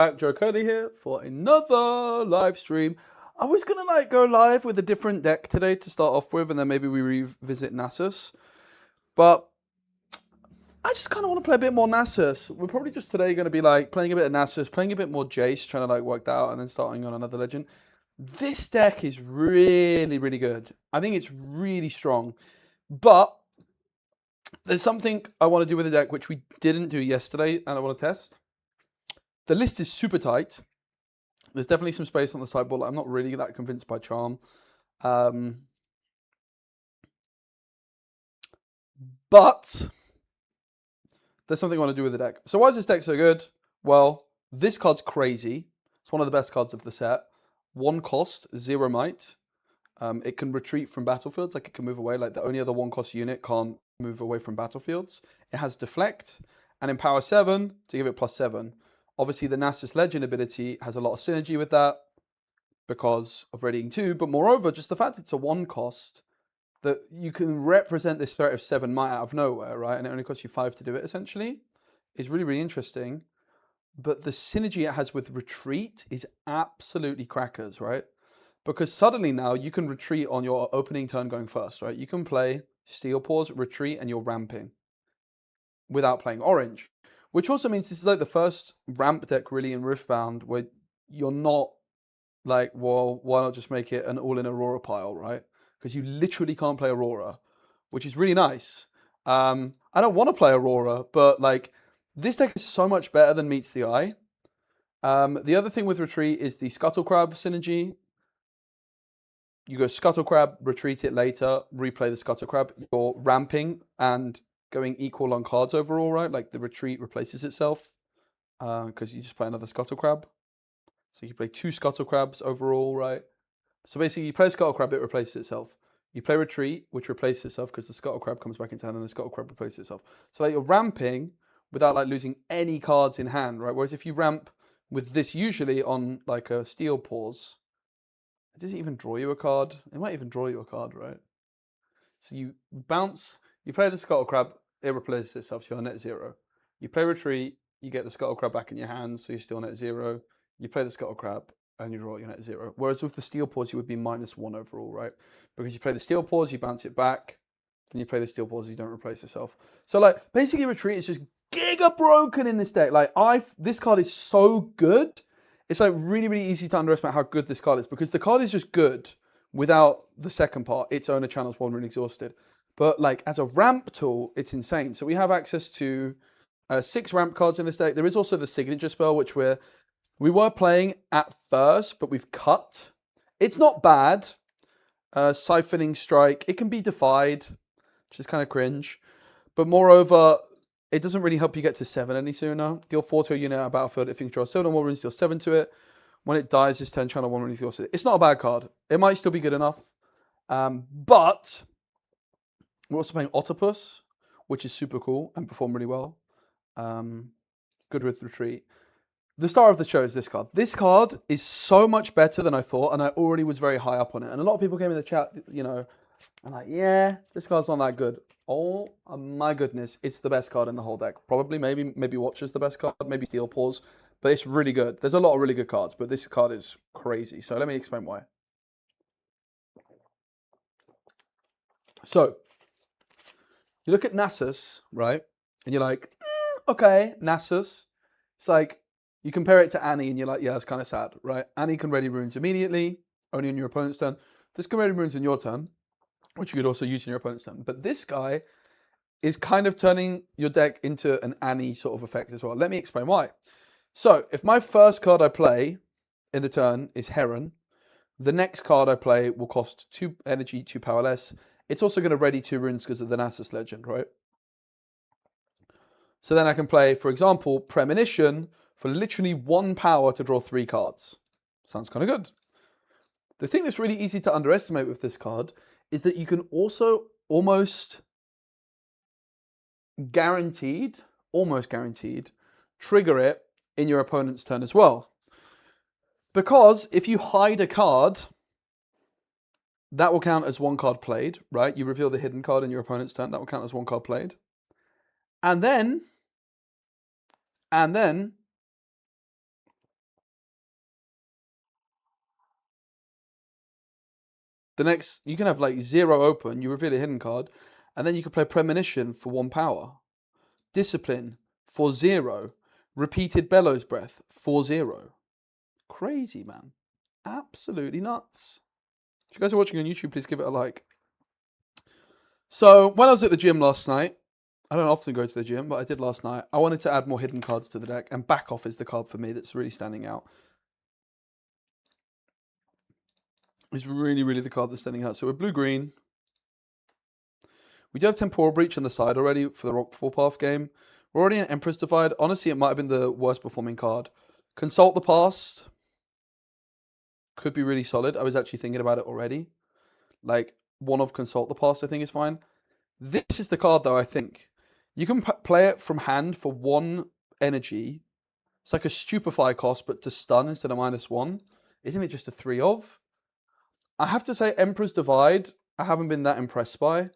Back, Joe Curley here for another live stream. I was gonna go live with a different deck today to start off with, and then maybe we revisit Nasus. But I just kind of want to play a bit more Nasus. We're probably just today going to be playing a bit of Nasus, playing a bit more Jace, trying to work that out, and then starting on another legend. This deck is really, really good. I think it's really strong, but there's something I want to do with the deck which we didn't do yesterday, and I want to test. The list is super tight. There's definitely some space on the sideboard. I'm not really that convinced by Charm. But there's something I want to do with the deck. So why is this deck so good? Well, this card's crazy. It's one of the best cards of the set. 1 cost, 0 might. It can retreat from battlefields, it can move away. The only other 1 cost unit can't move away from battlefields. It has deflect, and in power 7 to give it +7. Obviously, the Nasus Legend ability has a lot of synergy with that because of readying 2, but moreover, just the fact it's a 1 cost, that you can represent this threat of 7 might out of nowhere, right? And it only costs you 5 to do it, essentially, is really, really interesting. But the synergy it has with retreat is absolutely crackers, right? Because suddenly now you can retreat on your opening turn going first, right? You can play Steel Paws, retreat, and you're ramping without playing orange. Which also means this is the first ramp deck really in Riftbound where you're not well, why not just make it an all-in Aurora pile, right? Because you literally can't play Aurora, which is really nice. I don't want to play Aurora, but this deck is so much better than meets the eye. The other thing with retreat is the Scuttle Crab synergy. You go Scuttle Crab, retreat it later, replay the Scuttle Crab. You're ramping and going equal on cards overall, right? The retreat replaces itself because you just play another Scuttle Crab. So you play 2 Scuttle Crabs overall, right? So basically you play a Scuttle Crab, it replaces itself. You play retreat, which replaces itself because the Scuttle Crab comes back into hand and the Scuttle Crab replaces itself. So you're ramping without losing any cards in hand, right? Whereas if you ramp with this usually on a Steel Paws, it doesn't even draw you a card. It might even draw you a card, right? So you bounce, you play the Scuttle Crab, it replaces itself, so you're net 0. You play retreat, you get the Scuttle Crab back in your hands, so you're still net 0. You play the Scuttle Crab, and you draw your net 0. Whereas with the Steel Paws, you would be -1 overall, right? Because you play the Steel Paws, you bounce it back, then you play the Steel Paws, you don't replace yourself. So basically retreat is just giga broken in this deck. This card is so good. It's really, really easy to underestimate how good this card is because the card is just good without the second part. Its owner channels one when exhausted. But as a ramp tool, it's insane. So we have access to 6 ramp cards in this deck. There is also the signature spell, which we were playing at first, but we've cut. It's not bad. Siphoning Strike. It can be defied, which is kind of cringe. But moreover, it doesn't really help you get to 7 any sooner. Deal 4 to a unit out of battlefield. If you control 7 or more runes, deal 7 to it. When it dies, this turn, channel 1 rune exhausted. It's not a bad card. It might still be good enough. But we're also playing Octopus, which is super cool and performed really well. Good with retreat. The star of the show is this card. This card is so much better than I thought, and I already was very high up on it. And a lot of people came in the chat, and yeah, this card's not that good. Oh my goodness, it's the best card in the whole deck. Probably, maybe Watcher's the best card, maybe Steel Paws, but it's really good. There's a lot of really good cards, but this card is crazy. So let me explain why. So, you look at Nasus, right? And you're okay, Nasus. It's you compare it to Annie and you're yeah, it's kind of sad, right? Annie can ready runes immediately, only on your opponent's turn. This can ready runes in your turn, which you could also use in your opponent's turn. But this guy is kind of turning your deck into an Annie sort of effect as well. Let me explain why. So, if my first card I play in the turn is Heron, the next card I play will cost 2 energy, 2 power less. It's also going to ready 2 runes because of the Nasus legend, right? So then I can play, for example, Premonition for literally 1 power to draw 3 cards. Sounds kind of good. The thing that's really easy to underestimate with this card is that you can also almost guaranteed, trigger it in your opponent's turn as well. Because if you hide a card, that will count as 1 card played, right? You reveal the hidden card in your opponent's turn, that will count as 1 card played. And then The next, you can have like 0 open, you reveal a hidden card, and then you can play Premonition for 1 power. Discipline for 0. Repeated Bellows Breath for 0. Crazy, man. Absolutely nuts. If you guys are watching on YouTube, please give it a like. So, when I was at the gym last night, I don't often go to the gym, but I did last night. I wanted to add more hidden cards to the deck, and Back Off is the card for me that's really standing out. It's really, really the card that's standing out. So we're blue-green. We do have Temporal Breach on the side already for the Rock Full Path game. We're already in Emperor's Divide. Honestly, it might have been the worst performing card. Consult the Past could be really solid. I was actually thinking about it already. Like, one of Consult the Past I think is fine. This is the card, though, I think. You can play it from hand for 1 energy. It's like a Stupefy cost, but to stun instead of -1. Isn't it just a 3 of? I have to say, Emperor's Divide, I haven't been that impressed by.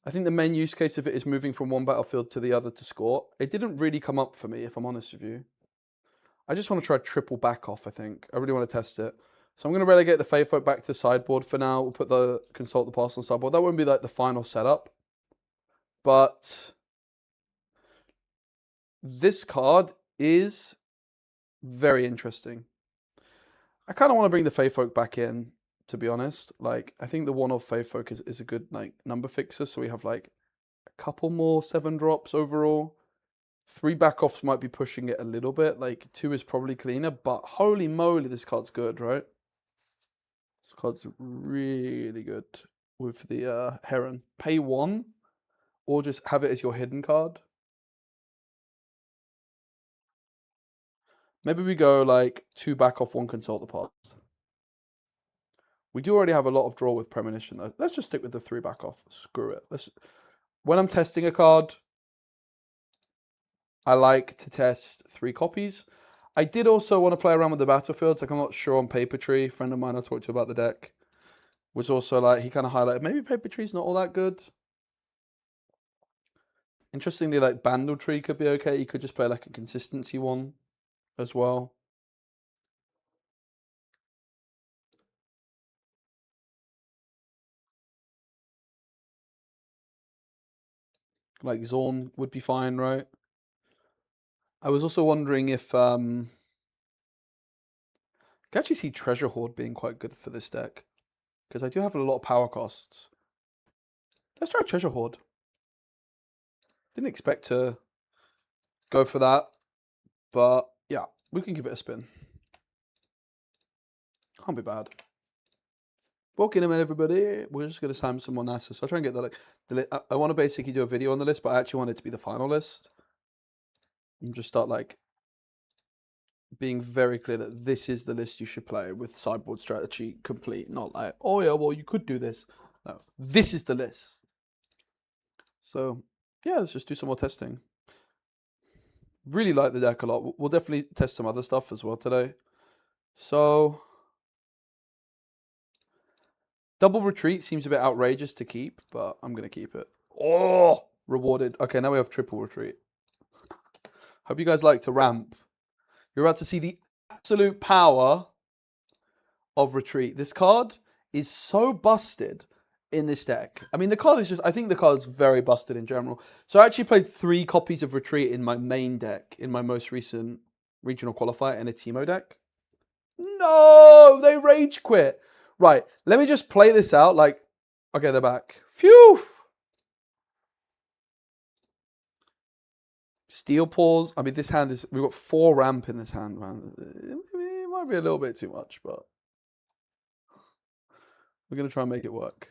I think the main use case of it is moving from one battlefield to the other to score. It didn't really come up for me, if I'm honest with you. I just want to try triple Back Off, I think. I really want to test it. So I'm going to relegate the Faith Folk back to sideboard for now. We'll put the Consult the Past on sideboard. That won't be like the final setup. But this card is very interesting. I kind of want to bring the Faith Folk back in, to be honest. Like, I think the 1-off Faith Folk is a good like number fixer. So we have like a couple more 7 drops overall. 3 Back Offs might be pushing it a little bit. Like 2 is probably cleaner, but holy moly, this card's good, right? This card's really good with the Heron. Pay 1, or just have it as your hidden card. Maybe we go like 2 Back Off, 1 Consult the Past. We do already have a lot of draw with Premonition, though. Let's just stick with the 3 Back Off. Screw it. When I'm testing a card, I like to test 3 copies. I did also want to play around with the battlefields. Like, I'm not sure on Paper Tree. A friend of mine I talked to about the deck was also like, he kind of highlighted, maybe Paper Tree's not all that good. Interestingly, like, Bandle Tree could be okay. You could just play like a consistency one as well. Like Zorn would be fine, right? I was also wondering if I can actually see Treasure Hoard being quite good for this deck, because I do have a lot of power costs. Let's try Treasure Hoard. Didn't expect to go for that, but yeah, we can give it a spin. Can't be bad. Welcome in, everybody. We're just going to slam some more Nasus. I'll try and get I want to basically do a video on the list, but I actually want it to be the final list. And just start like being very clear that this is the list you should play with sideboard strategy complete. Not like, oh yeah, well, you could do this. No, this is the list. So yeah, let's just do some more testing. Really like the deck a lot. We'll definitely test some other stuff as well today. So Double Retreat seems a bit outrageous to keep, but I'm going to keep it. Oh, rewarded. Okay, now we have Triple Retreat. Hope you guys like to ramp. You're about to see the absolute power of Retreat. This card is so busted in this deck. I mean, the card is just, I think the card's very busted in general. So I actually played 3 copies of Retreat in my main deck in my most recent regional qualifier in a Teemo deck. No, they rage quit. Right, let me just play this out. Like, okay, they're back. Phew. Steel Paws. I mean, this hand is, we've got 4 ramp in this hand, man. It might be a little bit too much, but we're going to try and make it work.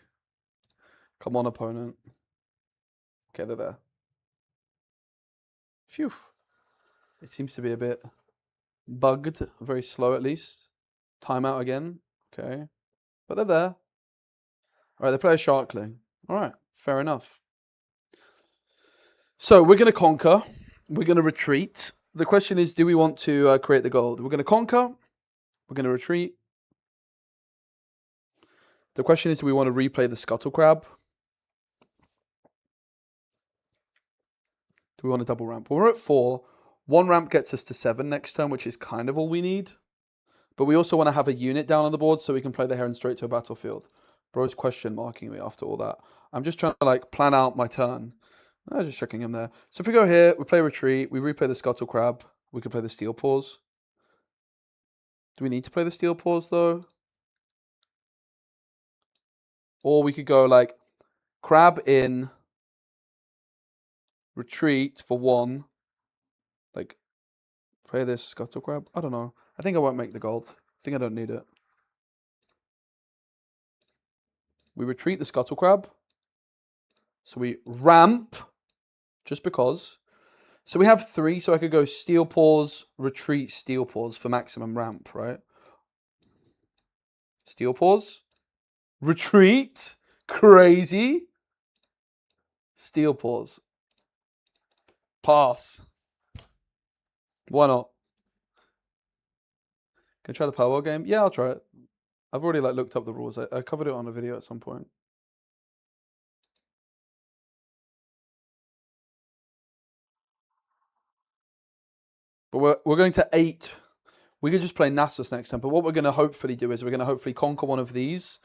Come on, opponent. Okay, they're there. Phew. It seems to be a bit bugged. Very slow, at least. Timeout again. Okay. But they're there. All right, they play a Sharkling. All right, fair enough. So we're going to conquer. We're going to retreat. The question is, do we want to create the gold? We're going to conquer. We're going to retreat. The question is, do we want to replay the Scuttle Crab? Do we want to double ramp? Well, we're at 4. 1 ramp gets us to 7 next turn, which is kind of all we need. But we also want to have a unit down on the board so we can play the Heron straight to a battlefield. Bro's question marking me after all that. I'm just trying to like plan out my turn. I was just checking him there. So if we go here, we play Retreat, we replay the Scuttle Crab, we could play the Steel Paws. Do we need to play the Steel Paws though? Or we could go like Crab in, Retreat for 1. Like, play this Scuttle Crab. I don't know. I think I won't make the gold. I think I don't need it. We retreat the Scuttle Crab. So we ramp, just because. So we have 3, so I could go Steel Paws, Retreat, Steel Paws for maximum ramp, right? Steel Paws, Retreat, crazy. Steel Paws. Pass. Why not? Can I try the Power game? Yeah, I'll try it. I've already like looked up the rules. I covered it on a video at some point. But we're going to 8. We could just play Nasus next time. But what we're going to hopefully do is we're going to hopefully conquer one of these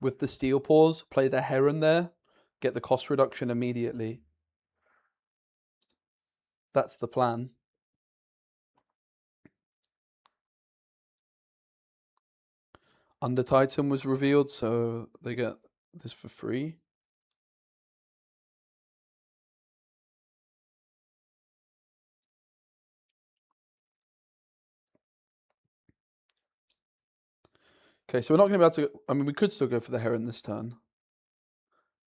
with the Steel Paws, play the Heron there, get the cost reduction immediately. That's the plan. Under Titan was revealed, so they get this for free. Okay, so we're not going to be able to... I mean, we could still go for the Heron this turn.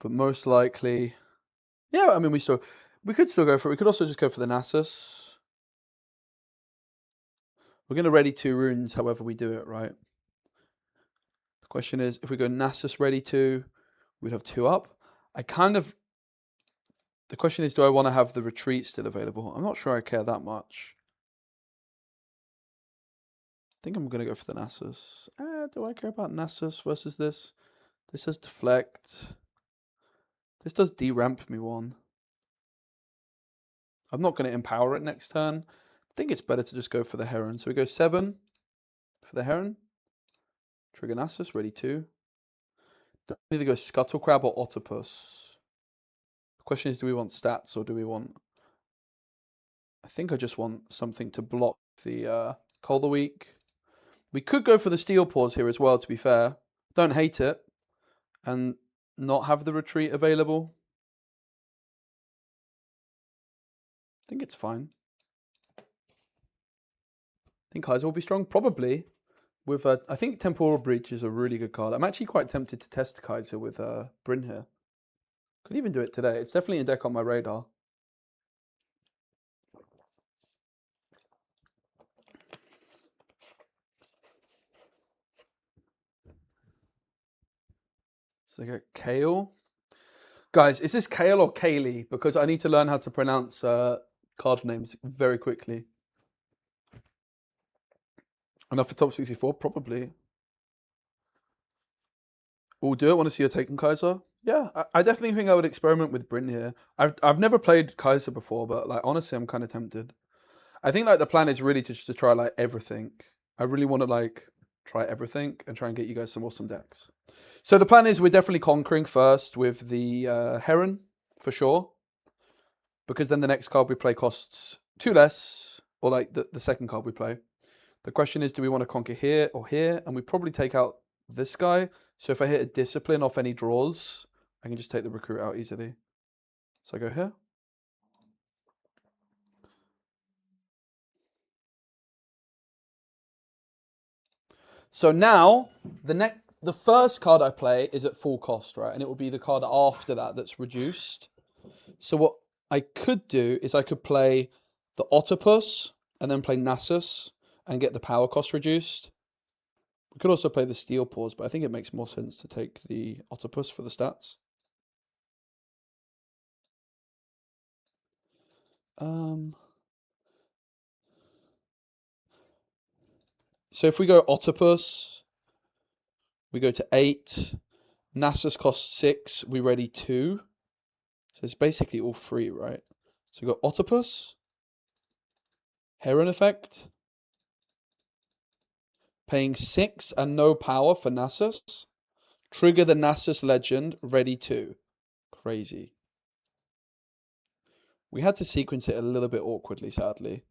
But most likely... Yeah, I mean, we could still go for it. We could also just go for the Nasus. We're going to ready 2 runes however we do it, right? The question is, if we go Nasus ready 2, we'd have 2 up. The question is, do I want to have the retreat still available? I'm not sure I care that much. I think I'm going to go for the Nasus. Do I care about Nasus versus this? This has deflect. This does de-ramp me 1. I'm not going to empower it next turn. I think it's better to just go for the Heron. So we go 7 for the Heron. Trigger Nasus, ready 2. Don't either go Scuttle Crab or Octopus. The question is, do we want stats or do we want... I think I just want something to block the Call the Week. We could go for the Steel Paws here as well, to be fair. Don't hate it. And not have the retreat available. I think it's fine. I think Kaiser will be strong, probably. With I think Temporal Breach is a really good card. I'm actually quite tempted to test Kaiser with Bryn here. Could even do it today. It's definitely a deck on my radar. So I get Kale. Guys, is this Kale or Kaylee? Because I need to learn how to pronounce card names very quickly. Enough for top 64? Probably. We'll do it. Want to see your take on Kaiser? Yeah, I definitely think I would experiment with Bryn here. I've never played Kaiser before, but like honestly, I'm kind of tempted. I think like the plan is really to try like everything. I really want to like try everything and try and get you guys some awesome decks. So the plan is we're definitely conquering first with the Heron, for sure. Because then the next card we play costs 2 less, or like the second card we play. The question is, do we want to conquer here or here? And we probably take out this guy. So if I hit a Discipline off any draws, I can just take the Recruit out easily. So I go here. So now, the first card I play is at full cost, right? And it will be the card after that that's reduced. So what I could do is I could play the Octopus and then play Nasus and get the power cost reduced. We could also play the Steel Paws, but I think it makes more sense to take the Octopus for the stats. So if we go Octopus, we go to 8. Nasus costs 6. We ready 2. So it's basically all free, right? So we got Octopus, Heron effect, paying 6 and no power for Nasus. Trigger the Nasus legend. Ready to. Crazy. We had to sequence it a little bit awkwardly, sadly.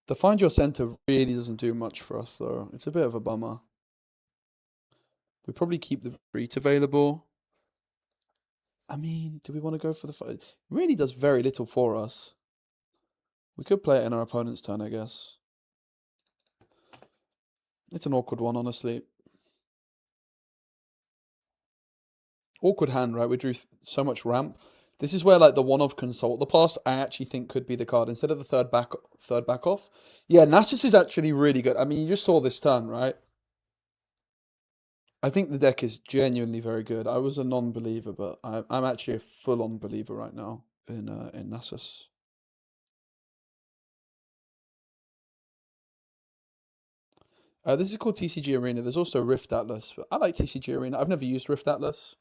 The Find Your Center really doesn't do much for us, though. It's a bit of a bummer. We probably keep the retreat available. I mean, do we want to go for the... It really does very little for us. We could play it in our opponent's turn, I guess. It's an awkward one, honestly. Awkward hand, right? We drew so much ramp. This is where, like, the one of Consult the Past, I actually think could be the card instead of the third back off. Yeah, Nasus is actually really good. I mean, you just saw this turn, right? I think the deck is genuinely very good. I was a non-believer, but I'm actually a full-on believer right now in Nasus. This is called TCG Arena. There's also Rift Atlas, but I like TCG Arena. I've never used Rift Atlas.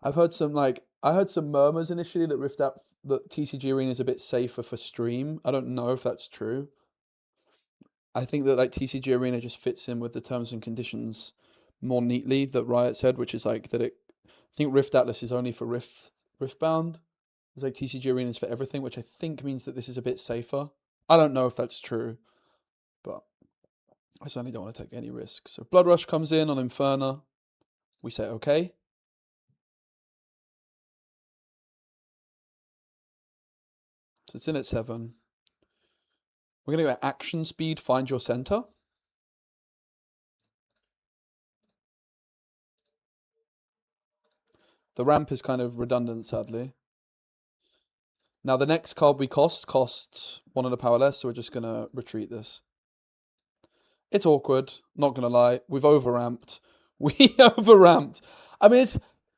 I've heard some I heard some murmurs initially that that TCG Arena is a bit safer for stream. I don't know if that's true. I think that like TCG Arena just fits in with the terms and conditions more neatly that Riot said, which is like that it. I think Rift Atlas is only for Riftbound. It's like TCG Arena is for everything, which I think means that this is a bit safer. I don't know if that's true, but I certainly don't want to take any risks. So Blood Rush comes in on Inferno. We say okay. So it's in at 7. We're going to go action speed, find your center. The ramp is kind of redundant, sadly. Now the next card we costs 1 and a power less, so we're just going to retreat this. It's awkward, not going to lie. We've overramped. We overramped. I mean,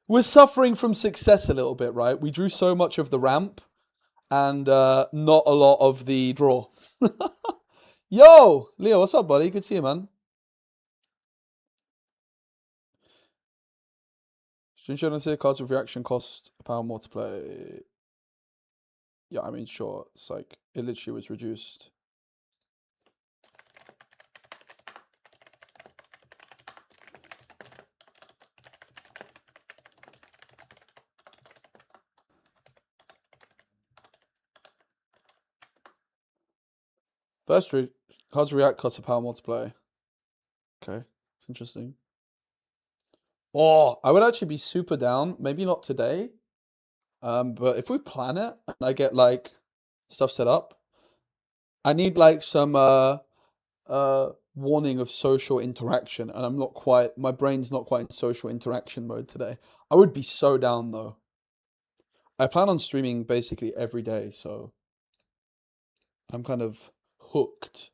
we're suffering from success a little bit, right? We drew so much of the ramp and not a lot of the draw. Yo, Leo, what's up, buddy? Good to see you, man. Insurance here, cards with reaction cost a power more to play. Yeah, I mean, sure. It's like, it literally was reduced. First, cards react cost a power more to play. Okay, it's interesting. Oh, I would actually be super down. Maybe not today. But if we plan it and I get like stuff set up, I need like some warning of social interaction, and I'm not quite. My brain's not quite in social interaction mode today. I would be so down though. I plan on streaming basically every day, so I'm kind of hooked.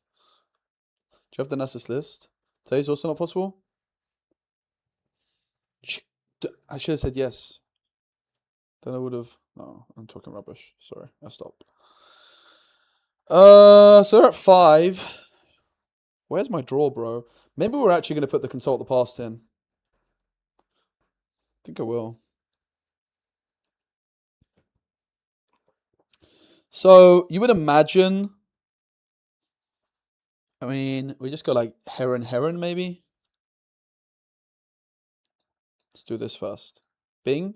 Do you have the Nasus list? Today's also not possible? I should have said yes. Then I would have... No, I'm talking rubbish. Sorry, I stopped. So they're at 5. Where's my draw, bro? Maybe we're actually going to put the Consult the Past in. I think I will. So you would imagine... I mean, we just go like Heron, maybe? Let's do this first. Bing.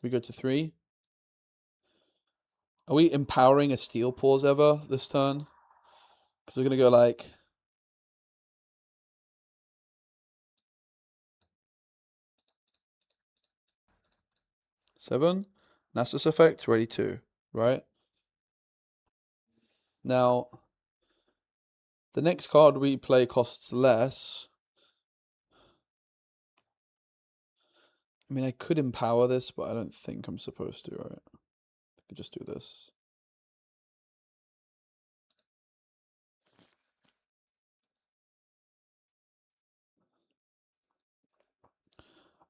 We go to 3. Are we empowering a Steel Paws ever this turn? Because we're going to go like... Seven. Nasus effect, ready to, right? Now, the next card we play costs less. I mean, I could empower this, but I don't think I'm supposed to, right? I could just do this.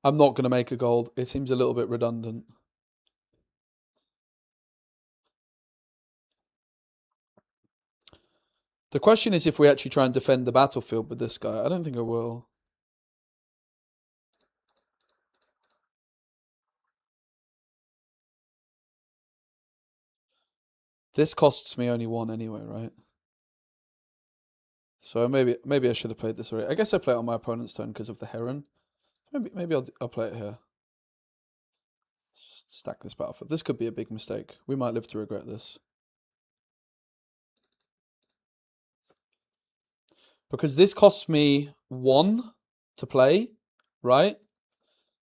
I'm not going to make a gold. It seems a little bit redundant. The question is if we actually try and defend the battlefield with this guy. I don't think I will. This costs me only 1 anyway, right? So maybe I should have played this already. I guess I play it on my opponent's turn because of the Heron. Maybe I'll play it here. Stack this battlefield. This could be a big mistake. We might live to regret this. Because this costs me 1 to play, right?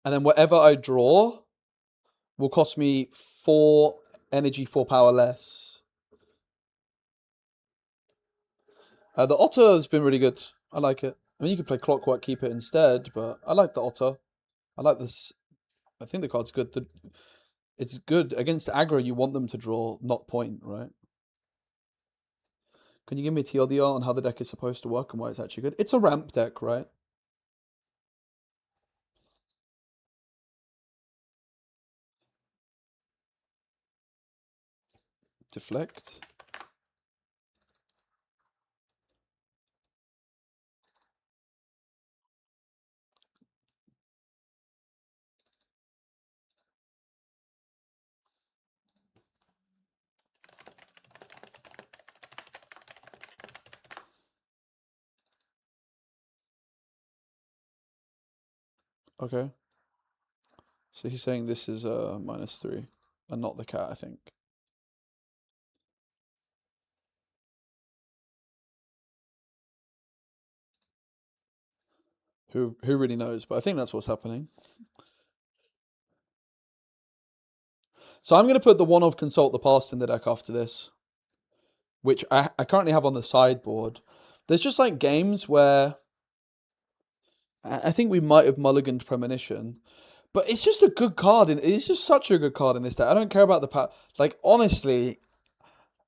And then whatever I draw will cost me 4 energy, 4 power less. The Otter has been really good. I like it. I mean, you could play Clockwork, keep it instead, but I like the Otter. I like this. I think the card's good. It's good. Against aggro, you want them to draw, not point, right? Can you give me a TLDR on how the deck is supposed to work and why it's actually good? It's a ramp deck, right? Deflect. Okay. So he's saying this is -3 and not the cat, I think. Who really knows? But I think that's what's happening. So I'm going to put the one of Consult the Past in the deck after this, which I currently have on the sideboard. There's just like games where I think we might have mulliganed Premonition, but it's just a good card. It's just such a good card in this deck. I don't care about the power. Like, honestly,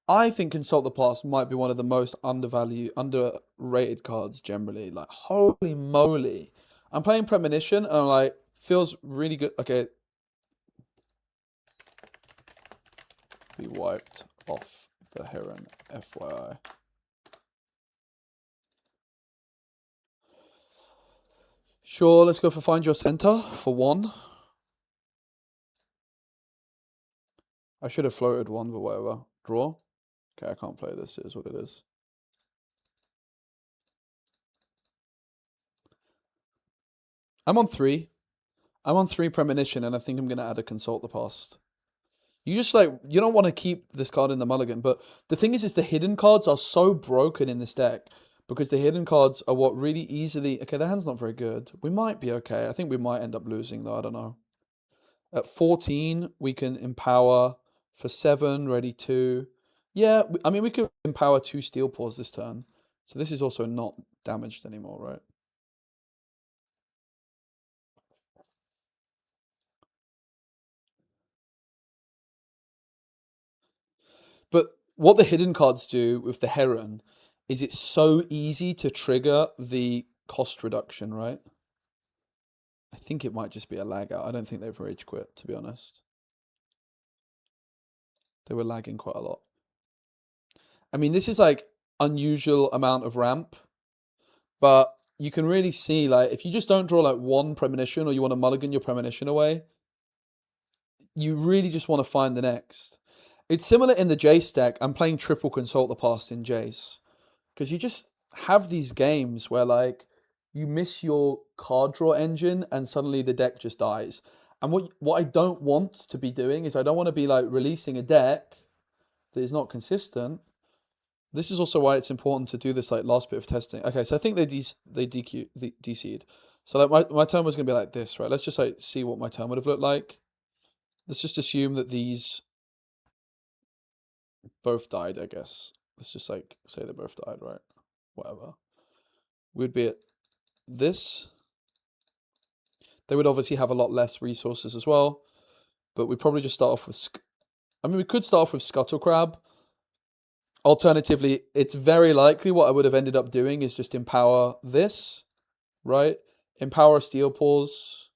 I think Consult the Past might be one of the most underrated cards generally. Like, holy moly. I'm playing Premonition and I'm like, feels really good. Okay. Be wiped off the Heron, FYI. Sure, let's go for Find Your Center for 1. I should have floated 1, but whatever. Draw. Okay, I can't play this. It is what it is. I'm on 3. I'm on 3 Premonition, and I think I'm going to add a Consult the Past. You just like, you don't want to keep this card in the mulligan, but the thing is the hidden cards are so broken in this deck because the hidden cards are what really easily. Okay, the hand's not very good. We might be okay. I think we might end up losing though. I don't know. At 14, we can empower for 7, ready 2. Yeah, I mean, we could empower 2 Steel Paws this turn. So this is also not damaged anymore, right? But what the hidden cards do with the Heron is it's so easy to trigger the cost reduction, right? I think it might just be a lag out. I don't think they've rage quit, to be honest. They were lagging quite a lot. I mean, this is like unusual amount of ramp, but you can really see, like, if you just don't draw like 1 Premonition or you want to mulligan your Premonition away, you really just want to find the next. It's similar in the Jace deck. I'm playing triple Consult the Past in Jace because you just have these games where like you miss your card draw engine and suddenly the deck just dies. And what I don't want to be doing is I don't want to be like releasing a deck that is not consistent. This is also why it's important to do this like last bit of testing. Okay, so I think they DC'd. So like my turn was gonna be like this, right? Let's just like see what my turn would have looked like. Let's just assume that these both died, I guess. Let's just like say they both died, right? Whatever. We'd be at this. They would obviously have a lot less resources as well, but we'd probably just start off with. I mean, we could start off with Scuttle Crab. Alternatively, it's very likely what I would have ended up doing is just empower this, right? Empower Steel Paws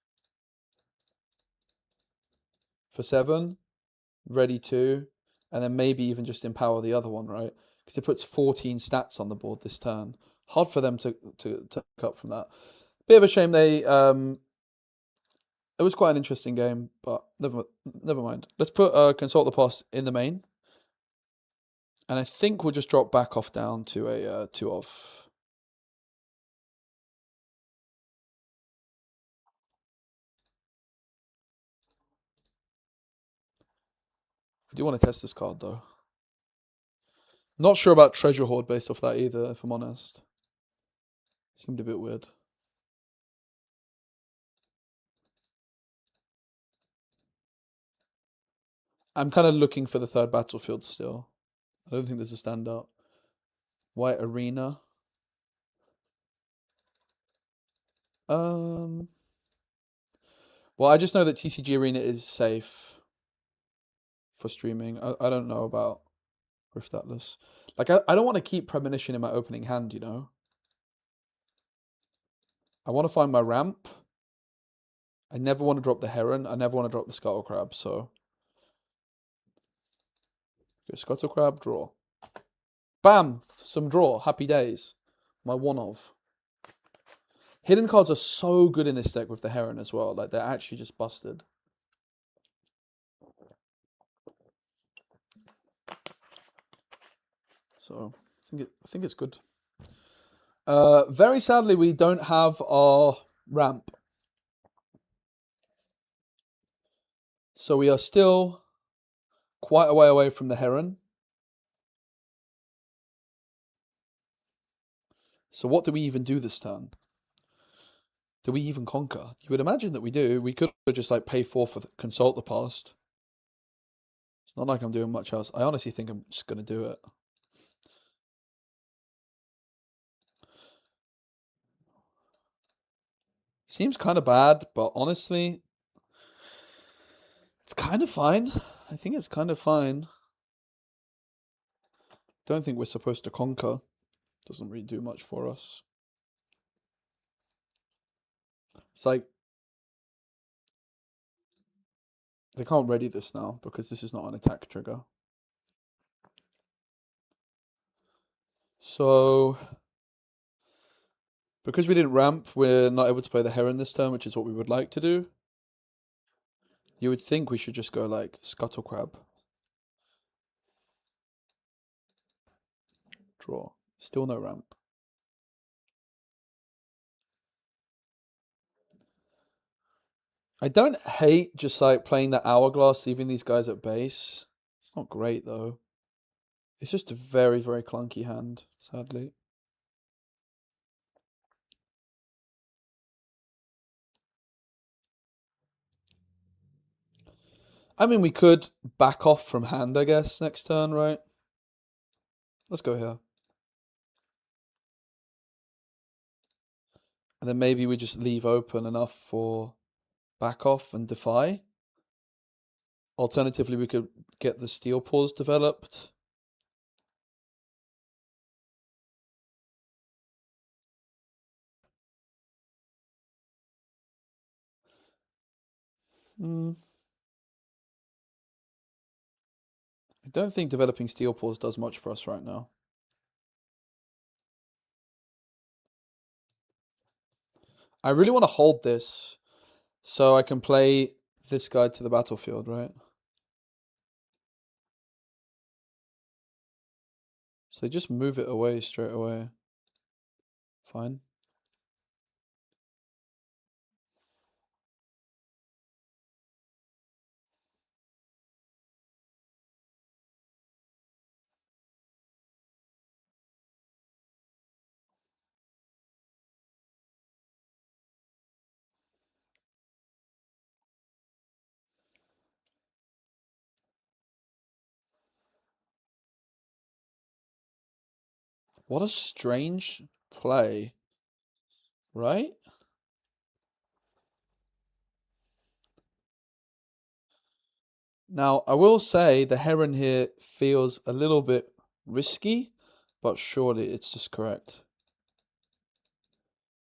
for 7, ready 2, and then maybe even just empower the other one, right? Because it puts 14 stats on the board this turn. Hard for them to cut from that. Bit of a shame they it was quite an interesting game, but never mind. Let's put Consult the Past in the main. And I think we'll just drop back off down to a 2-off. I do want to test this card though. Not sure about Treasure Hoard based off that either, if I'm honest. Seemed a bit weird. I'm kind of looking for the third battlefield still. I don't think there's a standout. White Arena. Well, I just know that TCG Arena is safe for streaming. I don't know about Rift Atlas. Like, I don't want to keep Premonition in my opening hand, you know? I want to find my ramp. I never want to drop the Heron. I never want to drop the Scuttle Crab, so... Okay, Scuttle Crab, draw. Bam! Some draw. Happy days. My one of. Hidden cards are so good in this deck with the Heron as well. Like, they're actually just busted. So, I think it's good. Very sadly, we don't have our ramp. So we are still quite a way away from the Heron. So what do we even do this turn? Do we even conquer? You would imagine that we do. We could just like pay 4 for Consult the Past. It's not like I'm doing much else. I honestly think I'm just going to do it. Seems kind of bad, but honestly, it's kind of fine. I think it's kind of fine. Don't think we're supposed to conquer. Doesn't really do much for us. It's like, they can't ready this now because this is not an attack trigger. So, because we didn't ramp, we're not able to play the Heron this turn, which is what we would like to do. You would think we should just go like Scuttle Crab. Draw. Still no ramp. I don't hate just like playing the Hourglass, leaving these guys at base. It's not great though. It's just a very, very clunky hand, sadly. I mean, we could back off from hand, I guess, next turn, right? Let's go here. And then maybe we just leave open enough for back off and defy. Alternatively, we could get the Steel Paws developed. I don't think developing Steel Paws does much for us right now. I really want to hold this so I can play this guy to the battlefield, right? So just move it away straight away. Fine. What a strange play, right? Now, I will say the Heron here feels a little bit risky, but surely it's just correct.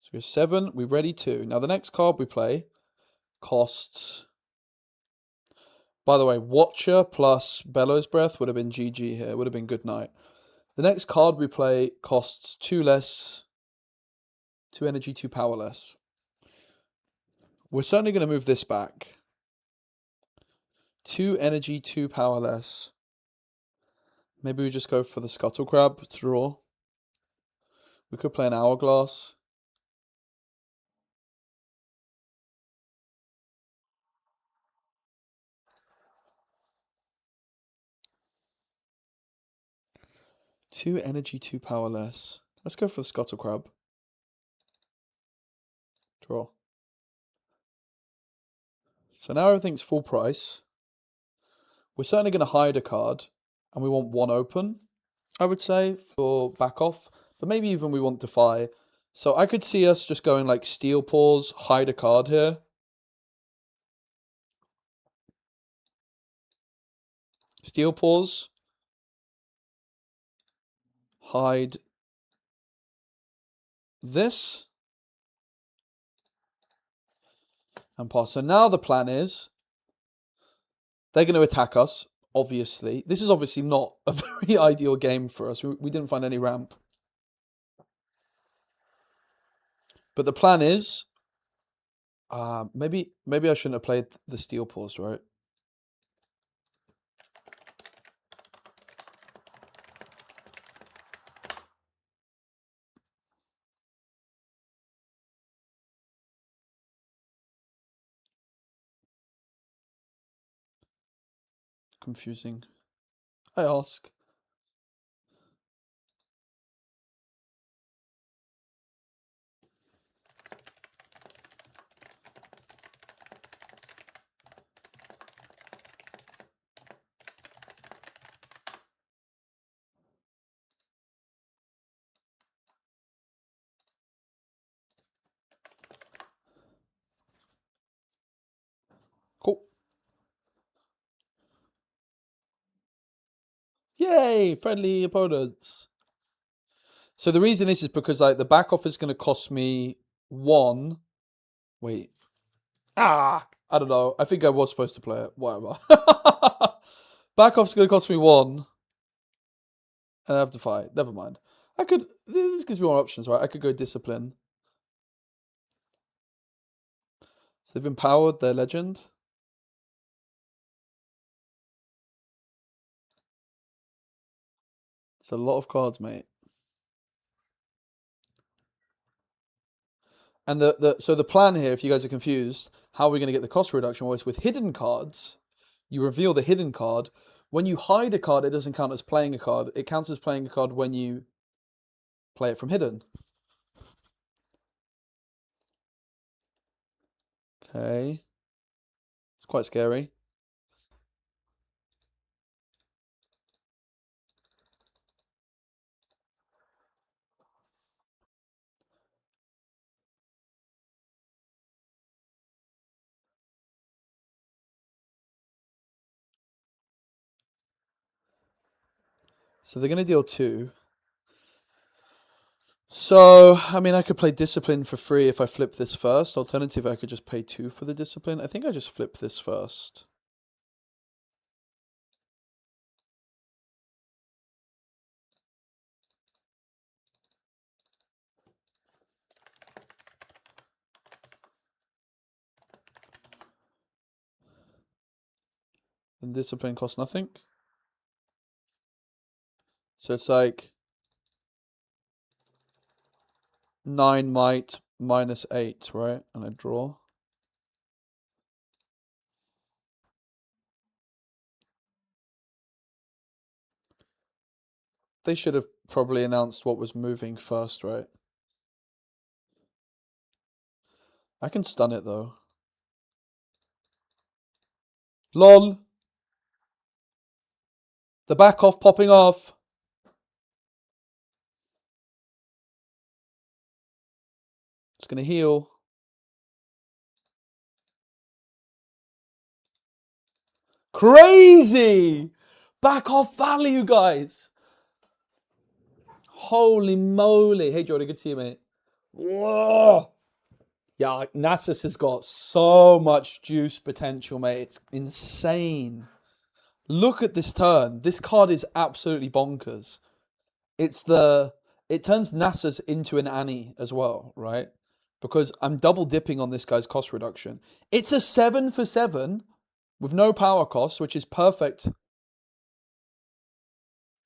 So we're 7, we're ready 2. Now, the next card we play costs... By the way, Watcher plus Bellows Breath would have been GG here. Would have been good night. The next card we play costs 2 less. 2 energy, 2 power less. We're certainly going to move this back. 2 energy, 2 power less. Maybe we just go for the Scuttle Crab to draw. We could play an Hourglass. Two energy, two powerless. Let's go for the Scuttle Crab. Draw. So now everything's full price. We're certainly going to hide a card, and we want one open, I would say, for back off. But maybe even we want Defy. So I could see us just going like Steel Paws, hide a card here. Steel Paws. Hide this. And pass. So now the plan is they're going to attack us, obviously. This is obviously not a very ideal game for us. We didn't find any ramp. But the plan is, maybe I shouldn't have played the Steel Paws, right? Confusing. I ask. Cool. Yay! Friendly opponents. So the reason is because like the back off is going to cost me one. Wait. I don't know. I think I was supposed to play it. Whatever. Back off's going to cost me one. And I have to fight. Never mind. I could. This gives me more options, right? I could go Discipline. So they've empowered their legend. It's a lot of cards, mate. And so the plan here, if you guys are confused, how are we going to get the cost reduction? Well, it's with hidden cards. You reveal the hidden card. When you hide a card, it doesn't count as playing a card. It counts as playing a card when you play it from hidden. Okay. It's quite scary. So they're going to deal 2. So, I mean, I could play Discipline for free if I flip this first. Alternative, I could just pay 2 for the Discipline. I think I just flip this first. And Discipline costs nothing. So it's like 9 might minus 8, right? And I draw. They should have probably announced what was moving first, right? I can stun it though. LOL! The back off popping off! It's gonna heal. Crazy! Back off value, guys! Holy moly. Hey, Jordan, good to see you, mate. Whoa! Yeah, Nasus has got so much juice potential, mate. It's insane. Look at this turn. This card is absolutely bonkers. It turns Nasus into an Annie as well, right? Because I'm double dipping on this guy's cost reduction. It's a 7 for 7 with no power cost, which is perfect.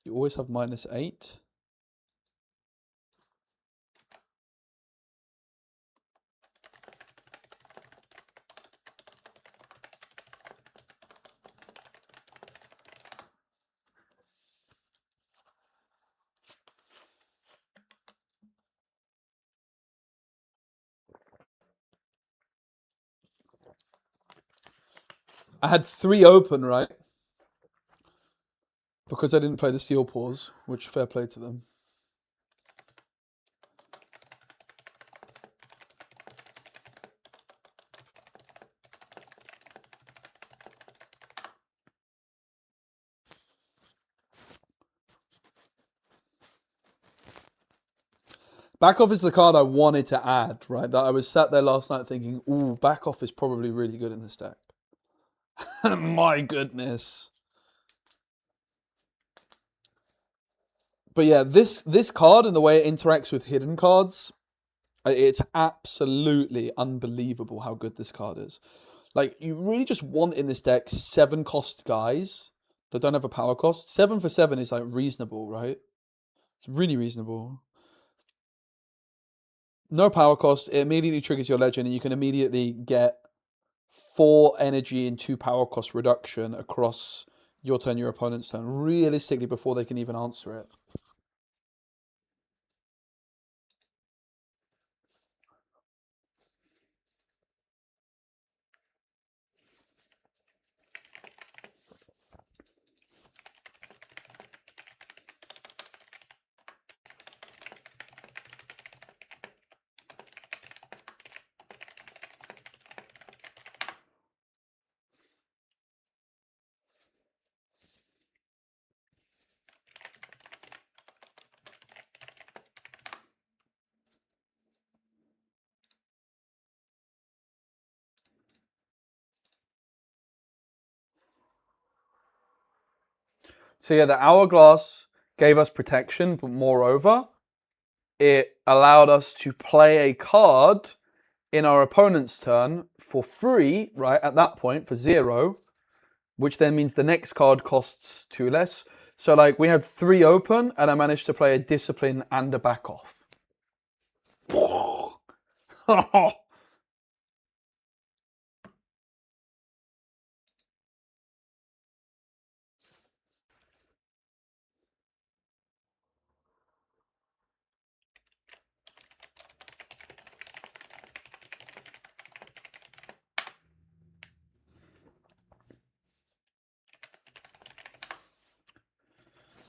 You always have -8. I had 3 open, right? Because I didn't play the Steel Paws, which fair play to them. Back off is the card I wanted to add, right? That I was sat there last night thinking, ooh, back off is probably really good in this deck. My goodness. But yeah, this card and the way it interacts with hidden cards, it's absolutely unbelievable how good this card is. Like, you really just want in this deck 7-cost guys that don't have a power cost. 7 for 7 is like reasonable, right? It's really reasonable. No power cost, it immediately triggers your legend, and you can immediately get 4 energy and 2 power cost reduction across your turn, your opponent's turn, realistically before they can even answer it. So yeah, the Hourglass gave us protection, but moreover, it allowed us to play a card in our opponent's turn for free, right, at that point, for 0, which then means the next card costs 2 less. So like, we had 3 open, and I managed to play a Discipline and a Back Off.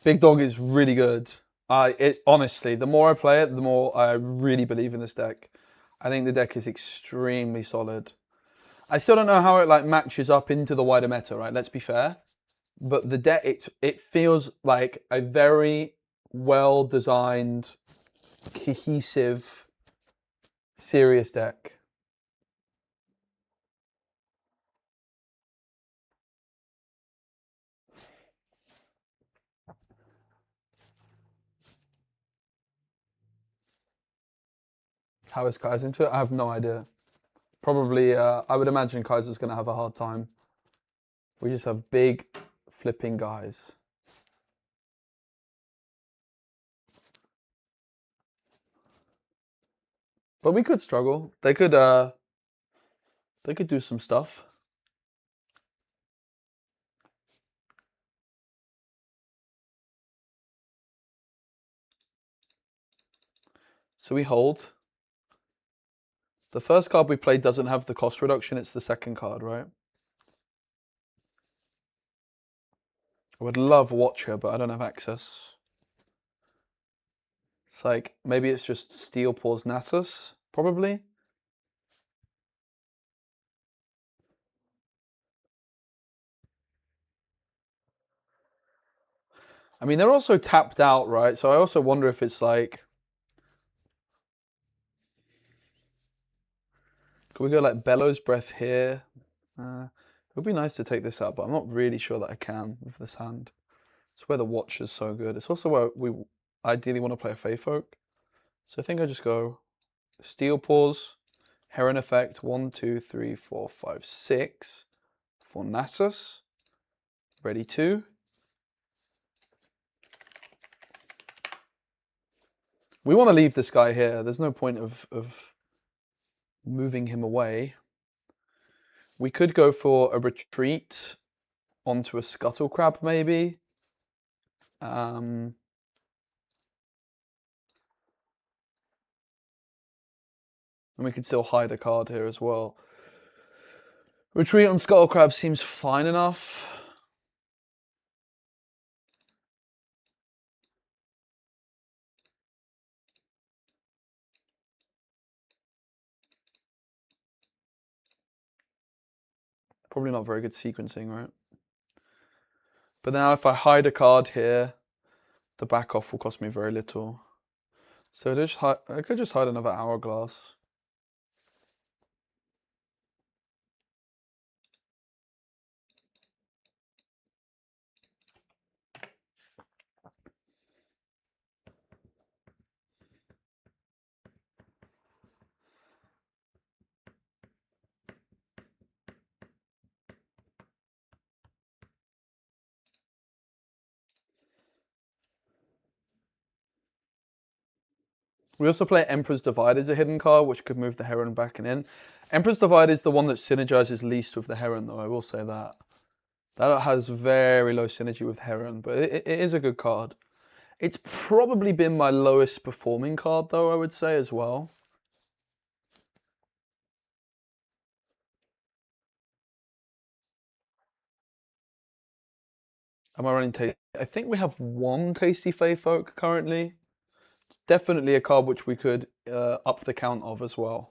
Big Dog is really good. Honestly, the more I play it, the more I really believe in this deck. I think the deck is extremely solid. I still don't know how it like matches up into the wider meta, right? Let's be fair. But the deck, it feels like a very well designed, cohesive, serious deck. How is Kaiser into it? I have no idea. Probably, I would imagine Kaiser's going to have a hard time. We just have big flipping guys. But we could struggle. They could do some stuff. So we hold. The first card we played doesn't have the cost reduction. It's the second card, right? I would love Watcher, but I don't have access. It's like, maybe it's just Steel Paws Nasus, probably. I mean, they're also tapped out, right? So I also wonder if it's like... Could we go like Bellows Breath here? It would be nice to take this out, but I'm not really sure that I can with this hand. It's where the Watch is so good. It's also where we ideally want to play a Fae Folk. So I think I just go Steel Paws, Heron Effect, 1, 2, 3, 4, 5, 6 for Nasus. Ready 2. We want to leave this guy here. There's no point of moving him away. We could go for a retreat onto a scuttle crab, maybe. And we could still hide a card here as well. Retreat on scuttle crab seems fine enough. Probably not very good sequencing, right? But now if I hide a card here, the back off will cost me very little. So I could just hide another hourglass. We also play Emperor's Divide as a hidden card, which could move the Heron back and in. Emperor's Divide is the one that synergizes least with the Heron, though, I will say that. That has very low synergy with Heron, but it is a good card. It's probably been my lowest performing card, though, I would say, as well. Am I running Tasty? I think we have one Tasty Fey Folk currently. It's definitely a card which we could up the count of as well.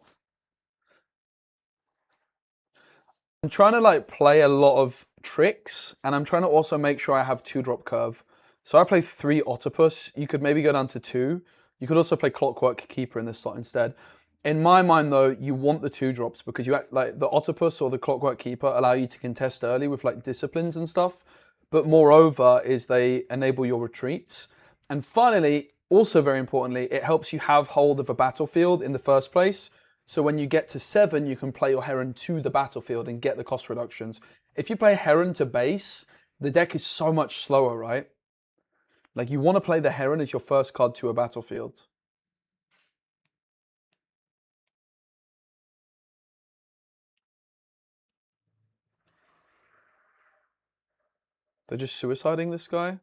I'm trying to like play a lot of tricks, and I'm trying to also make sure I have 2-drop curve. So I play 3 Octopus. You could maybe go down to 2. You could also play Clockwork Keeper in this slot instead. In my mind, though, you want the 2-drops because you act like the Octopus or the Clockwork Keeper allow you to contest early with like disciplines and stuff. But moreover, is they enable your retreats. And finally, also very importantly, it helps you have hold of a battlefield in the first place. So when you get to 7, you can play your Heron to the battlefield and get the cost reductions. If you play Heron to base, the deck is so much slower, right? Like you want to play the Heron as your first card to a battlefield. They're just suiciding this guy.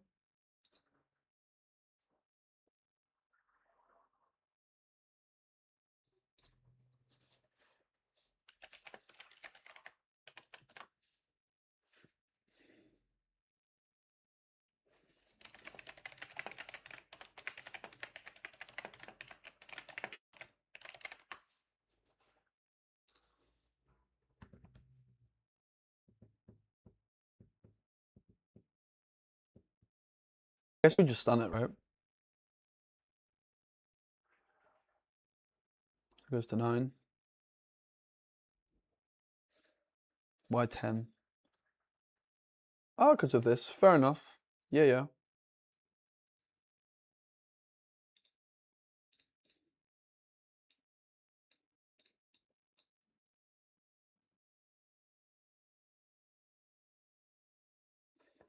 I guess we just stun it, right? Goes to 9. Why 10? Oh, because of this. Fair enough. Yeah, yeah.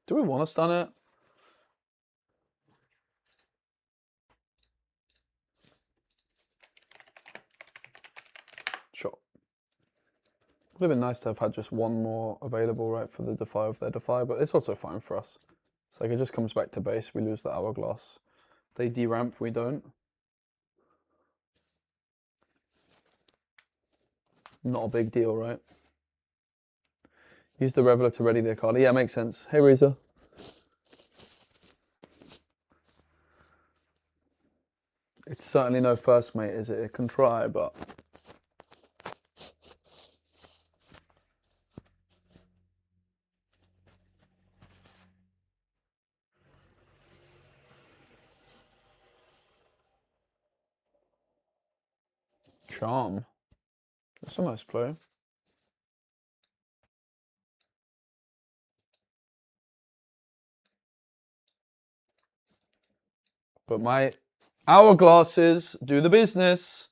Do we want to stun it? Sure. Would have been nice to have had just one more available, right, for the Defy of their Defy, but it's also fine for us. It's like it just comes back to base, we lose the Hourglass. They deramp, we don't. Not a big deal, right? Use the Reveler to ready their card. Yeah, makes sense. Hey, Reza. It's certainly no first mate, is it? It can try, but... Charm. That's a nice play. But my Hourglasses do the business.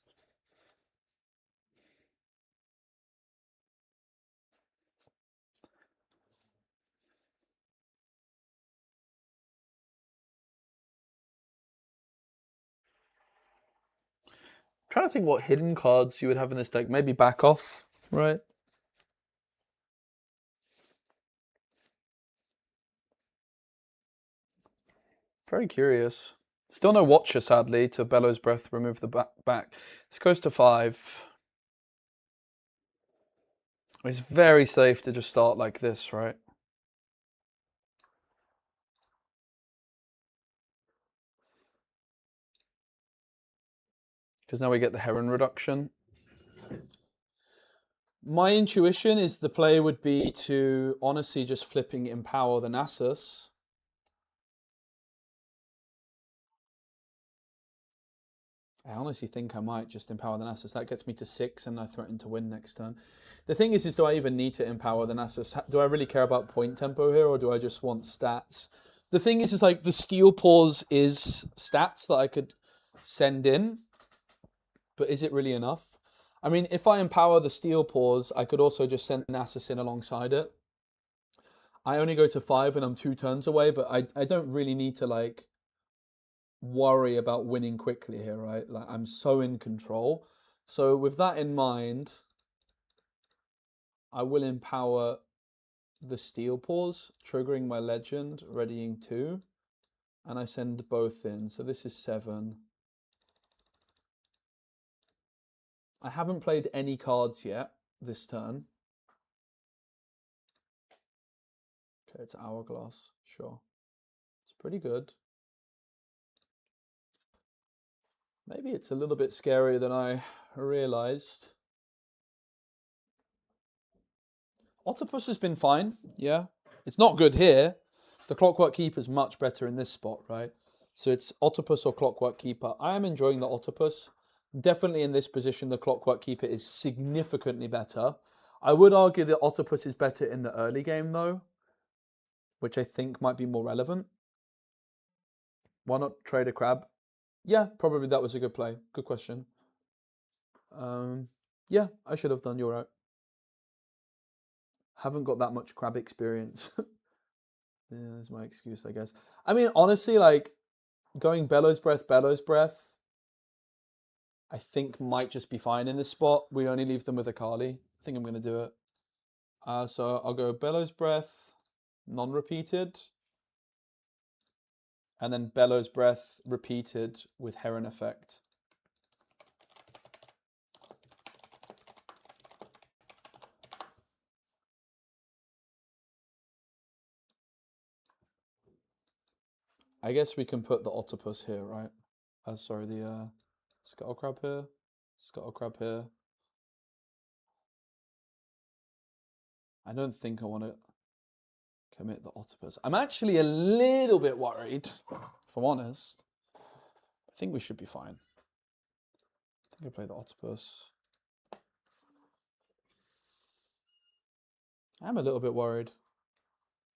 Trying to think what hidden cards you would have in this deck. Maybe back off, right? Very curious. Still no Watcher, sadly, to Bellows Breath, remove the back. This goes to 5. It's very safe to just start like this, right? Because now we get the Heron reduction. My intuition is the play would be to honestly just flipping Empower the Nasus. I honestly think I might just Empower the Nasus. That gets me to 6 and I threaten to win next turn. The thing is do I even need to Empower the Nasus? Do I really care about point tempo here or do I just want stats? The thing is like the Steel Paws is stats that I could send in, but is it really enough? I mean, if I Empower the Steel Paws, I could also just send Nasus in alongside it. I only go to 5 and I'm 2 turns away, but I don't really need to like worry about winning quickly here, right? Like I'm so in control. So with that in mind, I will Empower the Steel Paws, triggering my Legend, readying 2, and I send both in. So this is 7. I haven't played any cards yet this turn. Okay, it's Hourglass, sure. It's pretty good. Maybe it's a little bit scarier than I realized. Octopus has been fine, yeah. It's not good here. The Clockwork Keeper is much better in this spot, right? So it's Octopus or Clockwork Keeper. I am enjoying the Octopus. Definitely in this position, the Clockwork Keeper is significantly better. I would argue that Octopus is better in the early game, though, which I think might be more relevant. Why not trade a crab? Yeah, probably that was a good play. Good question. Yeah, I should have done. You're right. Haven't got that much crab experience. Yeah, that's my excuse, I guess. I mean, honestly, like going Bellows Breath, I think might just be fine in this spot. We only leave them with a Kali. I think I'm going to do it. So I'll go Bellows Breath, non-repeated, and then Bellows Breath repeated with Heron effect. I guess we can put the Octopus here, right? Sorry, the Scuttle Crab here, Scuttle Crab here. I don't think I want to commit the Octopus. I'm actually a little bit worried, if I'm honest. I think we should be fine. I think I play the Octopus. I'm a little bit worried.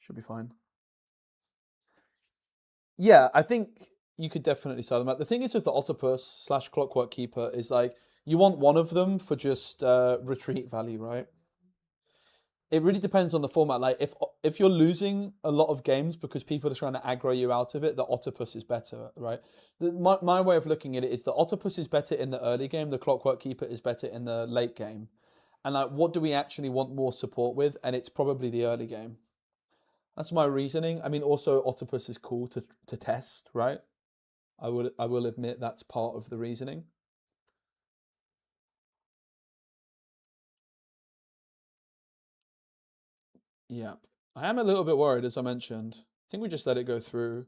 Should be fine. Yeah, I think you could definitely sell them out. The thing is with the Octopus / Clockwork Keeper is like, you want one of them for just retreat value, right? It really depends on the format. Like if you're losing a lot of games because people are trying to aggro you out of it, the Octopus is better, right? My way of looking at it is the Octopus is better in the early game, the Clockwork Keeper is better in the late game. And like, what do we actually want more support with? And it's probably the early game. That's my reasoning. I mean, also Octopus is cool to test, right? I will admit that's part of the reasoning. Yeah. I am a little bit worried, as I mentioned. I think we just let it go through.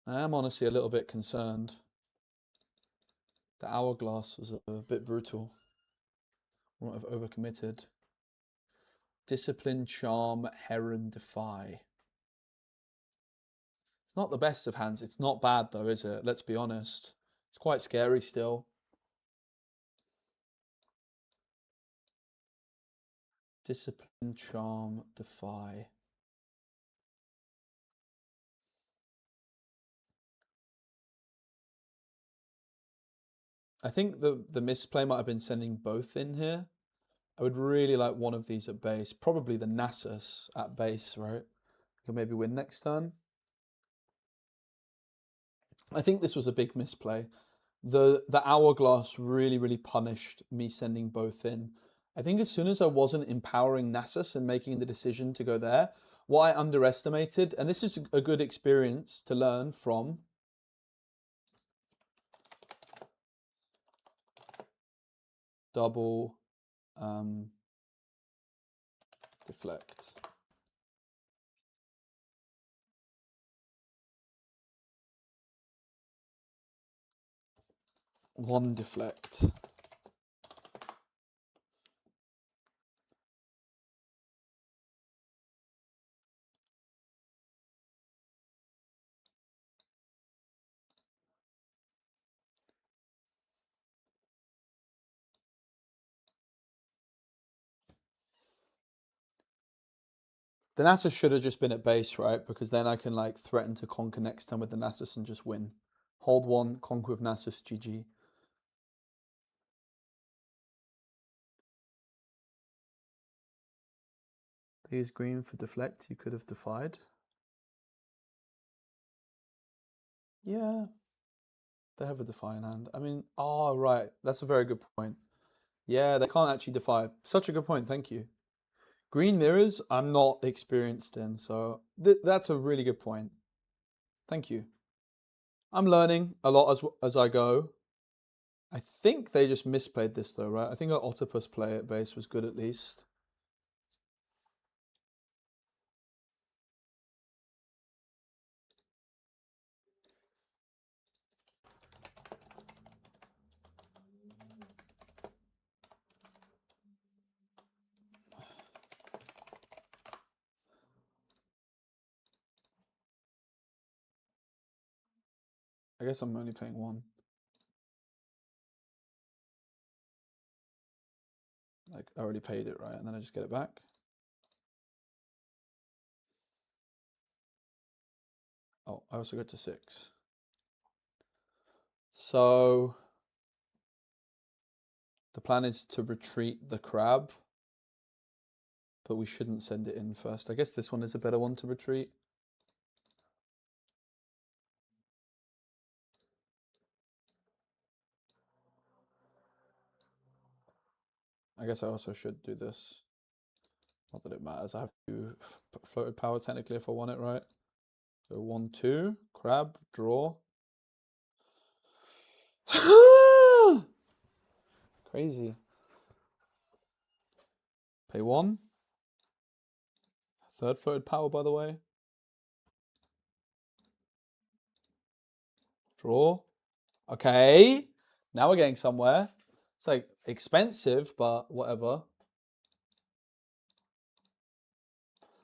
I am honestly a little bit concerned. The Hourglass was a bit brutal. I might have overcommitted. Discipline, Charm, Heron, Defy. It's not the best of hands. It's not bad though, is it? Let's be honest. It's quite scary still. Discipline, Charm, Defy. I think the misplay might have been sending both in here. I would really like one of these at base. Probably the Nasus at base, right? Could maybe win next turn. I think this was a big misplay. The Hourglass really punished me sending both in. I think as soon as I wasn't empowering Nasus and making the decision to go there, what I underestimated, and this is a good experience to learn from. Double deflect. One deflect. The Nasus should have just been at base, right? Because then I can like threaten to conquer next turn with the Nasus and just win. Hold one, conquer with Nasus, GG. They use green for deflect, you could have defied. Yeah. They have a defy in hand. I mean, oh, right. That's a very good point. Yeah, they can't actually defy. Such a good point, thank you. Green mirrors, I'm not experienced in, so that's a really good point. Thank you. I'm learning a lot as I go. I think they just misplayed this though, right? I think our Octopus play at base was good at least. I guess I'm only playing one. Like, I already paid it, right? And then I just get it back. Oh, I also got to 6. So the plan is to retreat the crab, but we shouldn't send it in first. I guess this one is a better one to retreat. I guess I also should do this. Not that it matters. I have to floated power technically if I want it, right? So 1, 2, crab, draw. Crazy. Pay 1. Third floated power, by the way. Draw. Okay. Now we're getting somewhere. It's like expensive, but whatever.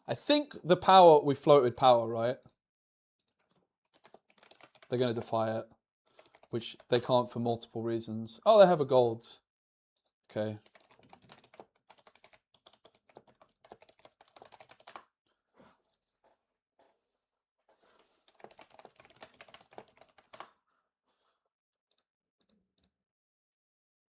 I think the power, we floated power, right? They're going to defy it, which they can't for multiple reasons. Oh, they have a gold. Okay.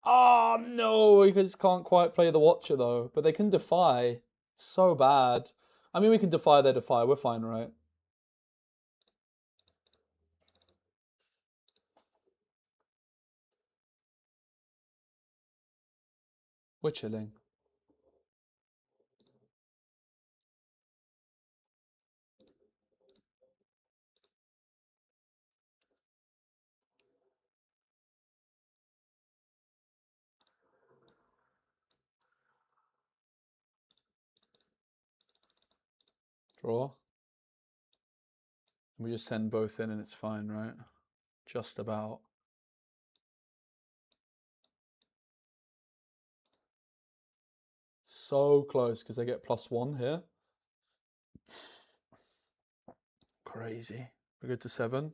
Oh, no, we just can't quite play the Watcher, though. But they can defy. So bad. I mean, we can defy their defy. We're fine, right? We're chilling. Draw. We just send both in and it's fine, right? Just about. So close because they get +1 here. Crazy. We go to 7.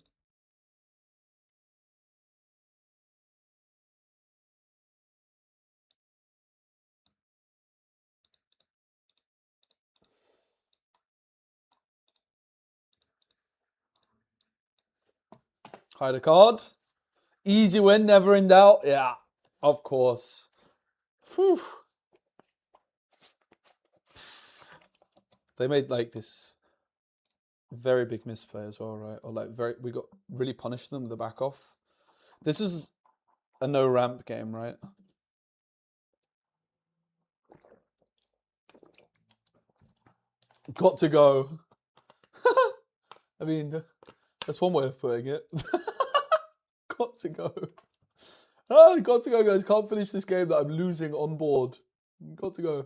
Hide a card. Easy win, never in doubt. Yeah, of course. Whew. They made like this very big misplay as well, right? Or like we got really punished them with the back off. This is a no ramp game, right? Got to go. I mean, that's one way of putting it. Got to go. Oh, got to go, guys. Can't finish this game that I'm losing on board. Got to go.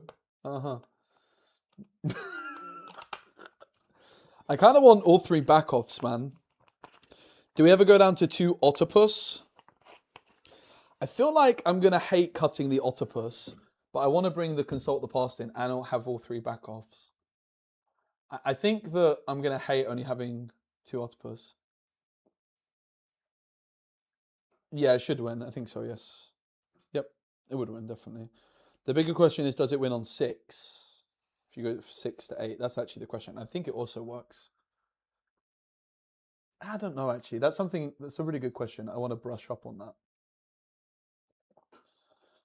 I kind of want all 3 back-offs, man. Do we ever go down to 2 Octopus? I feel like I'm going to hate cutting the Octopus, but I want to bring the Consult the Past in and I'll have all 3 back-offs. I think that I'm going to hate only having 2 Octopus. Yeah, it should win. I think so, yes. Yep, it would win, definitely. The bigger question is, does it win on 6? If you go 6 to 8, that's actually the question. I think it also works. I don't know, actually. That's a really good question. I want to brush up on that.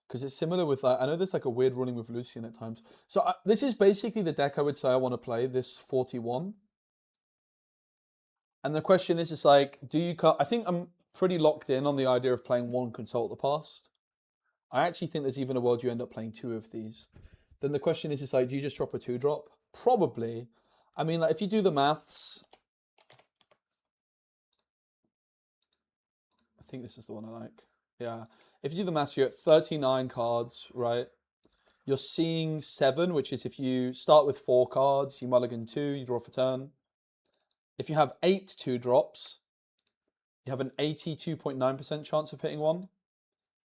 Because it's similar with that. I know there's like a weird ruling with Lucian at times. So this is basically the deck I would say I want to play, this 41. And the question is, it's like, do you cut? I think I'm pretty locked in on the idea of playing 1 Consult the Past. I actually think there's even a world you end up playing 2 of these. Then the question is, it's like, do you just drop a 2-drop? Probably. I mean, like, if you do the maths, I think this is the one I like. Yeah. If you do the maths, you're at 39 cards, right? You're seeing 7, which is if you start with 4 cards, you mulligan 2, you draw for turn. If you have 8 2-drops, you have an 82.9% chance of hitting 1.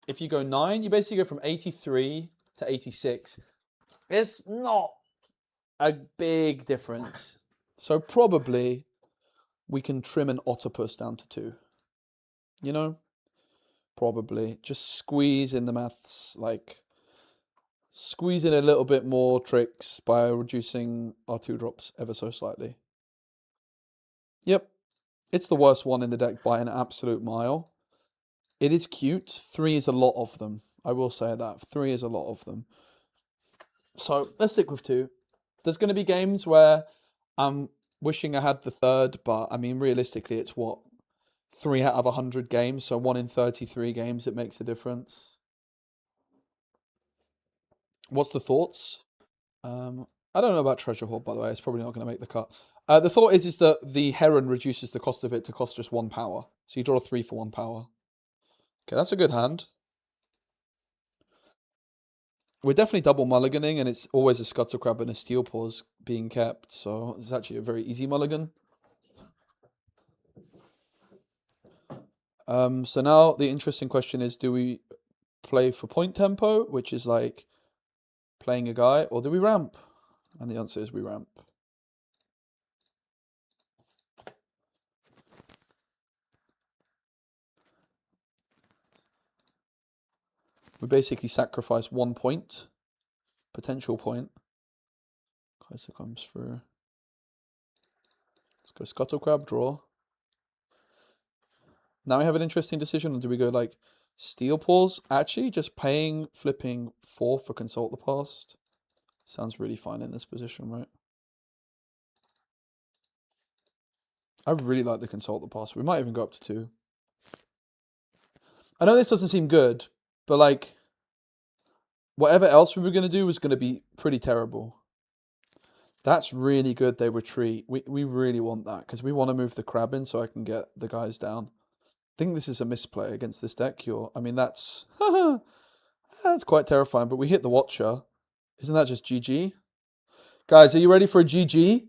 If you go 9, you basically go from 83 to 86. It's not a big difference. So probably we can trim an Octopus down to 2. You know? Probably. Just squeeze in the maths, like squeeze in a little bit more tricks by reducing our 2-drops ever so slightly. Yep. It's the worst one in the deck by an absolute mile. It is cute. 3 is a lot of them. I will say that. 3 is a lot of them. So let's stick with 2. There's going to be games where I'm wishing I had the 3rd, but I mean, realistically, it's what? 3 out of 100 games, so 1 in 33 games, it makes a difference. What's the thoughts? I don't know about Treasure Hoard, by the way. It's probably not going to make the cut. The thought is that the Heron reduces the cost of it to cost just 1 power. So you draw 3 for 1 power. Okay, that's a good hand. We're definitely double mulliganing, and it's always a Scuttle Crab and a Steel Paws being kept. So it's actually a very easy mulligan. So now the interesting question is, do we play for point tempo, which is like playing a guy, or do we ramp? And the answer is we ramp. We basically sacrifice 1 point, potential point. Kaiser comes through. Let's go Scuttle Crab, draw. Now we have an interesting decision. Do we go like Steel Paws? Actually, just paying, flipping 4 for Consult the Past. Sounds really fine in this position, right? I really like the Consult the Past. We might even go up to 2. I know this doesn't seem good, but like, whatever else we were going to do was going to be pretty terrible. That's really good, they retreat. We really want that, because we want to move the crab in so I can get the guys down. I think this is a misplay against this deck. I mean, that's quite terrifying, but we hit the Watcher. Isn't that just GG? Guys, are you ready for a GG?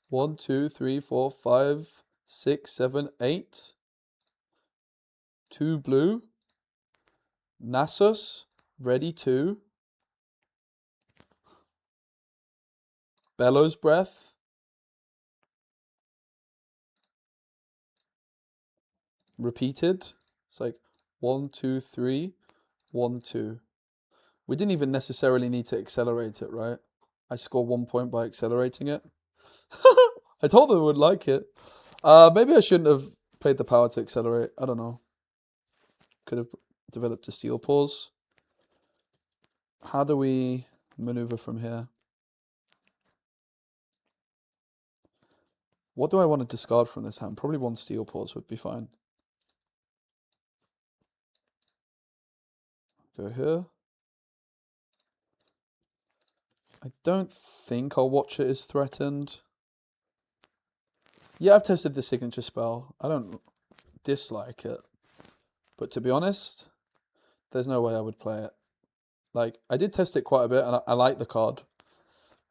One, 2, 3, 4, 5, 6, 7, 8. 2 blue. Nasus, ready 2. Bellows Breath. Repeated. It's like 1, 2, 3, 1, 2. We didn't even necessarily need to accelerate it, right? I scored 1 point by accelerating it. I told them I would like it. Maybe I shouldn't have Played the power to accelerate. I don't know. Could have developed a Steel Paws. How do we maneuver from here? What do I want to discard from this hand? Probably one Steel Paws would be fine. Go here. I don't think our Watcher is threatened. Yeah, I've tested the signature spell. I don't dislike it. But to be honest, there's no way I would play it. Like, I did test it quite a bit, and I like the card.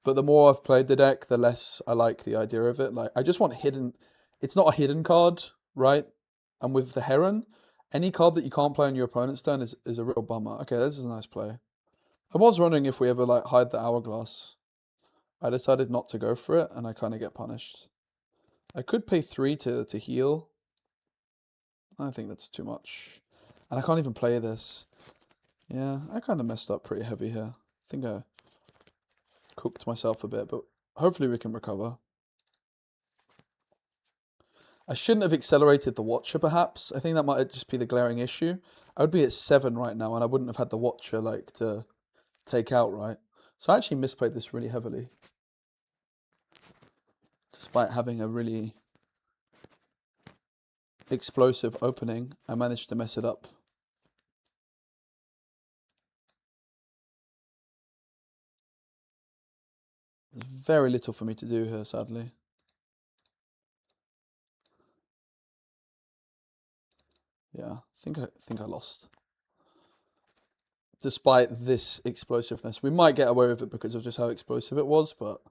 But the more I've played the deck, the less I like the idea of it. Like, I just want hidden... It's not a hidden card, right? And with the Heron, any card that you can't play on your opponent's turn is a real bummer. Okay, this is a nice play. I was wondering if we ever, like, hide the Hourglass. I decided not to go for it, and I kind of get punished. I could pay 3 to heal. I think that's too much. And I can't even play this. Yeah, I kind of messed up pretty heavy here. I think I cooked myself a bit, but hopefully we can recover. I shouldn't have accelerated the Watcher, perhaps. I think that might just be the glaring issue. I would be at 7 right now, and I wouldn't have had the Watcher, like, to take out, right? So I actually misplayed this really heavily. Despite having a really explosive opening, I managed to mess it up. There's very little for me to do here, sadly. Yeah, I think I lost. Despite this explosiveness, we might get away with it because of just how explosive it was, but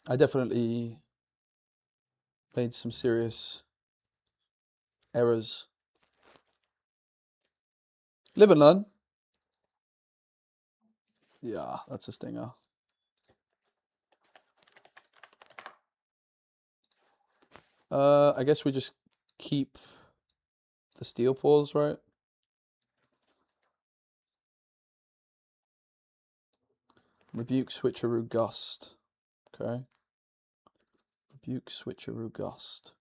I definitely made some serious errors. Live and learn. Yeah, that's a stinger. I guess we just keep the Steel Paws, right? Rebuke, Switcheroo, Gust. Okay. Rebuke, Switcheroo, Gust.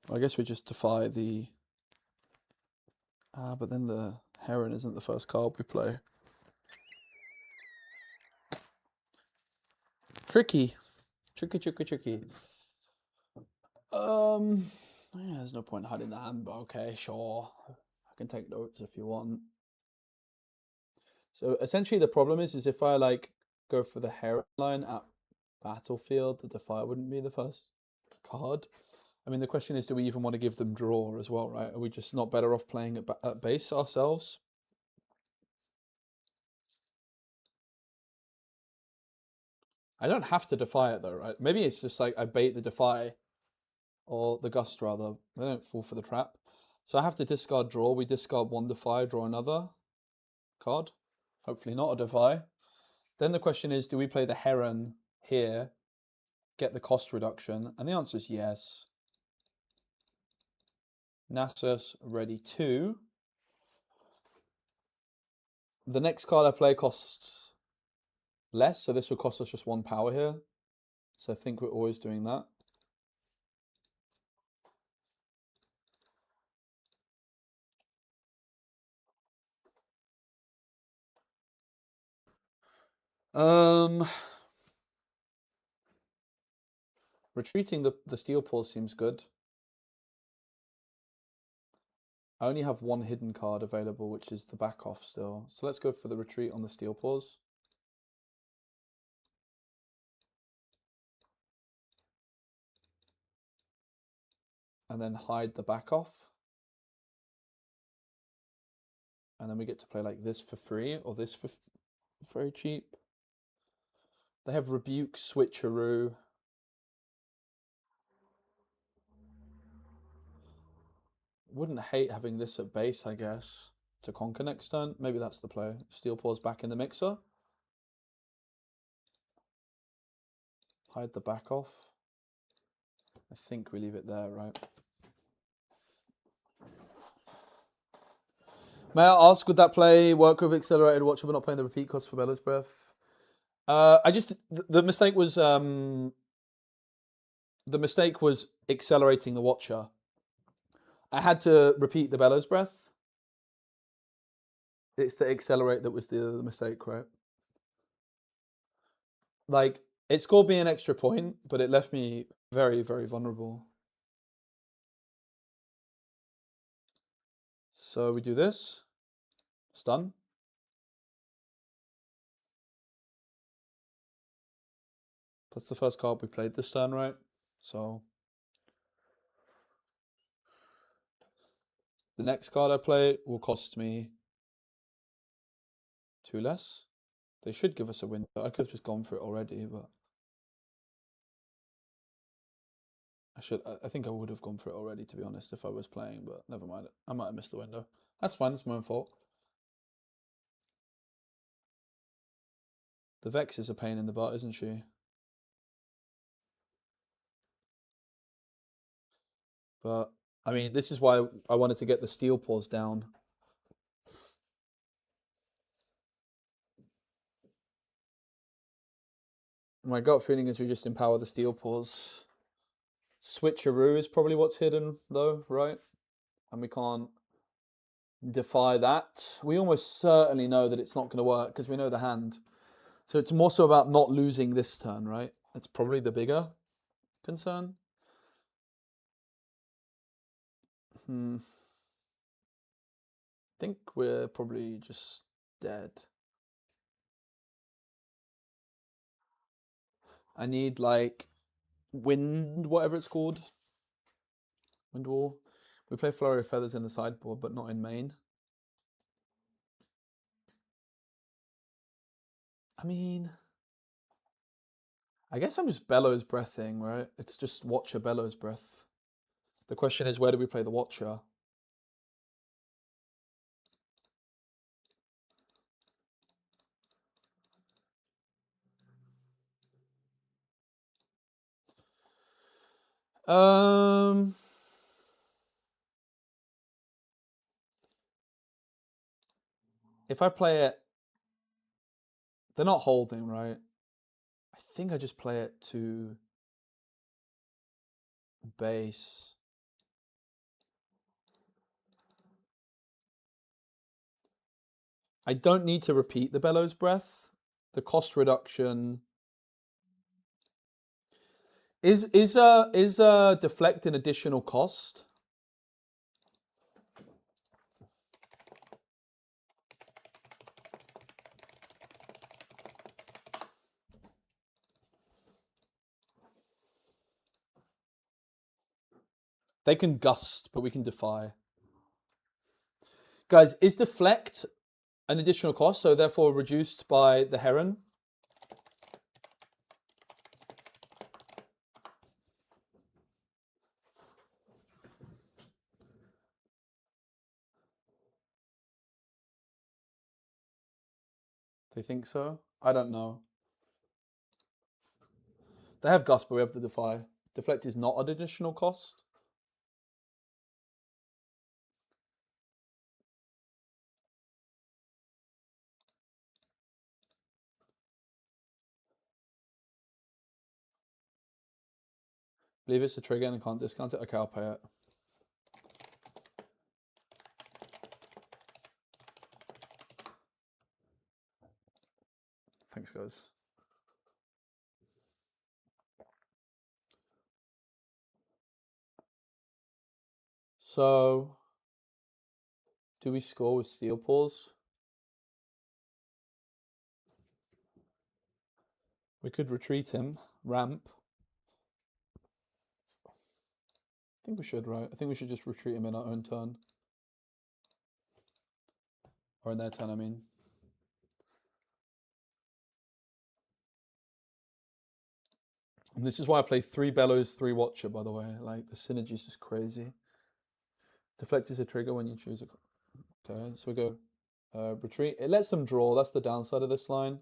Well, I guess we just defy the... but then the Heron isn't the first card we play. Tricky. Tricky. Yeah, there's no point hiding the hand, but okay, sure. I can take notes if you want. So essentially the problem is if I like go for the Heron line at battlefield, the Defy wouldn't be the first card. I mean, the question is, do we even want to give them draw as well, right? Are we just not better off playing at base ourselves? I don't have to Defy it though, right? Maybe it's just like I bait the Defy or the Gust rather. They don't fall for the trap. So I have to discard draw. We discard one Defy, draw another card. Hopefully not a Defy. Then the question is, do we play the Heron here, get the cost reduction? And the answer is yes. Nasus ready 2. The next card I play costs less, so this would cost us just 1 power here. So I think we're always doing that. Retreating the Steel Paws seems good. I only have 1 hidden card available, which is the back off still. So let's go for the retreat on the Steel Paws. And then hide the back off. And then we get to play like this for free, or this for very cheap. They have Rebuke, Switcheroo. Wouldn't hate having this at base, I guess, to conquer next turn. Maybe that's the play. Steel Paws back in the mixer. Hide the back off. I think we leave it there, right? May I ask, would that play work with Accelerated Watcher but not playing the repeat cost for Bella's Breath? The mistake was accelerating the Watcher. I had to repeat the Bellows Breath. It's the accelerate that was the mistake, right? Like, it scored me an extra point, but it left me very, very vulnerable. So we do this. Stun. That's the first card we played this turn, right? So the next card I play will cost me 2 less. They should give us a win. I could have just gone for it already, but I think I would have gone for it already, to be honest, if I was playing, but never mind. I might have missed the window. That's fine, it's my own fault. The Vex is a pain in the butt, isn't she? But, I mean, this is why I wanted to get the Steel Paws down. My gut feeling is we just empower the Steel Paws. Switcheroo is probably what's hidden, though, right? And we can't defy that. We almost certainly know that it's not going to work because we know the hand. So it's more so about not losing this turn, right? That's probably the bigger concern. I think we're probably just dead. I need like wind, whatever it's called. Wind wall. We play Flurry of Feathers in the sideboard, but not in main. I mean, I guess I'm just Bellows Breathing, right? It's just Watcher Bellows Breath. The question is, where do we play the Watcher? If I play it, they're not holding, right? I think I just play it to base. I don't need to repeat the Bellows Breath. The cost reduction is deflect an additional cost. They can gust, but we can defy. Guys, is deflect an additional cost, so therefore reduced by the Heron? They think so? I don't know. They have gust, but we have the defy. Deflect is not an additional cost. Believe it's a trigger and I can't discount it. Okay, I'll pay it. Thanks, guys. So, do we score with Steel Paws? We could retreat him, ramp. I think we should, right? I think we should just retreat him in our own turn. Or in their turn, I mean. And this is why I play 3 Bellows, 3 Watcher, by the way. Like, the synergy is just crazy. Deflect is a trigger when you choose a... Okay, so we go retreat. It lets them draw. That's the downside of this line.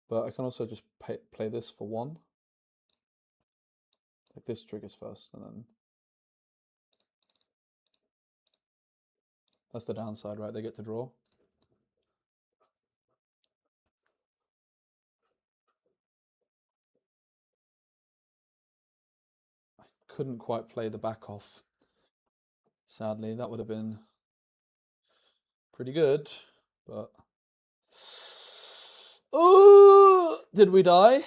But I can also just play this for 1. Like, this triggers first, and then... That's the downside, right? They get to draw. I couldn't quite play the back off. Sadly, that would have been pretty good, but... Oh, did we die?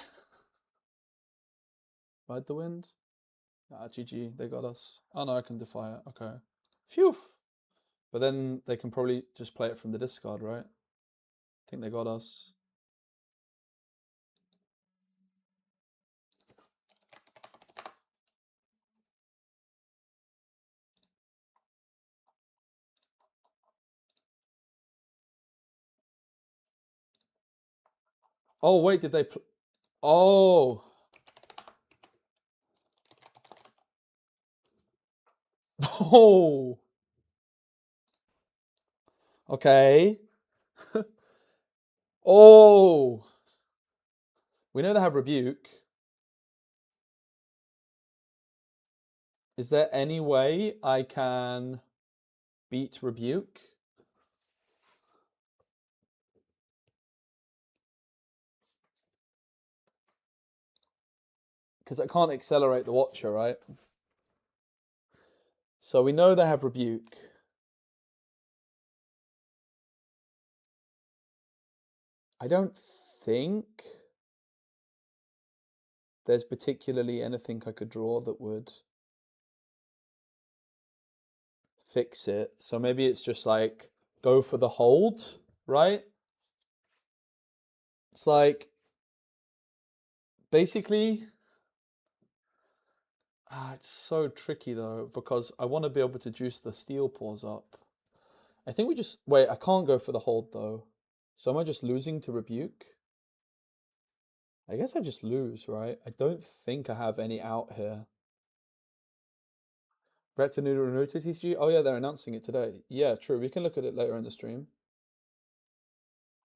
Ride the wind? Ah, GG, they got us. Oh no, I can defy it. Okay. Phew. But then they can probably just play it from the discard, right? I think they got us. Oh, wait, did they... Oh. Oh. Okay. Oh. We know they have Rebuke. Is there any way I can beat Rebuke? Because I can't accelerate the Watcher, right? So we know they have Rebuke. I don't think there's particularly anything I could draw that would fix it. So maybe it's just like go for the hold, right? It's like basically it's so tricky though, because I want to be able to juice the steel paws up. I think we just wait, I can't go for the hold though. So am I just losing to Rebuke? I guess I just lose, right? I don't think I have any out here. Retinoodle Naruto TCG? Oh yeah, they're announcing it today. Yeah, true. We can look at it later in the stream.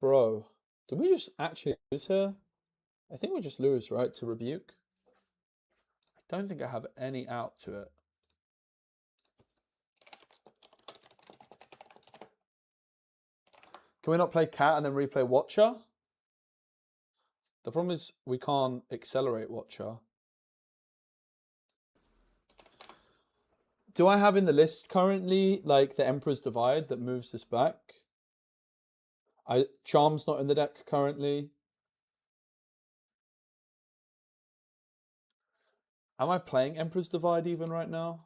Bro, did we just actually lose here? I think we just lose, right, to Rebuke. I don't think I have any out to it. Can we not play Cat and then replay Watcher? The problem is we can't accelerate Watcher. Do I have in the list currently like the Emperor's Divide that moves this back? Charm's not in the deck currently. Am I playing Emperor's Divide even right now?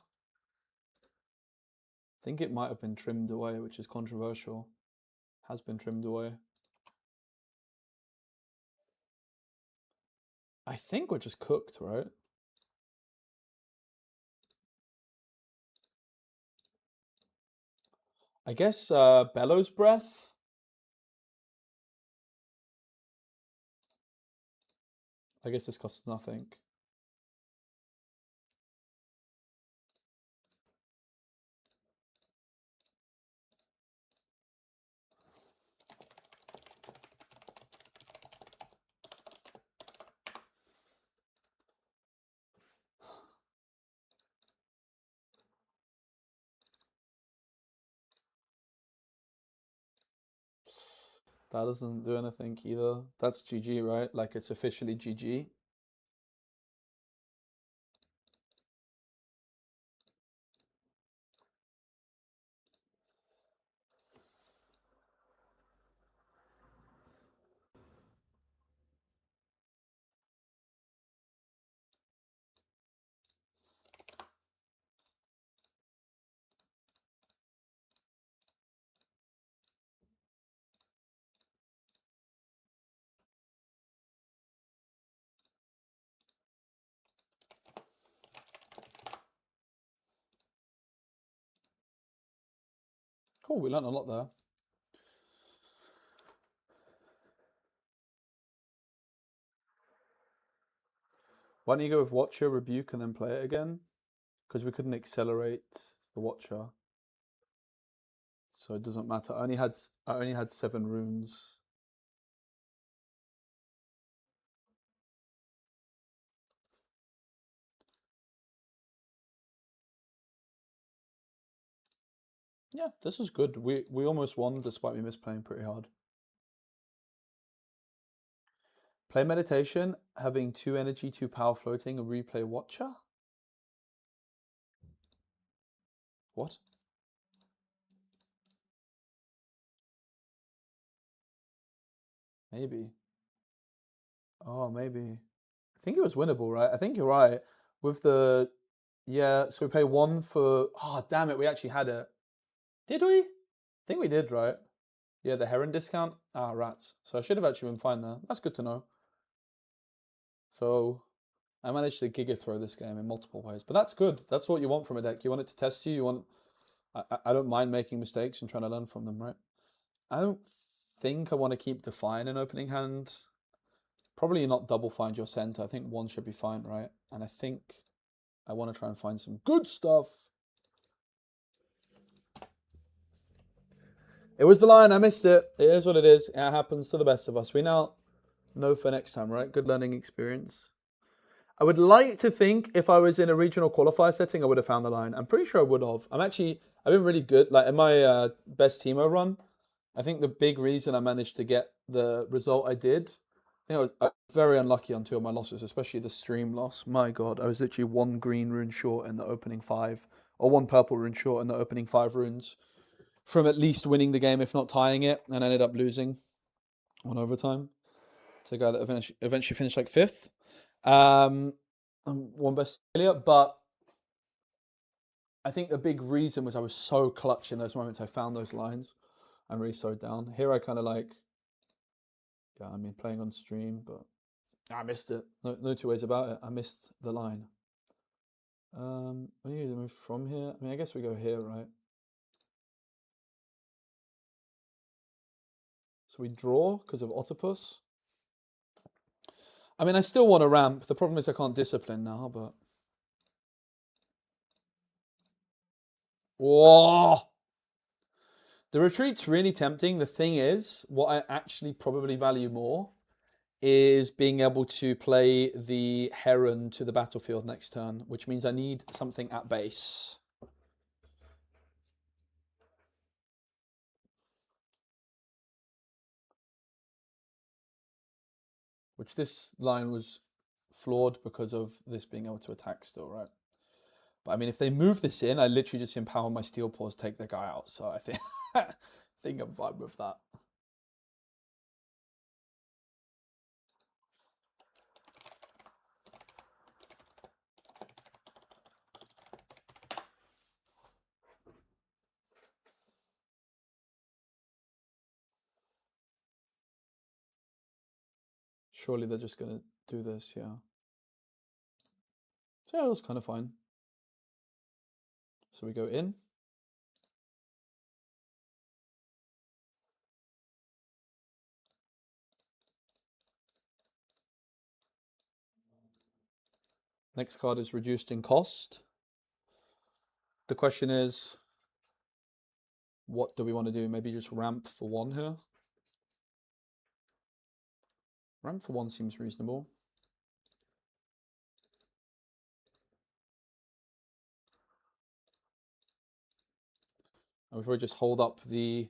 I think it might have been trimmed away, which is controversial. Has been trimmed away. I think we're just cooked, right? I guess Bellows Breath. I guess this costs nothing. That doesn't do anything either. That's GG, right? Like it's officially GG. Cool, we learned a lot there. Why don't you go with Watcher, Rebuke, and then play it again? Because we couldn't accelerate the Watcher. So it doesn't matter. I only had 7 runes. Yeah, this was good. We almost won despite me misplaying pretty hard. Play meditation, having 2 energy, 2 power floating, and replay watcher? What? Maybe. Oh, maybe. I think it was winnable, right? I think you're right. With the yeah, so we pay 1 for oh damn it, we actually had it. Did we? I think we did, right? Yeah, the heron discount. Ah, rats. So I should have actually been fine there. That's good to know. So I managed to Giga throw this game in multiple ways, but that's good. That's what you want from a deck. You want it to test you. You want. I don't mind making mistakes and trying to learn from them, right? I don't think I want to keep Define in opening hand. Probably not double find your center. I think 1 should be fine, right? And I think I want to try and find some good stuff. It was the line. I missed it. It is what it is. It happens to the best of us. We now know for next time, right? Good learning experience. I would like to think if I was in a regional qualifier setting, I would have found the line. I'm pretty sure I would have. I've been really good. Like in my best Teemo run, I think the big reason I managed to get the result I did, I was very unlucky on 2 of my losses, especially the stream loss. My God, I was literally 1 green rune short in the opening 5, or 1 purple rune short in the opening 5 runes from at least winning the game, if not tying it, and ended up losing on overtime to the guy that eventually finished like 5th. 1 best failure, but I think the big reason was I was so clutch in those moments. I found those lines and really slowed down. Here I kind of like, yeah, I mean, playing on stream, but I missed it. No 2 ways about it. I missed the line. We need to move from here. I mean, I guess we go here, right? So we draw because of Otipus. I mean, I still want to ramp. The problem is I can't discipline now, but... Whoa! The retreat's really tempting. The thing is, what I actually probably value more is being able to play the Heron to the battlefield next turn, which means I need something at base. Which this line was flawed because of this being able to attack still, right? But I mean, if they move this in, I literally just empower my Steel Paws, take the guy out. So I think, I think I'm fine with that. Surely they're just going to do this, yeah. So yeah, it was kind of fine. So we go in. Next card is reduced in cost. The question is, what do we want to do? Maybe just ramp for 1 here. Ramp for 1 seems reasonable. And we probably just hold up the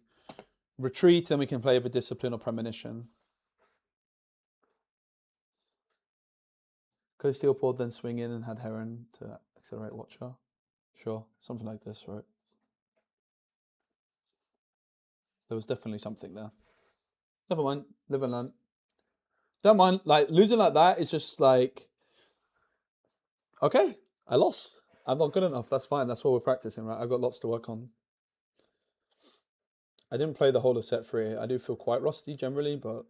retreat and we can play with discipline or premonition. Could have Steel Paw then swing in and had Heron to accelerate Watcher? Sure, something like this, right? There was definitely something there. Never mind, live and learn. Don't mind, like, losing like that is just like, okay, I lost. I'm not good enough, that's fine, that's what we're practicing, right? I've got lots to work on. I didn't play the whole of set 3. I do feel quite rusty generally, but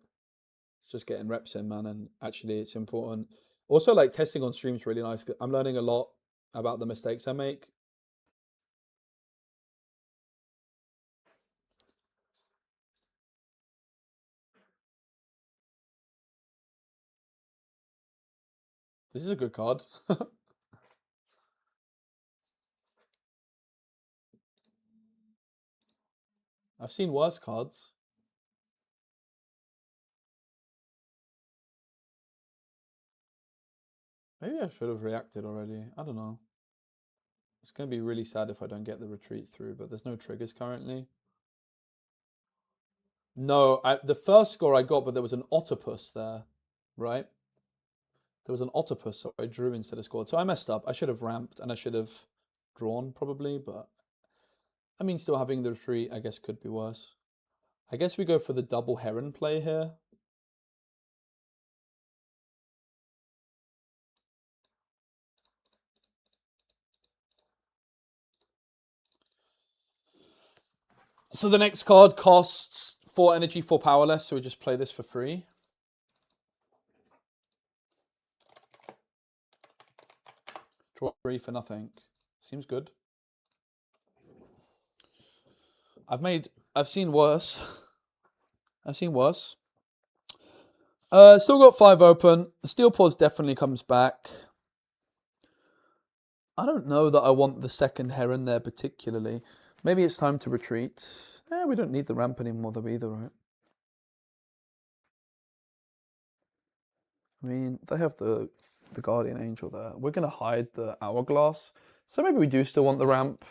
it's just getting reps in, man, and actually it's important. Also, like, testing on stream is really nice. I'm learning a lot about the mistakes I make. This is a good card. I've seen worse cards. Maybe I should have reacted already. I don't know. It's going to be really sad if I don't get the retreat through, but there's no triggers currently. No, the first score I got, but there was an octopus there, right? There was an octopus, so I drew instead of scored. So I messed up. I should have ramped and I should have drawn probably, but I mean, still having the retreat, I guess, could be worse. I guess we go for the double heron play here. So the next card costs 4 energy, 4 powerless, so we just play this for free. Draw 3 for nothing. Seems good. I've seen worse. I've seen worse. Still got 5 open. The Steel Paws definitely comes back. I don't know that I want the second heron there particularly. Maybe it's time to retreat. We don't need the ramp anymore though either, right? I mean, they have the Guardian Angel there. We're going to hide the Hourglass. So maybe we do still want the ramp.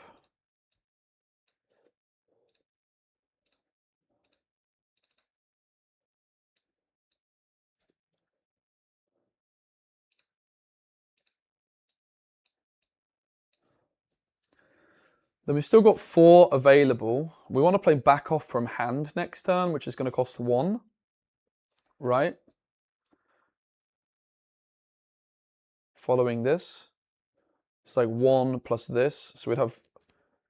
Then we've still got 4 available. We want to play back off from hand next turn, which is going to cost 1. Right? Following this. It's like 1 plus this. So we'd have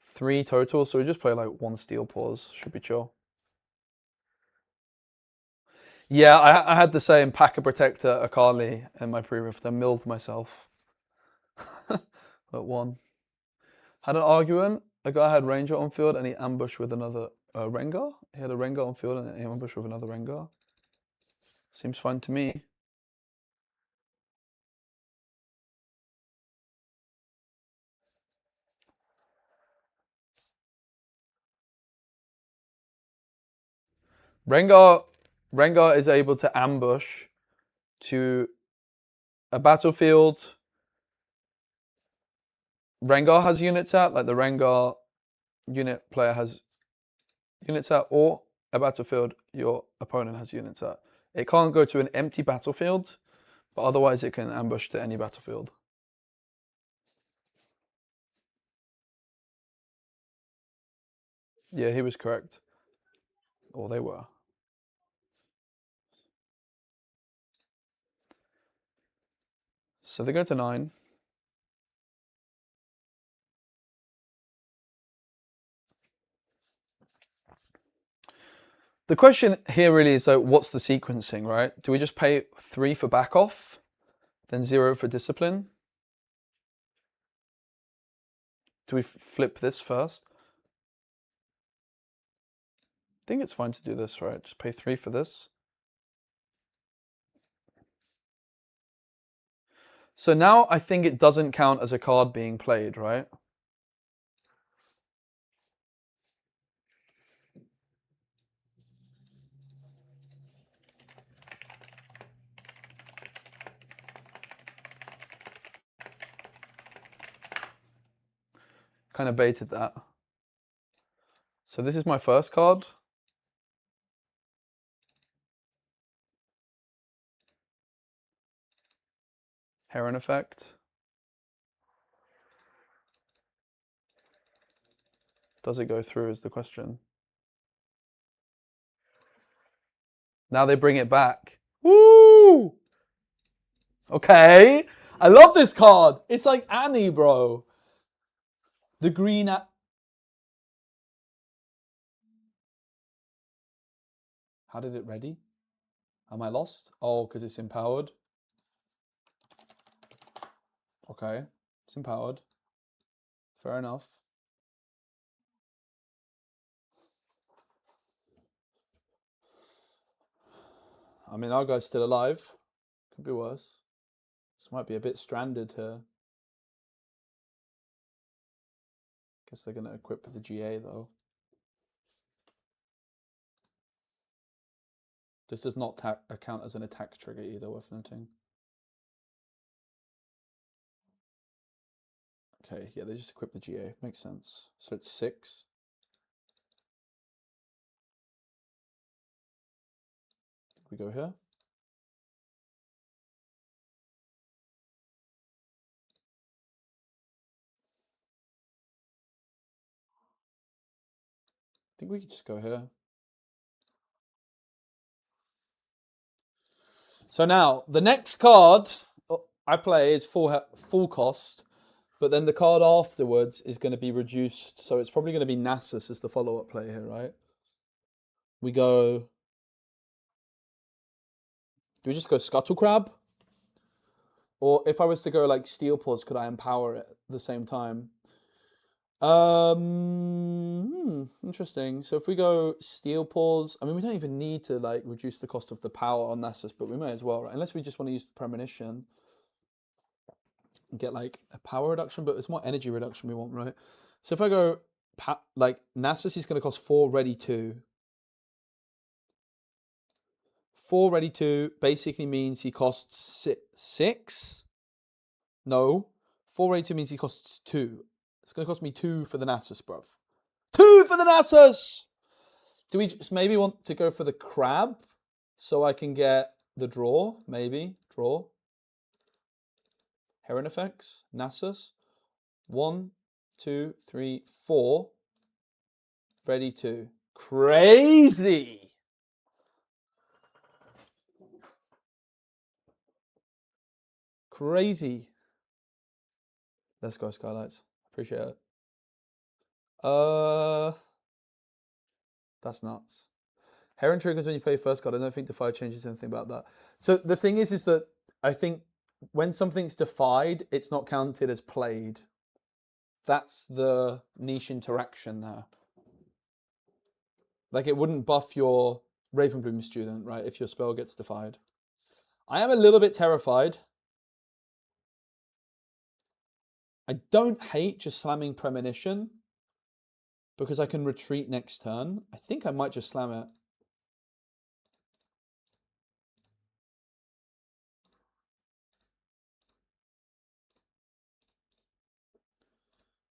3 total. So we just play like 1 Steel Paws. Should be chill. Yeah, I had the same Packer Protector Akali in my pre-rift. I milled myself. At 1. Had an argument. A guy had Ranger on field and he ambushed with another Rengar. He had a Rengar on field and he ambushed with another Rengar. Seems fine to me. Rengar is able to ambush to a battlefield Rengar has units at, like the Rengar unit player has units at, or a battlefield your opponent has units at. It can't go to an empty battlefield, but otherwise it can ambush to any battlefield. Yeah, he was correct. Or they were. So they go to 9. The question here really is, what's the sequencing, right? Do we just pay 3 for back off, then 0 for discipline? Do we flip this first? I think it's fine to do this, right? Just pay 3 for this. So now I think it doesn't count as a card being played, right? Kind of baited that. So this is my first card. Heron effect. Does it go through is the question. Now they bring it back. Woo! Okay. I love this card. It's like Annie, bro. The green... How did it ready? Am I lost? Oh, because it's empowered. Okay. It's empowered. Fair enough. I mean, our guy's still alive. Could be worse. This might be a bit stranded here. Guess they're going to equip the GA, though. This does not count as an attack trigger either, worth noting. Okay, yeah, they just equip the GA. Makes sense. So it's 6. We go here. I think we could just go here. So now, the next card I play is full cost, but then the card afterwards is going to be reduced. So it's probably going to be Nasus as the follow-up play here, right? We go... Do we just go Scuttle Crab? Or if I was to go like Steel Paws, could I empower it at the same time? Interesting. So if we go Steel Paws, I mean, we don't even need to like reduce the cost of the power on Nasus, but we may as well, right? Unless we just want to use the premonition and get like a power reduction, but it's more energy reduction we want, right? So if I go like Nasus is going to cost 4 ready 2. 4 ready 2 basically means he costs 6. No, 4 ready 2 means he costs 2. It's going to cost me 2 for the Nasus, bruv. 2 for the Nasus! Do we just maybe want to go for the crab so I can get the draw? Maybe. Draw. Heron effects. Nasus. 1, 2, 3, 4. Ready 2. Crazy! Crazy. Let's go, Skylights. Appreciate it. That's nuts. Heron triggers when you play first card. I don't think Defy changes anything about that. So the thing is that I think when something's defied, it's not counted as played. That's the niche interaction there. Like it wouldn't buff your Ravenbloom student, right, if your spell gets defied. I am a little bit terrified. I don't hate just slamming Premonition because I can retreat next turn. I think I might just slam it.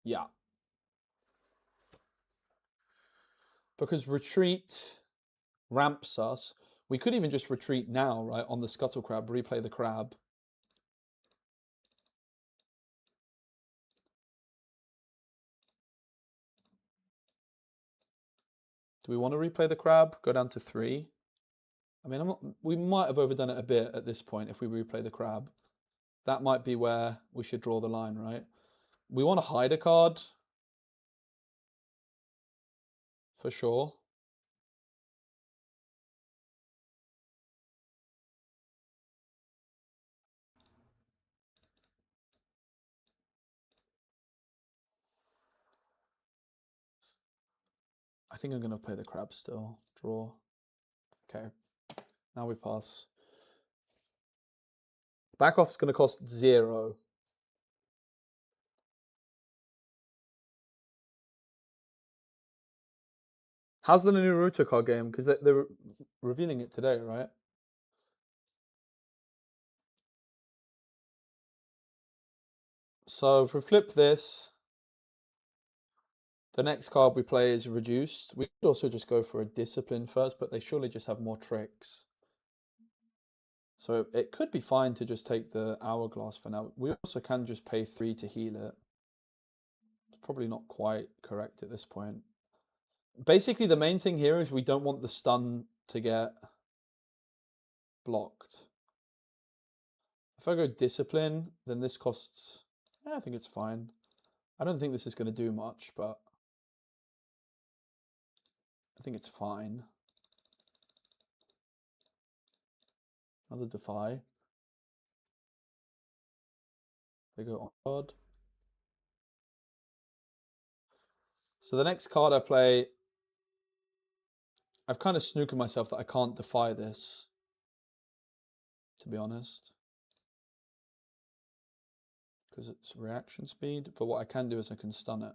Yeah. Because retreat ramps us. We could even just retreat now, right, on the Scuttle Crab, replay the crab. Do we want to replay the crab? Go down to 3. I mean, we might have overdone it a bit at this point if we replay the crab. That might be where we should draw the line, right? We want to hide a card. For sure. I think I'm going to play the crab still. Draw. Okay. Now we pass. Back off's going to cost 0. How's the Naruto card game? Because they're revealing it today, right? So if we flip this, the next card we play is reduced. We could also just go for a discipline first, but they surely just have more tricks. So it could be fine to just take the hourglass for now. We also can just pay 3 to heal it. It's probably not quite correct at this point. Basically, the main thing here is we don't want the stun to get blocked. If I go discipline, then this costs... I think it's fine. I don't think this is going to do much, but I think it's fine. Another Defy. They go on card. So the next card I play, I've kind of snookered myself that I can't Defy this, to be honest. Because it's reaction speed, but what I can do is I can stun it.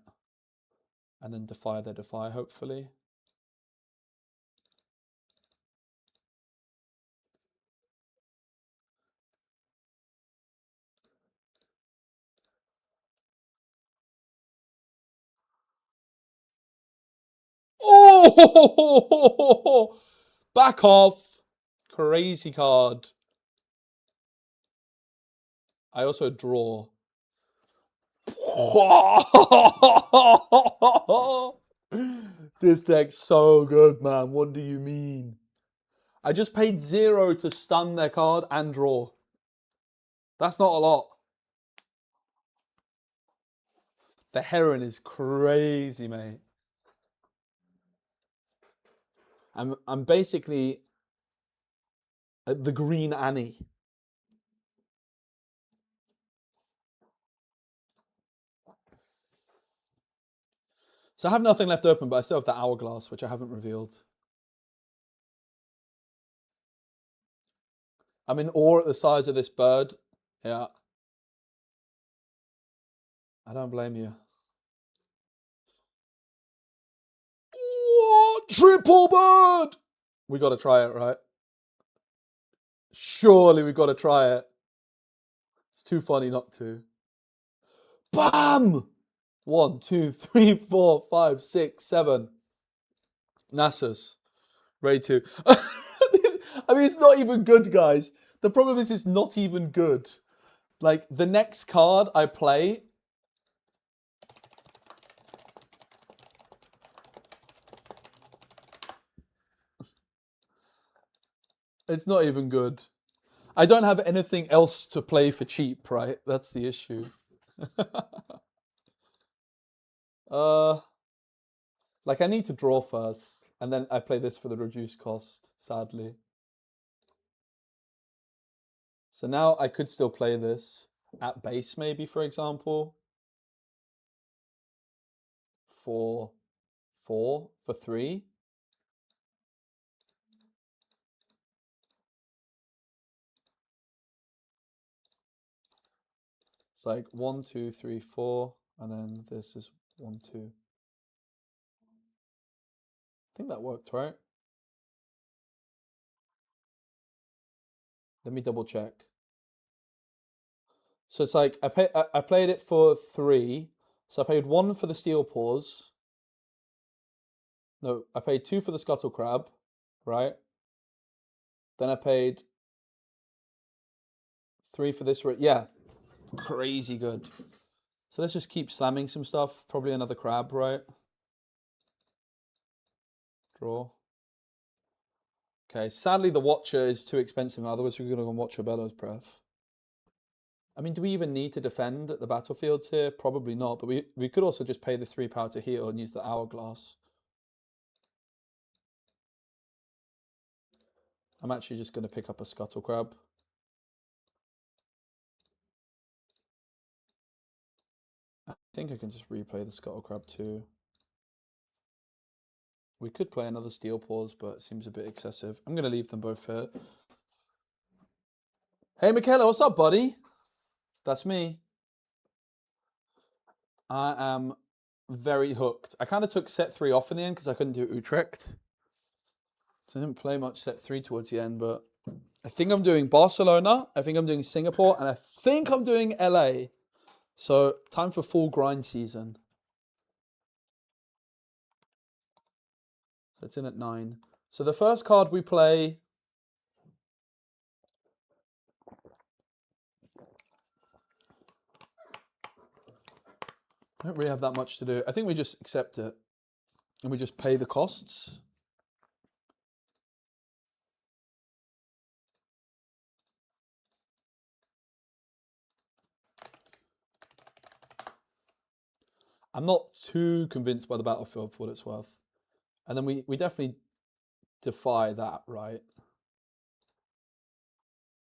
And then Defy their Defy, hopefully. Oh, back off. Crazy card. I also draw. This deck's so good, man. What do you mean? I just paid 0 to stun their card and draw. That's not a lot. The Heron is crazy, mate. I'm basically the Green Annie. So I have nothing left open, but I still have the Hourglass, which I haven't revealed. I'm in awe at the size of this bird. Yeah. I don't blame you. What? Triple bird! We got to try it, right? Surely we got to try it. It's too funny not to. Bam! 1, 2, 3, 4, 5, 6, 7. Nasus. Ray 2. I mean, it's not even good, guys. The problem is it's not even good. Like, the next card I play... It's not even good. I don't have anything else to play for cheap, right? That's the issue. Like, I need to draw first, and then I play this for the reduced cost, sadly. So now I could still play this at base, maybe, for example. For 4, for 3. It's like 1, 2, 3, 4, and then this is 1, 2. I think that worked, right? Let me double check. So it's like I played it for 3. So I paid 1 for the Steel Paws. No, I paid 2 for the Scuttle Crab, right? Then I paid 3 for this. Yeah, crazy good. So let's just keep slamming some stuff. Probably another crab, right? Draw. Okay, sadly the Watcher is too expensive. Otherwise we're going to go and watch a Bellows Breath. I mean, do we even need to defend the battlefields here? Probably not, but we could also just pay the 3 power to heal and use the Hourglass. I'm actually just going to pick up a Scuttle Crab. I think I can just replay the Scuttle Crab too. We could play another Steel Paws, but it seems a bit excessive. I'm going to leave them both here. Hey, Michaela, what's up, buddy? That's me. I am very hooked. I kind of took set 3 off in the end because I couldn't do Utrecht. So I didn't play much set 3 towards the end, but I think I'm doing Barcelona, I think I'm doing Singapore, and I think I'm doing LA. So time for full grind season. So it's in at 9. So the first card we play... I don't really have that much to do. I think we just accept it. And we just pay the costs. I'm not too convinced by the battlefield for what it's worth. And then we definitely defy that, right?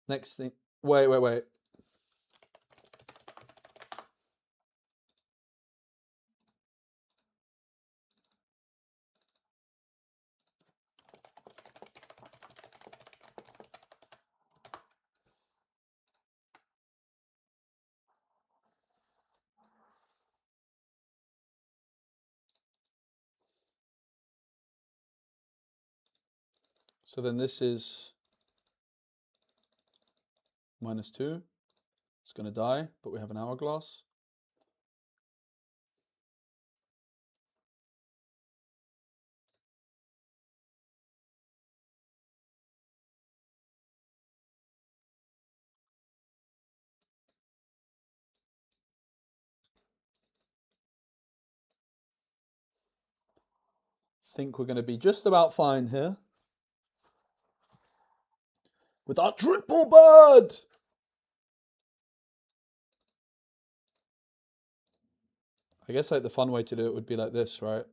Next thing... Wait. So then this is -2. It's going to die, but we have an Hourglass. think we're going to be just about fine here. With our triple bird! I guess like the fun way to do it would be like this, right?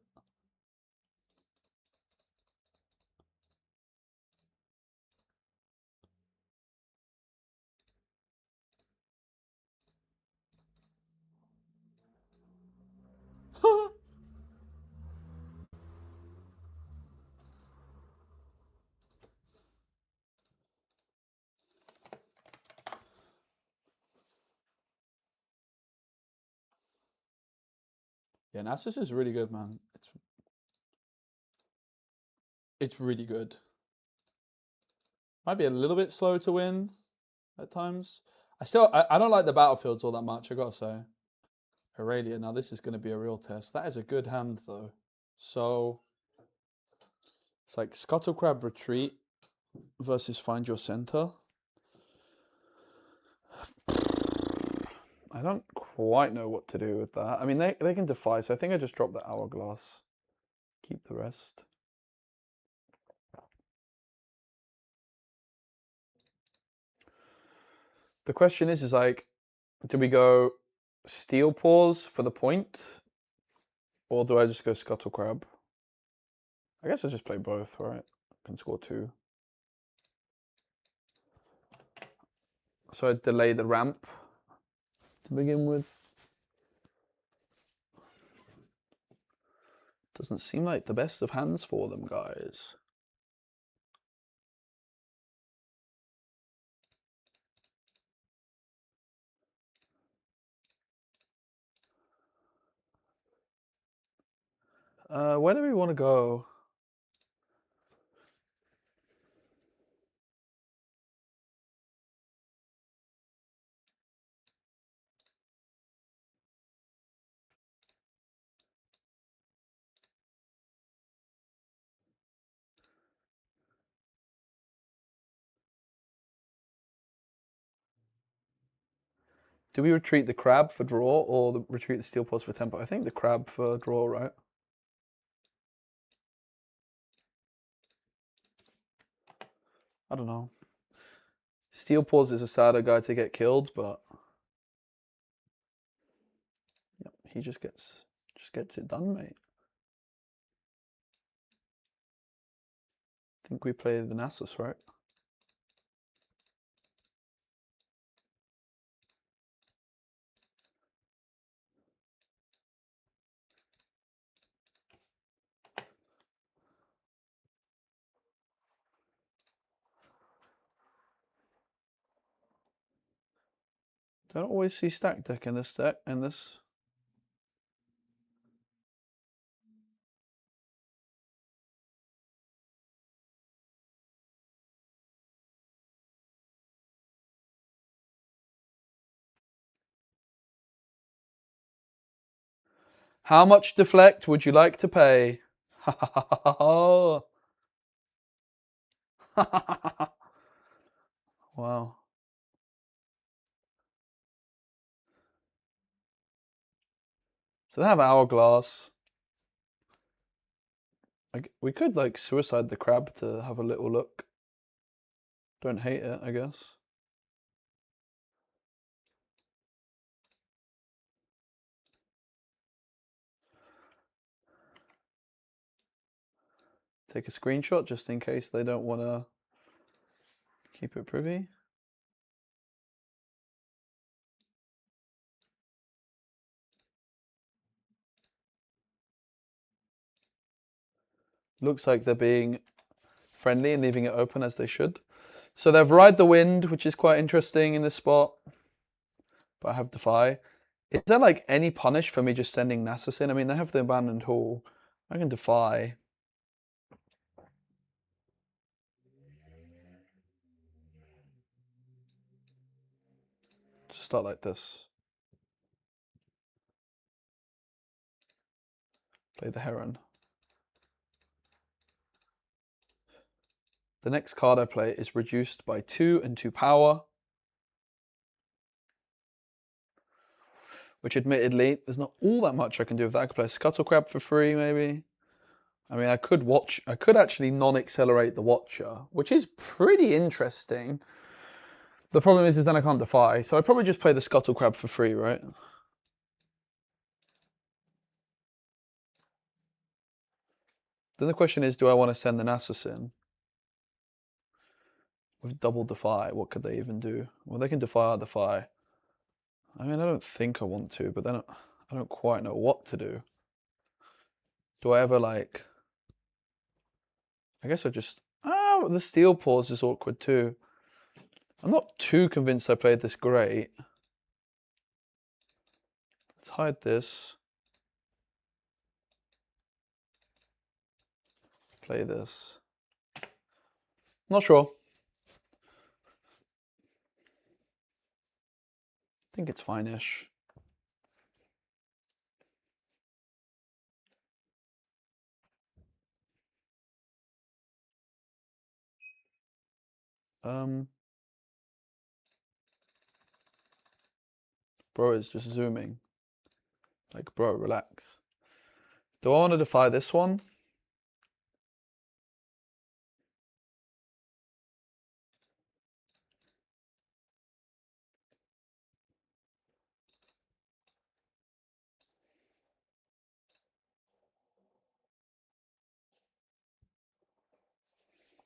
Yeah, Nasus is really good, man. It's really good. Might be a little bit slow to win at times. I don't like the battlefields all that much, I gotta say. Aurelia, now this is going to be a real test. That is a good hand, though. So, it's like Scuttle Crab Retreat versus Find Your Center. I don't quite know what to do with that. I mean, they can defy, so I think I just drop the Hourglass. Keep the rest. The question is like, do we go Steel Paws for the point? Or do I just go Scuttle Crab? I guess I just play both, right? I can score 2. So I delay the ramp to begin with. Doesn't seem like the best of hands for them, guys. Where do we want to go? Do we retreat the crab for draw or retreat the steel paws for tempo? I think the crab for draw, right? I don't know. Steel paws is a sadder guy to get killed, but yeah, he just gets it done, mate. I think we play the Nasus, right? Don't always see stack deck in this deck. How much deflect would you like to pay? Wow. So they have Hourglass. We could like suicide the crab to have a little look. Don't hate it, I guess. Take a screenshot just in case they don't want to keep it privy. Looks like they're being friendly and leaving it open as they should. So they've Ride the Wind, which is quite interesting in this spot. But I have Defy. Is there like any punish for me just sending Nasus in? I mean, they have the Abandoned Hall. I can Defy. Just start like this. Play the Heron. The next card I play is reduced by 2 and 2 power. Which admittedly, there's not all that much I can do with that. I could play Scuttle Crab for free, maybe. I mean, I could actually non-accelerate the Watcher, which is pretty interesting. The problem is then I can't defy, so I'd probably just play the Scuttle Crab for free, right? Then the question is, do I want to send the Nasus in? With double defy, what could they even do? Well, they can defy or defy. I mean, I don't think I want to, but then I don't quite know what to do. Do I ever like... I guess I just... Oh, the Steel Paws is awkward too. I'm not too convinced I played this great. Let's hide this. Play this. Not sure. I think it's fine-ish. Bro is just zooming. Like, bro, relax. Do I want to defy this one?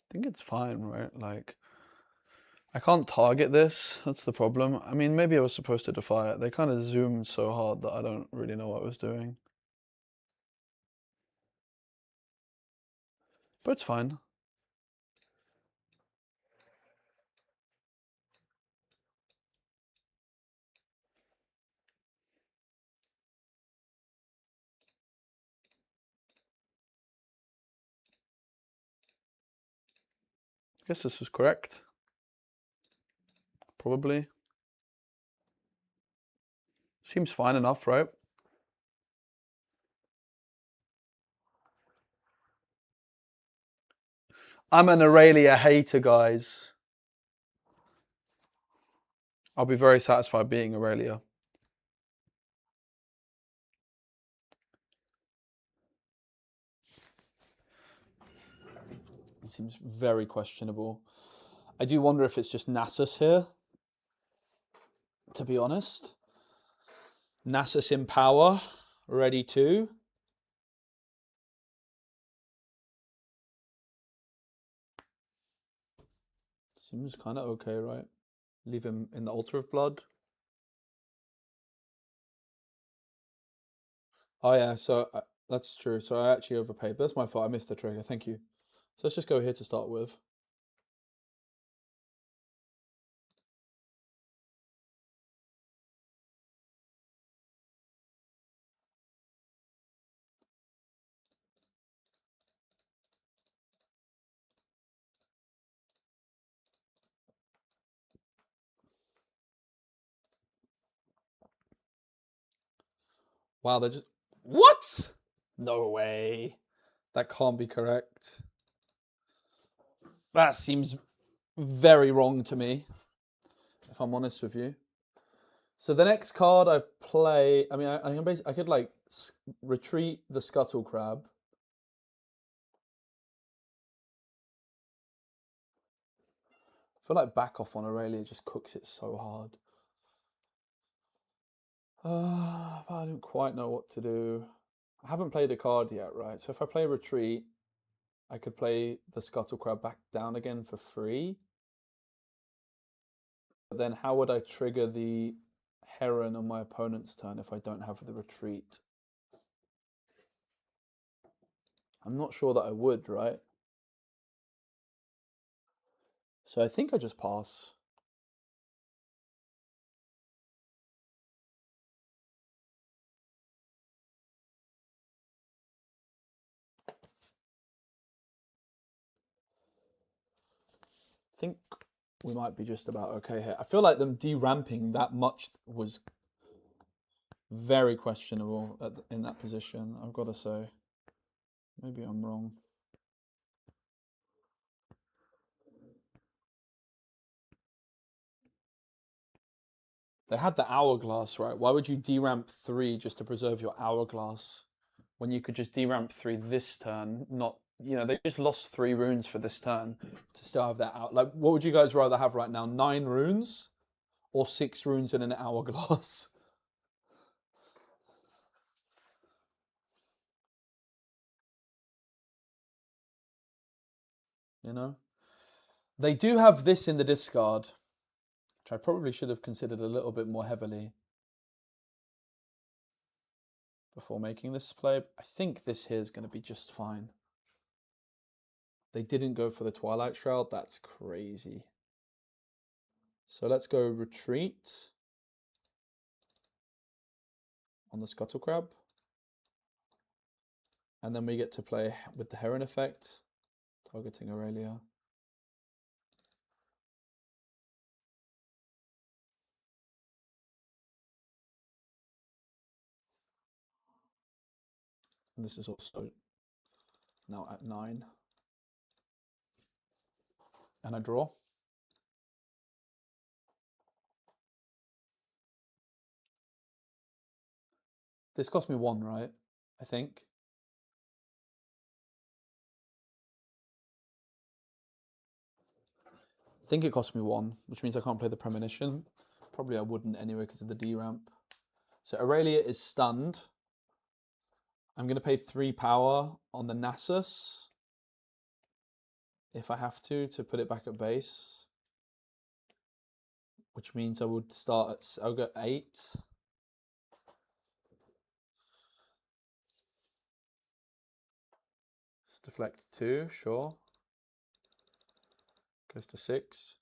I think it's fine, right? Like, I can't target this. That's the problem. I mean, maybe I was supposed to defy it. They kind of zoomed so hard that I don't really know what I was doing. But it's fine. I guess this was correct. Probably. Seems fine enough, right? I'm an Aurelia hater, guys. I'll be very satisfied being Aurelia. It seems very questionable. I do wonder if it's just Nasus here, to be honest. Nasus in power, ready to. Seems kind of okay, right? Leave him in the Altar of Blood. Oh yeah, so that's true. So I actually overpaid. But that's my fault. I missed the trigger. Thank you. So let's just go here to start with. Wow, they're just... What? No way. That can't be correct. That seems very wrong to me, if I'm honest with you. So the next card I play, I mean, I can basically, I could like retreat the Scuttle Crab. I feel like back off on Aurelia just cooks it so hard. I don't quite know what to do. I haven't played a card yet, right? So if I play retreat, I could play the Scuttle Crab back down again for free. But then how would I trigger the Heron on my opponent's turn if I don't have the retreat? I'm not sure that I would, right? So I think I just pass. I think we might be just about okay here. I feel like them de-ramping that much was very questionable in that position, I've got to say. Maybe I'm wrong. They had the hourglass, right? Why would you de-ramp 3 just to preserve your hourglass when you could just deramp 3 this turn, not, you know, they just lost 3 runes for this turn to still have that out. Like, what would you guys rather have right now? 9 runes or 6 runes in an hourglass? You know? They do have this in the discard, which I probably should have considered a little bit more heavily before making this play. I think this here is going to be just fine. They didn't go for the Twilight Shroud. That's crazy. So let's go Retreat on the Scuttle Crab. And then we get to play with the Heron effect, targeting Aurelia. And this is also now at 9. And I draw. This cost me 1, right? I think. I think it cost me 1, which means I can't play the Premonition. Probably I wouldn't anyway because of the D ramp. So Aurelia is stunned. I'm going to pay 3 power on the Nasus, if I have to put it back at base. Which means I would start at, I'll go 8. Let's deflect 2, sure. Goes to 6.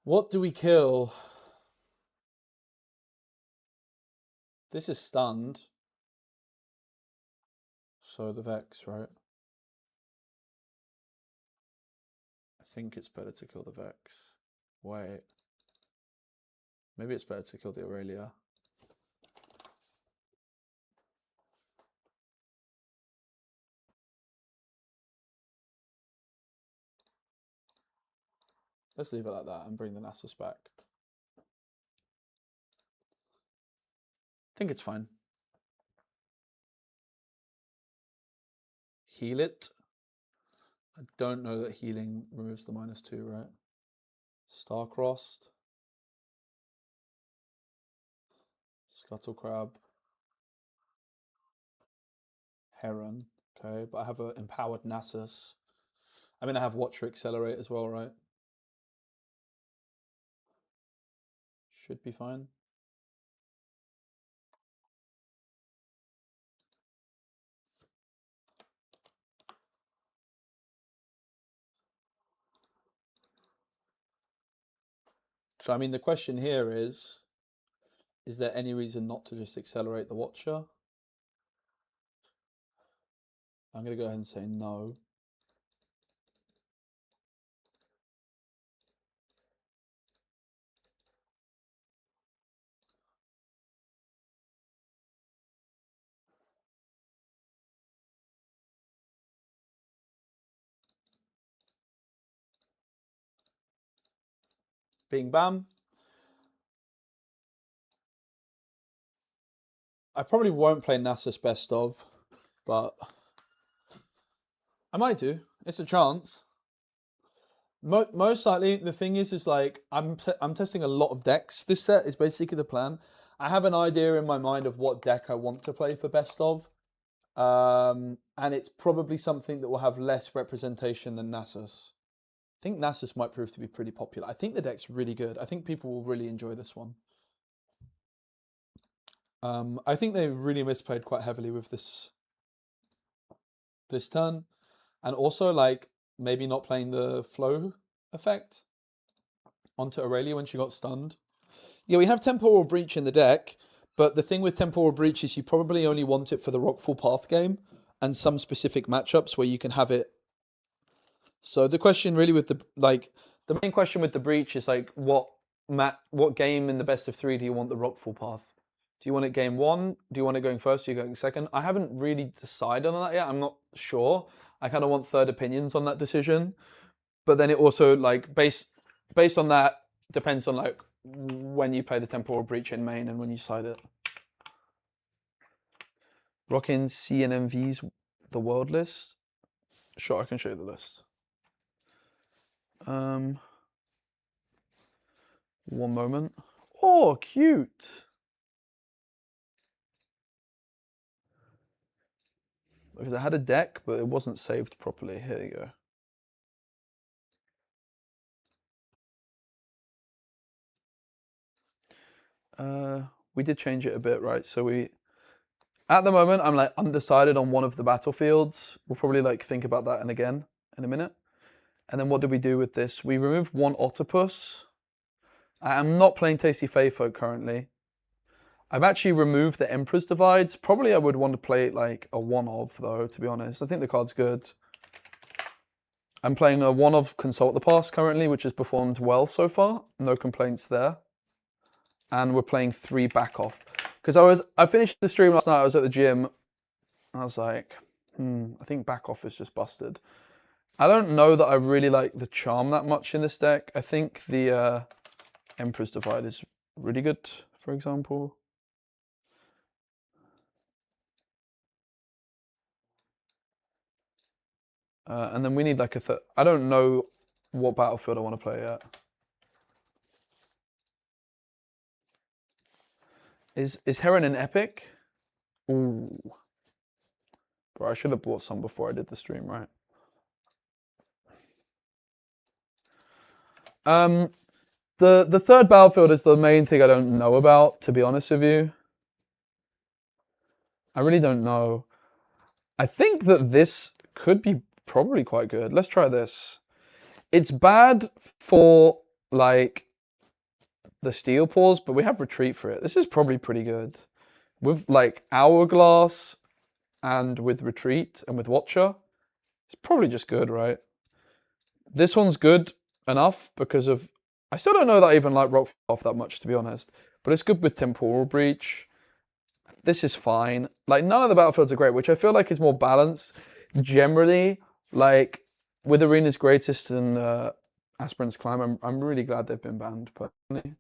What do we kill? This is stunned. So the Vex, right? I think it's better to kill the Vex. Wait. Maybe it's better to kill the Aurelia. Let's leave it like that and bring the Nasus back. I think it's fine. Heal it. I don't know that healing removes the -2, right? Star-crossed. Scuttle Crab. Heron. Okay, but I have an empowered Nasus. I mean, I have Watcher Accelerate as well, right? Should be fine. So, I mean, the question here is there any reason not to just accelerate the Watcher? I'm going to go ahead and say no. Bing bam. I probably won't play Nasus best of, but I might do. It's a chance. Most likely, the thing is like I'm testing a lot of decks. This set is basically the plan. I have an idea in my mind of what deck I want to play for best of, and it's probably something that will have less representation than Nasus. I think Nasus might prove to be pretty popular. I think the deck's really good. I think people will really enjoy this one. I think they really misplayed quite heavily with this turn, and also like maybe not playing the flow effect onto Aurelia when she got stunned. Yeah, we have Temporal Breach in the deck, but the thing with Temporal Breach is you probably only want it for the Rockfall Path game and some specific matchups where you can have it. So the question really with the main question with the Breach is like what Matt, what game in the best of 3 do you want the Rockfall path? Do you want it game 1? Do you want it going first? Do you going second? I haven't really decided on that yet. I'm not sure. I kind of want third opinions on that decision. But then it also, like, based on that, depends on, like, when you play the Temporal Breach in main and when you side it. Rockin' CNMV's the world list? Sure, I can show you the list. 1 moment. Oh, cute. Because I had a deck, but it wasn't saved properly. Here you go. We did change it a bit, right? So at the moment, I'm like undecided on one of the battlefields. We'll probably like think about that in a minute. And then what did we do with this? We removed 1 Octopus. I am not playing Tasty Fayfolk currently. I've actually removed the Emperor's Divides. Probably I would want to play like a 1-of though, to be honest. I think the card's good. I'm playing a 1-of Consult the Past currently, which has performed well so far. No complaints there. And we're playing 3 back off. Because I finished the stream last night, I was at the gym. I was like, I think back off is just busted. I don't know that I really like the charm that much in this deck. I think the Emperor's Divide is really good, for example. And then we need like a I don't know what battlefield I want to play yet. Is Heron an epic? Ooh. Bro, I should have bought some before I did the stream, right? The third battlefield is the main thing I don't know about, to be honest with you. I really don't know. I think that this could be probably quite good. Let's try this. It's bad for like the Steel Paws, but we have Retreat for it. This is probably pretty good. With like Hourglass and with Retreat and with Watcher, it's probably just good, right? This one's good enough because of... I still don't know that I even like Rock off that much, to be honest. But it's good with Temporal Breach. This is fine. Like, none of the battlefields are great, which I feel like is more balanced. Generally, like, with Arena's Greatest and Aspirant's Climb, I'm really glad they've been banned, personally.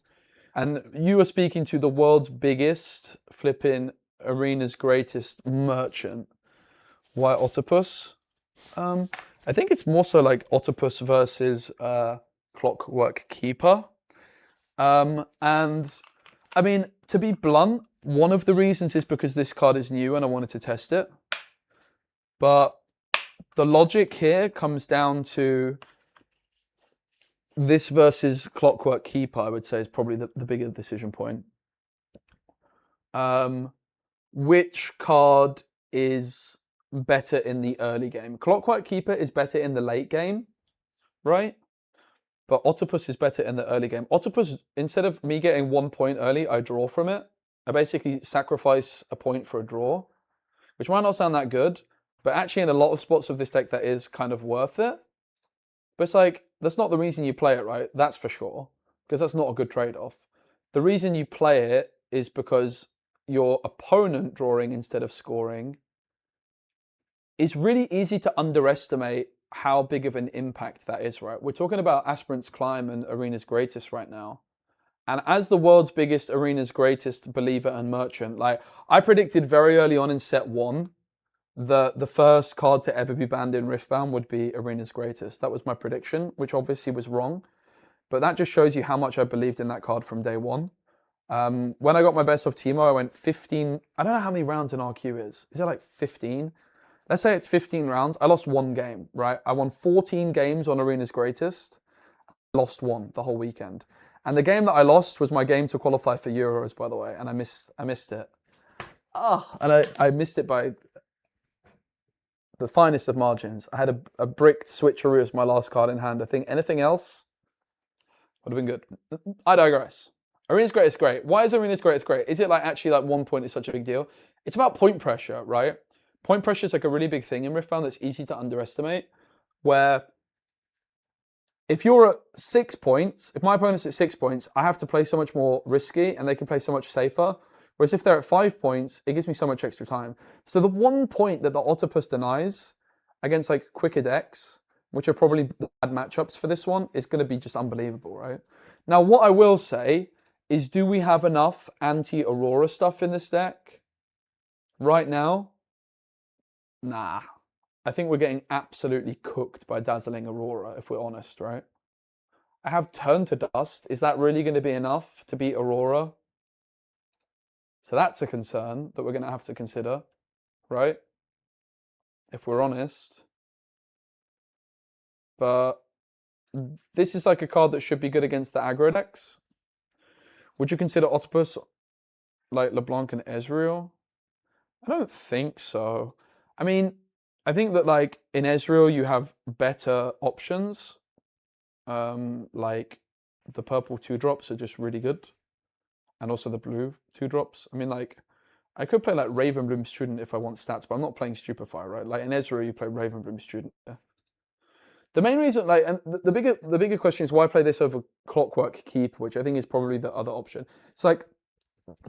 And you are speaking to the world's biggest flipping Arena's Greatest merchant. Why Octopus? I think it's more so like Octopus versus Clockwork Keeper. And I mean, to be blunt, one of the reasons is because this card is new and I wanted to test it. But the logic here comes down to this versus Clockwork Keeper, I would say, is probably the bigger decision point. Which card is better in the early game? Clockwork Keeper is better in the late game, right? But Octopus is better in the early game. Octopus, instead of me getting 1 point early, I draw from it. I basically sacrifice a point for a draw, which might not sound that good, but actually in a lot of spots of this deck, that is kind of worth it. But it's like, that's not the reason you play it, right? That's for sure, because that's not a good trade-off. The reason you play it is because your opponent drawing instead of scoring is really easy to underestimate how big of an impact that is, right? We're talking about Aspirant's Climb and Arena's Greatest right now. And as the world's biggest Arena's Greatest believer and merchant, like, I predicted very early on in set 1 the first card to ever be banned in Riftbound would be Arena's Greatest. That was my prediction, which obviously was wrong. But that just shows you how much I believed in that card from day 1. When I got my best of Teemo, I went 15... I don't know how many rounds an RQ is. Is it like 15? Let's say it's 15 rounds. I lost 1 game, right? I won 14 games on Arena's Greatest. Lost 1 the whole weekend. And the game that I lost was my game to qualify for Euros, by the way. And I missed it. And I missed it by the finest of margins. I had a bricked switcheroo as my last card in hand. I think anything else would have been good. I digress. Arena's Greatest great. Why is Arena's Greatest great? Is it like actually like 1 point is such a big deal? It's about point pressure, right? Point pressure is like a really big thing in Riftbound that's easy to underestimate, where if you're at 6 points, if my opponent's at 6 points, I have to play so much more risky and they can play so much safer. Whereas if they're at 5 points, it gives me so much extra time. So the 1 point that the Octopus denies against like quicker decks, which are probably bad matchups for this one, is going to be just unbelievable, right? Now, what I will say is, do we have enough anti-Aurora stuff in this deck right now? Nah. I think we're getting absolutely cooked by Dazzling Aurora, if we're honest, right? I have Turn to Dust. Is that really going to be enough to beat Aurora? So that's a concern that we're going to have to consider, right? If we're honest. But this is like a card that should be good against the aggro decks. Would you consider Octopus like LeBlanc and Ezreal? I don't think so. I mean, I think that like in Ezreal you have better options. Like the purple 2-drops are just really good. And also the blue 2-drops. I mean, like, I could play like Ravenbloom Student if I want stats, but I'm not playing Stupefy, right? Like in Ezreal, you play Ravenbloom Student. Yeah. The main reason, like, and the bigger question is why play this over Clockwork Keeper, which I think is probably the other option. It's like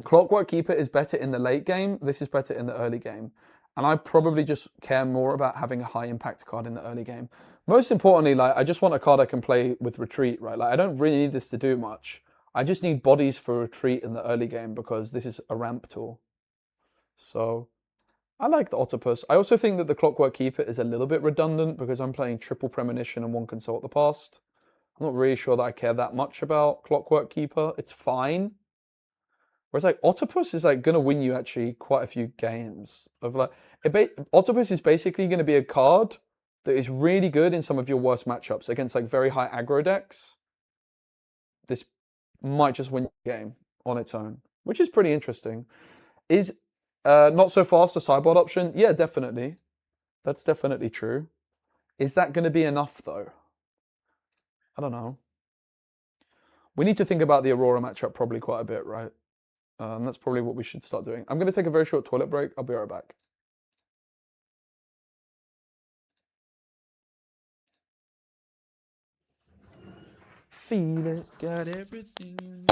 Clockwork Keeper is better in the late game. This is better in the early game. And I probably just care more about having a high impact card in the early game. Most importantly, like, I just want a card I can play with Retreat, right? Like, I don't really need this to do much. I just need bodies for Retreat in the early game because this is a ramp tool. So I like the Octopus. I also think that the Clockwork Keeper is a little bit redundant because I'm playing triple Premonition and one Consult the Past. I'm not really sure that I care that much about Clockwork Keeper. It's fine. Whereas like Octopus is like gonna win you actually quite a few games. Of like Octopus is basically gonna be a card that is really good in some of your worst matchups against like very high aggro decks. This might just win the game on its own, which is pretty interesting. Is not so fast a sideboard option? Yeah, definitely. That's definitely true. Is that going to be enough though? I don't know. We need to think about the Aurora matchup probably quite a bit, right? That's probably what we should start doing. I'm going to take a very short toilet break. I'll be right back. Feel it, got everything.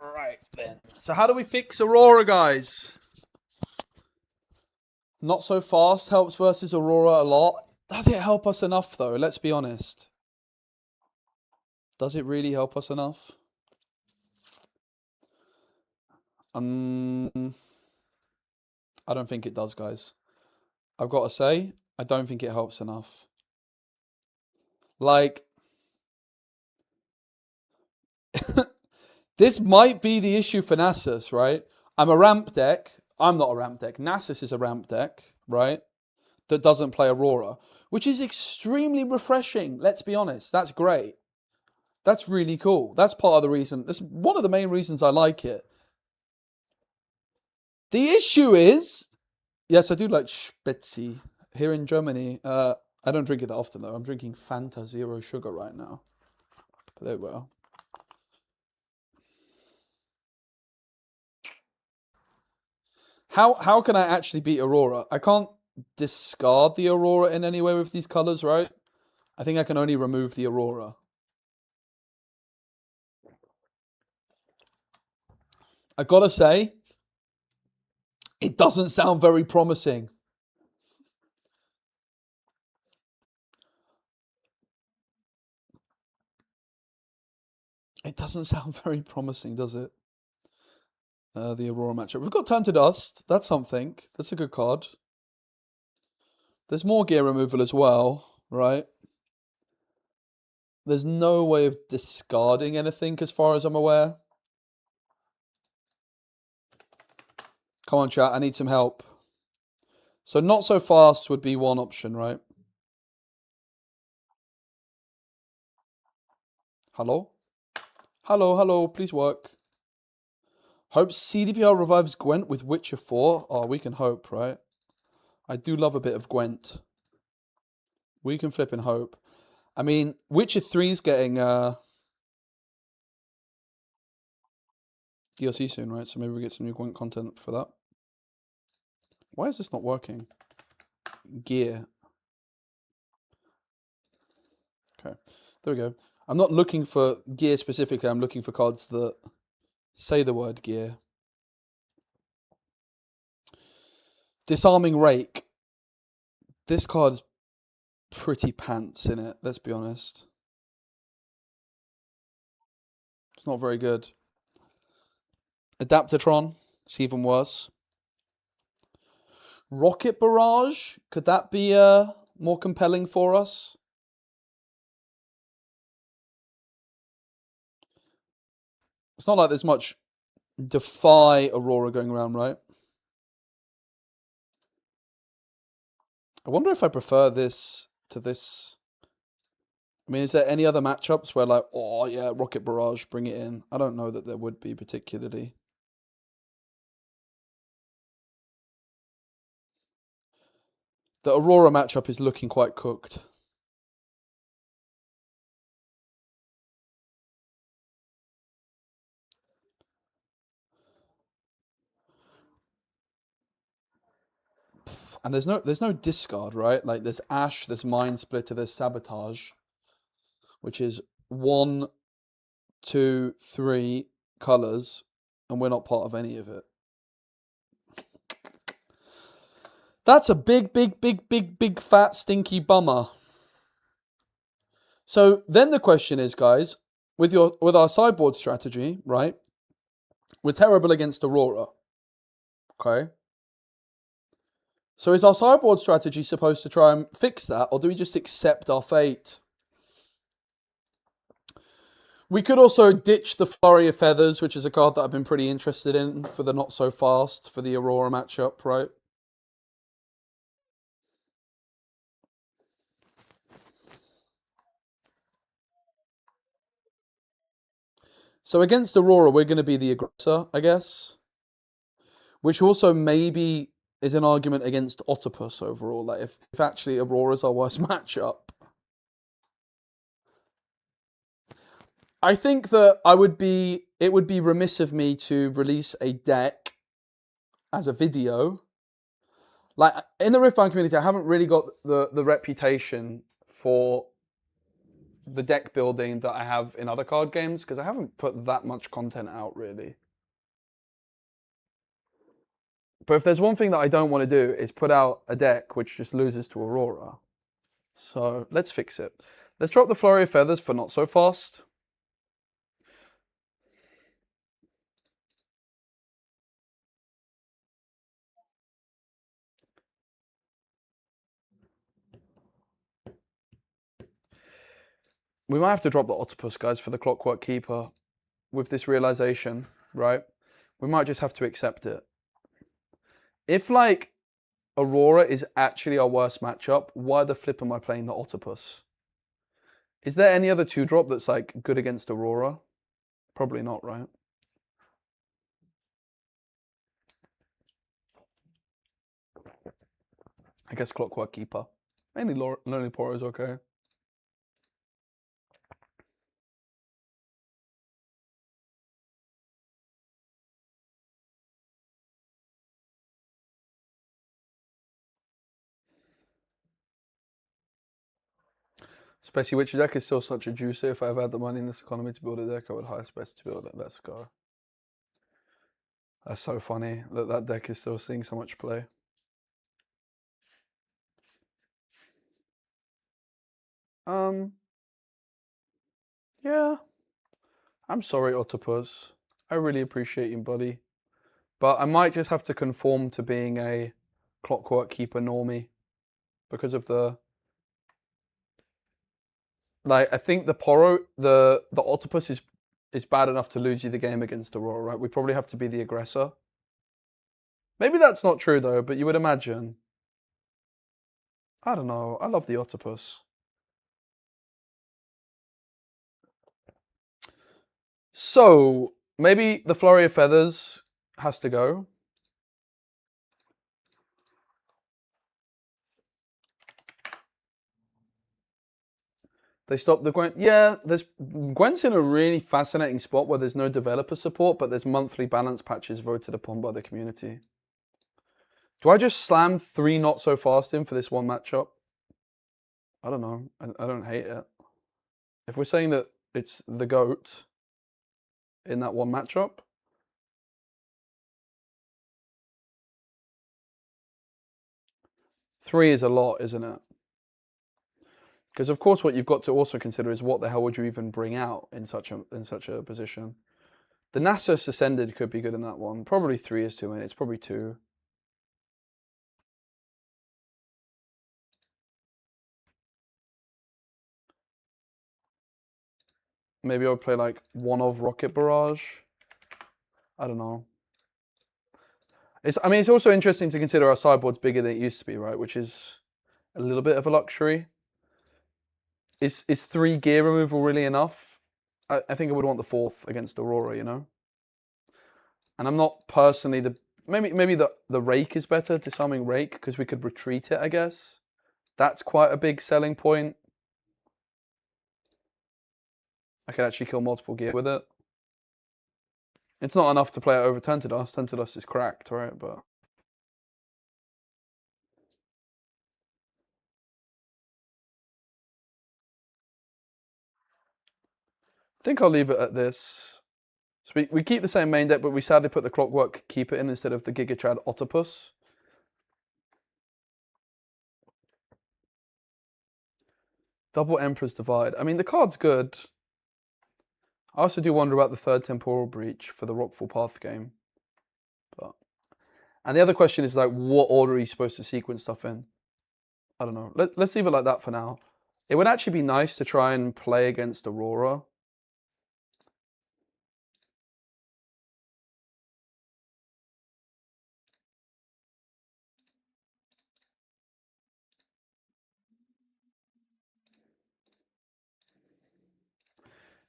Right then. So how do we fix Aurora, guys? Not so fast helps versus Aurora a lot. Does it help us enough though? Let's be honest. Does it really help us enough? I don't think it does, guys. I've got to say, I don't think it helps enough. Like, this might be the issue for Nasus, right? I'm a ramp deck. I'm not a ramp deck. Nasus is a ramp deck, right? That doesn't play Aurora, which is extremely refreshing. Let's be honest. That's great. That's really cool. That's part of the reason. That's one of the main reasons I like it. The issue is, yes, I do like Spezi here in Germany. I don't drink it that often though. I'm drinking Fanta Zero Sugar right now. But there we go. How can I actually beat Aurora? I can't discard the Aurora in any way with these colors, right? I think I can only remove the Aurora. I gotta say, it doesn't sound very promising. It doesn't sound very promising, does it? The Aurora matchup. We've got Turn to Dust. That's something. That's a good card. There's more gear removal as well, right? There's no way of discarding anything as far as I'm aware. Come on, chat. I need some help. So not so fast would be one option, right? Hello? Hello, hello. Please work. Hope CDPR revives Gwent with Witcher 4. Oh, we can hope, right? I do love a bit of Gwent. We can flip and hope. I mean, Witcher 3's getting DLC soon, right? So maybe we get some new Gwent content for that. Why is this not working? Gear. Okay, there we go. I'm not looking for gear specifically. I'm looking for cards that say the word gear. Disarming Rake. This card's pretty pants in it, let's be honest. It's not very good. Adaptatron, it's even worse. Rocket Barrage, could that be more compelling for us? It's not like there's much Defy Aurora going around, right? I wonder if I prefer this to this. I mean, is there any other matchups where like, oh yeah, Rocket Barrage, bring it in? I don't know that there would be particularly. The Aurora matchup is looking quite cooked. And there's no discard, right? Like there's Ash, there's Mind Splitter, there's Sabotage, which is 1, 2, 3 colors, and we're not part of any of it. That's a big fat stinky bummer. So then the question is, guys, with our sideboard strategy, right? We're terrible against Aurora. Okay. So is our sideboard strategy supposed to try and fix that, or do we just accept our fate? We could also ditch the Flurry of Feathers, which is a card that I've been pretty interested in for the not so fast, for the Aurora matchup, right? So against Aurora, we're going to be the aggressor, I guess. Which also maybe is an argument against Octopus overall. Like if actually Aurora's our worst matchup. I think that it would be remiss of me to release a deck as a video. Like in the Riftbound community, I haven't really got the reputation for the deck building that I have in other card games, because I haven't put that much content out really. But if there's one thing that I don't want to do is put out a deck which just loses to Aurora. So let's fix it. Let's drop the Flurry of Feathers for not so fast. We might have to drop the Octopus, guys, for the Clockwork Keeper with this realization, right? We might just have to accept it. If, like, Aurora is actually our worst matchup, why the flip am I playing the Octopus? Is there any other 2-drop that's, like, good against Aurora? Probably not, right? I guess Clockwork Keeper. Mainly Lonely Poro is okay. Spicy Witch deck is still such a juicer. If I ever had the money in this economy to build a deck, I would hire Spicy to build it. Let's go. That's so funny that that deck is still seeing so much play. Yeah. I'm sorry, Octopus. I really appreciate you, buddy. But I might just have to conform to being a Clockwork Keeper normie because of the... Like, I think the Poro, the Octopus is bad enough to lose you the game against Aurora, right? We probably have to be the aggressor. Maybe that's not true, though, but you would imagine. I don't know. I love the Octopus. So, maybe the Flurry of Feathers has to go. They stopped the Gwen. Yeah, Gwen's in a really fascinating spot where there's no developer support, but there's monthly balance patches voted upon by the community. Do I just slam 3 not so fast in for this one matchup? I don't know. I don't hate it. If we're saying that it's the GOAT in that one matchup, three is a lot, isn't it? Because of course, what you've got to also consider is what the hell would you even bring out in such a position. The Nasus Ascended could be good in that one. Probably 3 is too many. It's probably 2. Maybe I'll play like one of Rocket Barrage. I don't know. I mean, it's also interesting to consider our sideboard's bigger than it used to be, right? Which is a little bit of a luxury. Is 3 gear removal really enough? I think I would want the 4th against Aurora, you know? And I'm not personally maybe the Rake is better, Disarming Rake, because we could retreat it, I guess. That's quite a big selling point. I could actually kill multiple gear with it. It's not enough to play it over Turn to Dust. Turn to Dust is cracked, right? But I think I'll leave it at this. So we keep the same main deck, but we sadly put the Clockwork Keeper in instead of the Giga Chad Octopus. Double Emperor's Divide. I mean, the card's good. I also do wonder about the 3rd Temporal Breach for the Rockfall Path game. And the other question is, like, what order are you supposed to sequence stuff in? I don't know. Let's leave it like that for now. It would actually be nice to try and play against Aurora.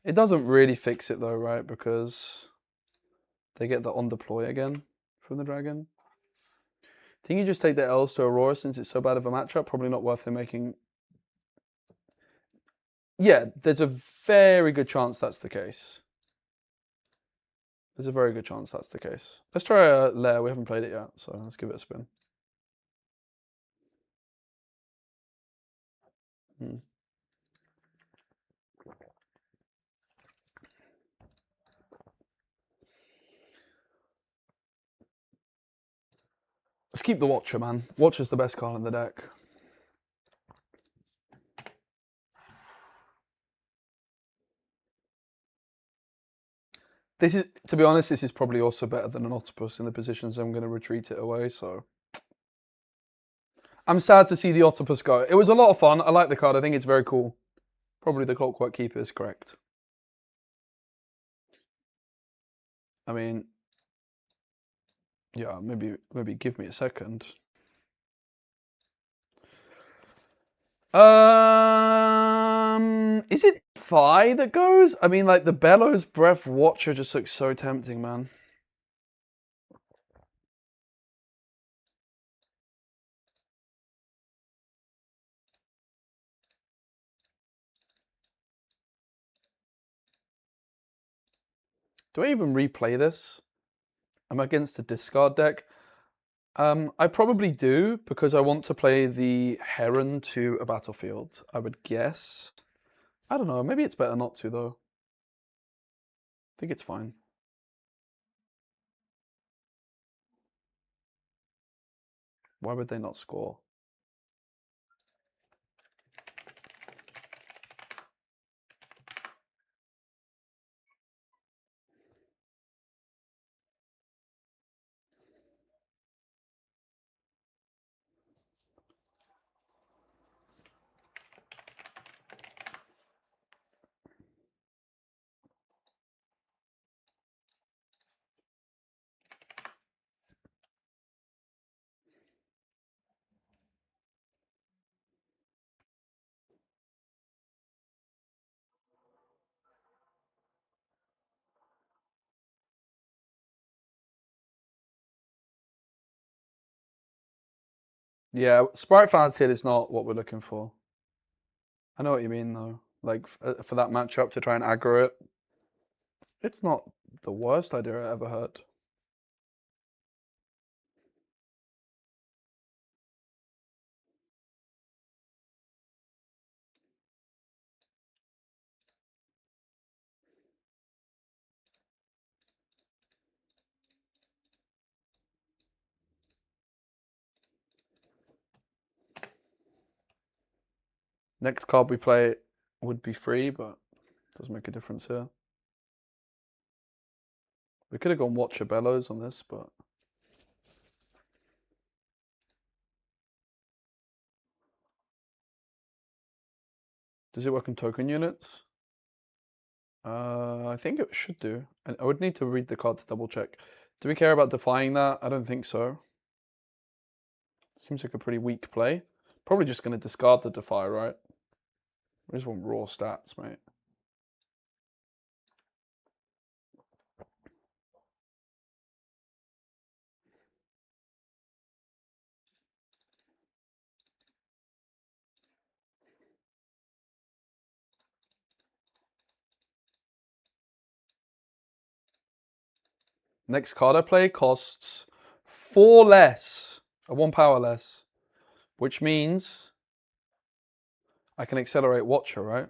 It doesn't really fix it though, right? Because they get the on deploy again from the dragon. I think you just take the L's to Aurora since it's so bad of a matchup. Probably not worth them making. Yeah, there's a very good chance that's the case. There's a very good chance that's the case. Let's try a Lair. We haven't played it yet, so let's give it a spin. Let's keep the Watcher, man. Watcher's the best card in the deck. This is, to be honest, this is probably also better than an Octopus in the positions I'm going to retreat it away, so... I'm sad to see the Octopus go. It was a lot of fun. I like the card. I think it's very cool. Probably the Clockwork Keeper is correct. I mean... Yeah, maybe give me a second. Is it Phi that goes? I mean, like, the Bellows Breath Watcher just looks so tempting, man. Do I even replay this? I'm against a discard deck. I probably do, because I want to play the Heron to a battlefield, I would guess. I don't know, maybe it's better not to, though. I think it's fine. Why would they not score? Yeah, Sprite Fountain is not what we're looking for. I know what you mean, though. Like, for that matchup to try and aggro it, it's not the worst idea I ever heard. Next card we play would be free, but doesn't make a difference here. We could have gone Watcher Bellows on this, but... Does it work in token units? I think it should do. And I would need to read the card to double check. Do we care about defying that? I don't think so. Seems like a pretty weak play. Probably just going to discard the defy, right? We just want raw stats, mate. Next card I play costs 4 less, 1 power less, which means I can accelerate Watcher, right?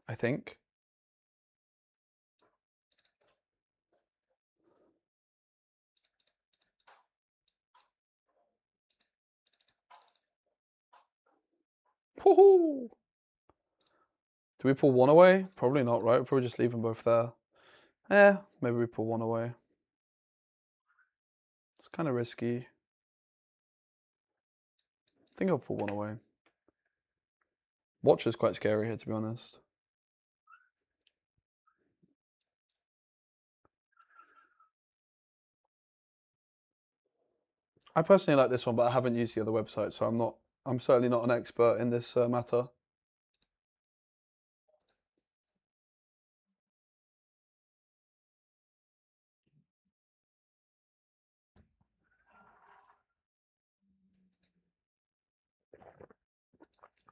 I think. Woohoo! Do we pull 1 away? Probably not, right? We'll probably just leave them both there. Maybe we pull 1 away. It's kind of risky. I think I'll pull 1 away. Watcher's quite scary here, to be honest. I personally like this one, but I haven't used the other website, so I'm certainly not an expert in this matter.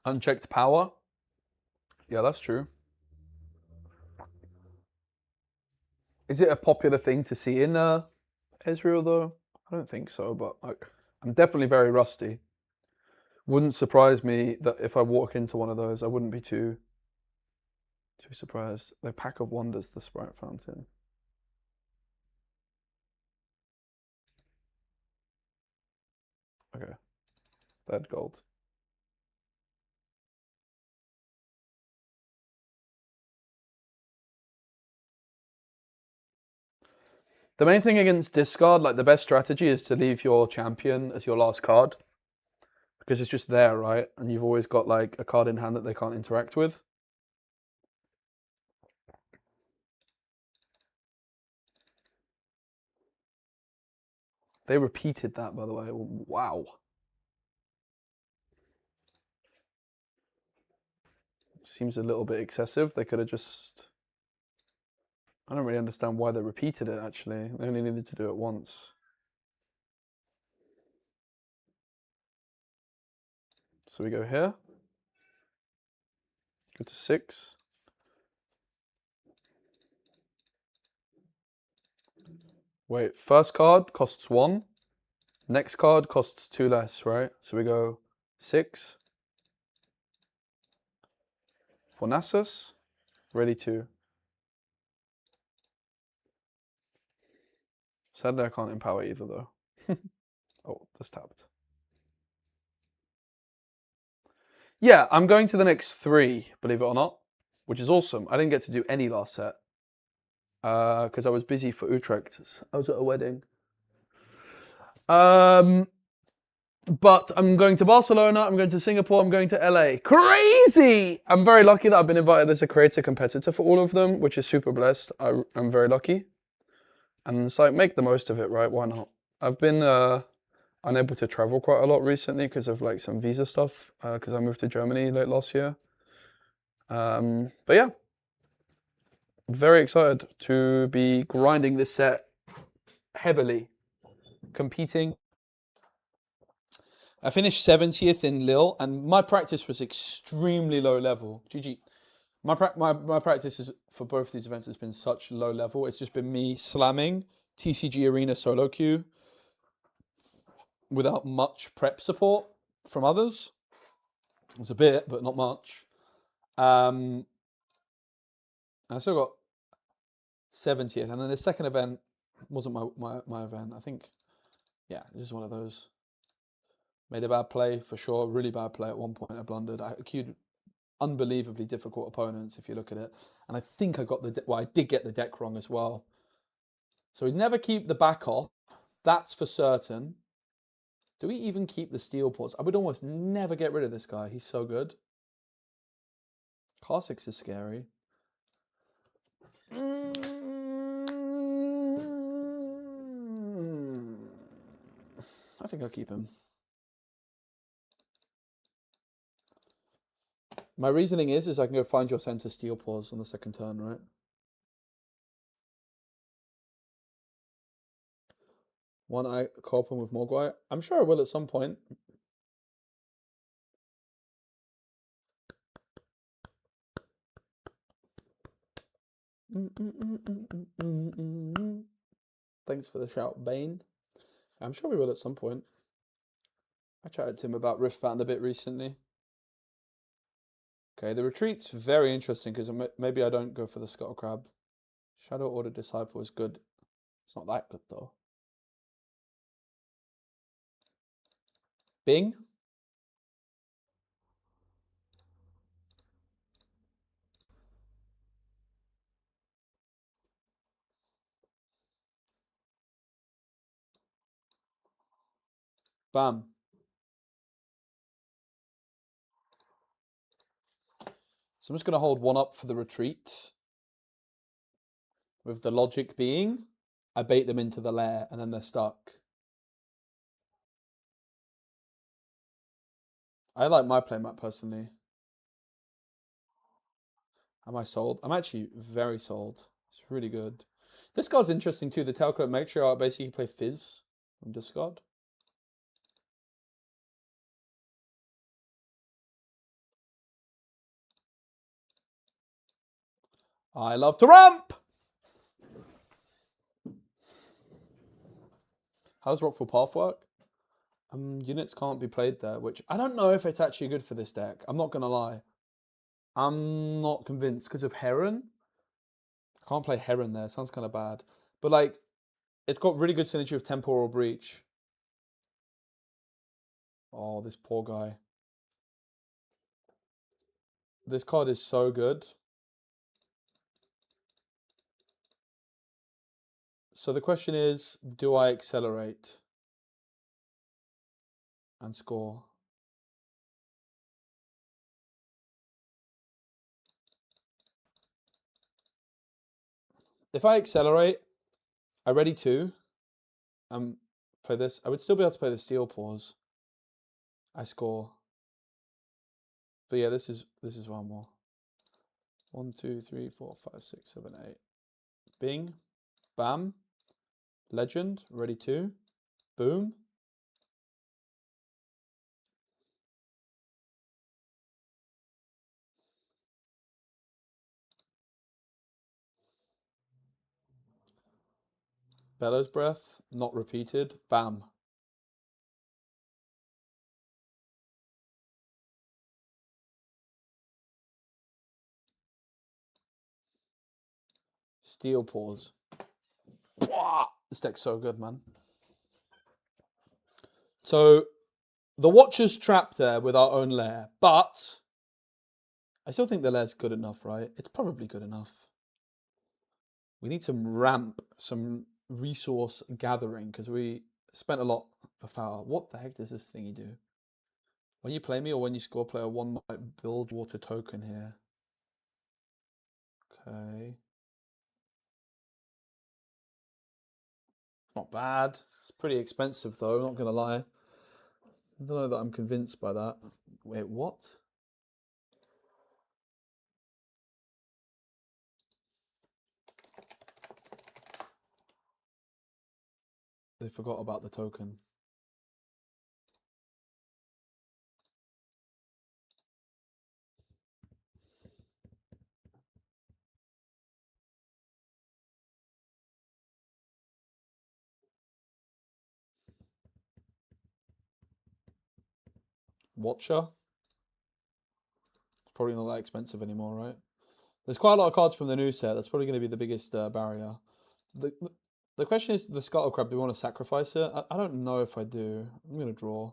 Unchecked power? Yeah, that's true. Is it a popular thing to see in Israel, though? I don't think so, but I'm definitely very rusty. Wouldn't surprise me that if I walk into one of those, I wouldn't be too surprised. The Pack of Wonders, the Sprite Fountain. Okay. Third gold. The main thing against discard, like the best strategy is to leave your champion as your last card. Because it's just there, right? And you've always got like a card in hand that they can't interact with. They repeated that, by the way. Wow. Seems a little bit excessive. They could have just... I don't really understand why they repeated it, actually. They only needed to do it once. So we go here. Go to 6. Wait, first card costs 1. Next card costs 2 less, right? So we go 6. For Nasus, ready 2. Sadly, I can't empower either, though. Oh, that's tapped. Yeah, I'm going to the next 3, believe it or not, which is awesome. I didn't get to do any last set because I was busy for Utrecht. I was at a wedding. But I'm going to Barcelona, I'm going to Singapore, I'm going to LA. Crazy! I'm very lucky that I've been invited as a creator competitor for all of them, which is super blessed. I'm very lucky. And it's like, make the most of it, right? Why not? I've been unable to travel quite a lot recently because of like some visa stuff, because I moved to Germany late last year. But yeah, very excited to be grinding this set heavily, competing. I finished 70th in Lille, and my practice was extremely low level. GG. My practice is, for both these events has been such low level. It's just been me slamming TCG Arena solo queue without much prep support from others. It's a bit, but not much. I still got 70th, and then the second event wasn't my event. I think, yeah, this is one of those. Made a bad play for sure, really bad play at one point. I blundered. I queued unbelievably difficult opponents if you look at it, and I think I got I did get the deck wrong as well. So we never keep the back off. That's for certain. Do we even keep the steel ports? I would almost never get rid of this guy. He's so good. Classics is scary. I think I'll keep him. My reasoning is I can go find your center steel paws on the second turn, right? One eye co-open with Mogwai. I'm sure I will at some point. Thanks for the shout, Bane. I'm sure we will at some point. I chatted to him about Riftbound a bit recently. Okay, the retreat's very interesting because maybe I don't go for the Scuttle Crab. Shadow Order Disciple is good. It's not that good though. Bing. Bam. So I'm just going to hold one up for the retreat. With the logic being, I bait them into the lair and then they're stuck. I like my playmat personally. Am I sold? I'm actually very sold. It's really good. This card's interesting too. The Tailcloak Matriarch basically play Fizz from discard. I love to ramp! How does Rockfall Path work? Units can't be played there, which I don't know if it's actually good for this deck. I'm not going to lie. I'm not convinced because of Heron. I can't play Heron there. Sounds kind of bad. But like, it's got really good synergy with Temporal Breach. Oh, this poor guy. This card is so good. So the question is, do I accelerate and score? If I accelerate, I ready to play this. I would still be able to play the Steel Paws. I score. But yeah, this is one more. 1, 2, 3, 4, 5, 6, 7, 8. Bing. Bam. Legend. Ready to. Boom. Bellows Breath. Not repeated. Bam. Steel Paws. This deck's so good, man. So the Watcher's trapped there with our own lair, but I still think the lair's good enough, right? It's probably good enough. We need some ramp, some resource gathering, because we spent a lot of power. What the heck does this thingy do? When you play me or when you score player 1 might build water token here. Okay. Not bad. It's pretty expensive though, not gonna lie. I don't know that I'm convinced by that. Wait, what? They forgot about the token. Watcher? It's probably not that expensive anymore, right? There's quite a lot of cards from the new set. That's probably going to be the biggest barrier. The question is, the Scuttle Crab, do we want to sacrifice it? I don't know if I do. I'm going to draw.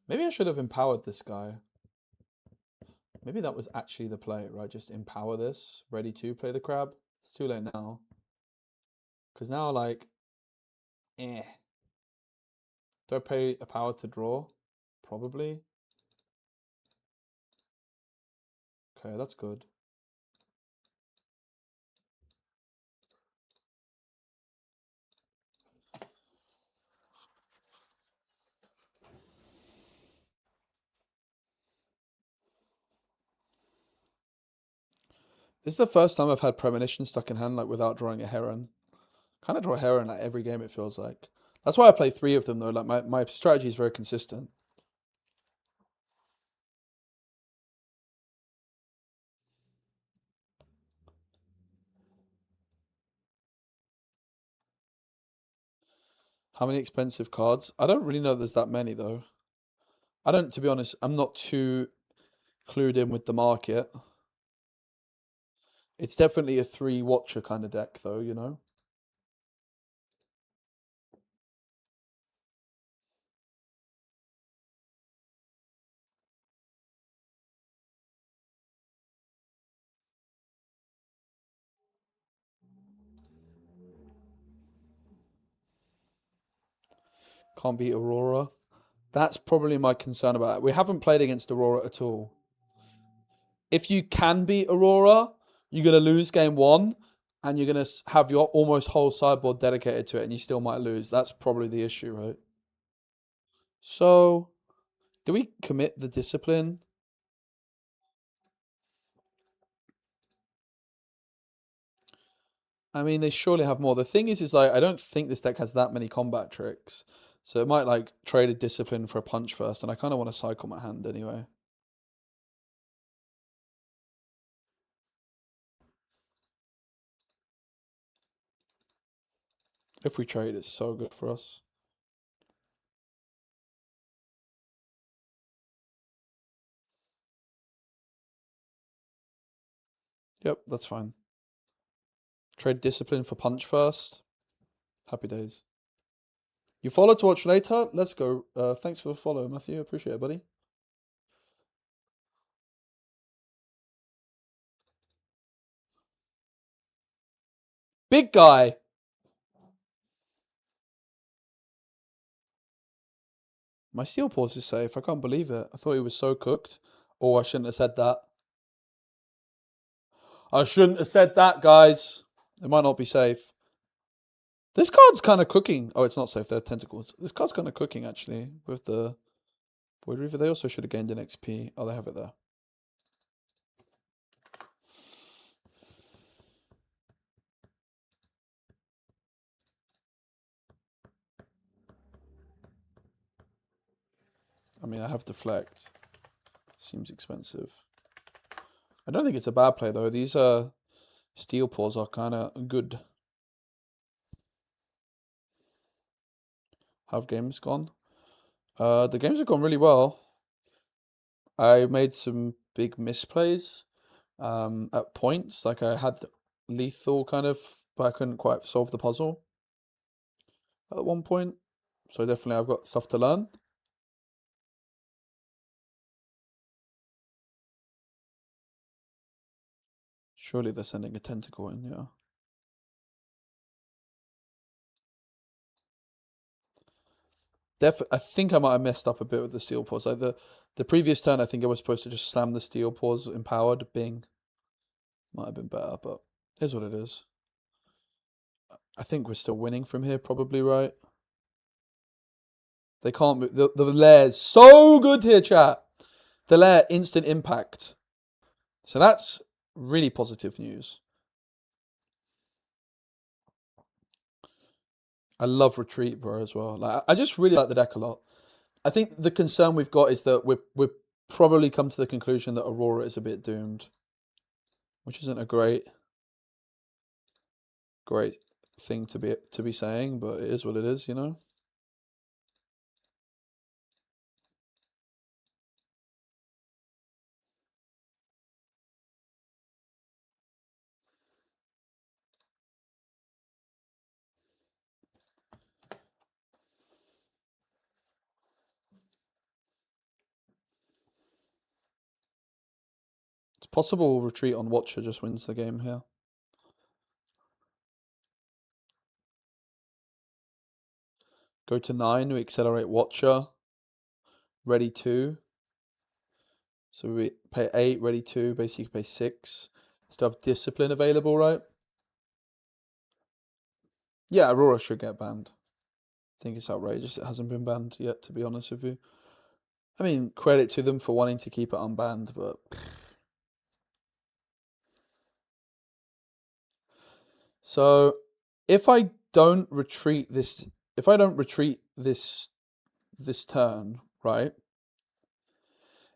Maybe I should have empowered this guy. Maybe that was actually the play, right? Just empower this. Ready to play the crab. It's too late now. Because now, like, do I pay a power to draw? Probably. Okay, that's good. This is the first time I've had Premonition stuck in hand, like, without drawing a Heron. Kind of draw a Heron, like, every game, it feels like. That's why I play 3 of them, though. Like, my strategy is very consistent. How many expensive cards? I don't really know there's that many, though. I don't, to be honest, I'm not too clued in with the market. It's definitely a 3 Watcher kind of deck, though, you know? Can't beat Aurora. That's probably my concern about it. We haven't played against Aurora at all. If you can beat Aurora, you're going to lose game 1, and you're going to have your almost whole sideboard dedicated to it, and you still might lose. That's probably the issue, right? So, do we commit the discipline? I mean, they surely have more. The thing is like, I don't think this deck has that many combat tricks. So it might, like, trade a discipline for a punch first, and I kind of want to cycle my hand anyway. If we trade, it's so good for us. Yep, that's fine. Trade Discipline for Punch first. Happy days. You follow to watch later? Let's go. Thanks for the follow, Matthew. Appreciate it, buddy. Big guy. My Steel Paws is safe. I can't believe it. I thought he was so cooked. Oh, I shouldn't have said that. I shouldn't have said that, guys. It might not be safe. This card's kind of cooking. Oh, it's not safe. They're tentacles. This card's kind of cooking, actually, with the Void Reaver. They also should have gained an XP. Oh, they have it there. I mean, I have Deflect. Seems expensive. I don't think it's a bad play, though. These Steel Paws are kind of good. How have games gone? The games have gone really well. I made some big misplays at points. Like I had lethal kind of, but I couldn't quite solve the puzzle at one point. So definitely I've got stuff to learn. Surely they're sending a tentacle in, yeah. I think I might have messed up a bit with the Steel Paws. Like the previous turn, I think I was supposed to just slam the Steel Paws empowered. Bing. Might have been better, but here's what it is. I think we're still winning from here, probably, right? They can't move. The lair's so good here, chat. The lair, instant impact. So that's really positive news. I love Retreat, bro, as well. Like, I just really like the deck a lot. I think the concern we've got is that we're probably come to the conclusion that Aurora is a bit doomed, which isn't a great thing to be saying, but it is what it is, you know. It's possible Retreat on Watcher just wins the game here. Go to 9, we accelerate Watcher. Ready 2. So we pay 8, ready 2, basically pay 6. Still have Discipline available, right? Yeah, Aurora should get banned. I think it's outrageous it hasn't been banned yet, to be honest with you. I mean, credit to them for wanting to keep it unbanned, but... So, if I don't retreat this... If I don't retreat this turn, right?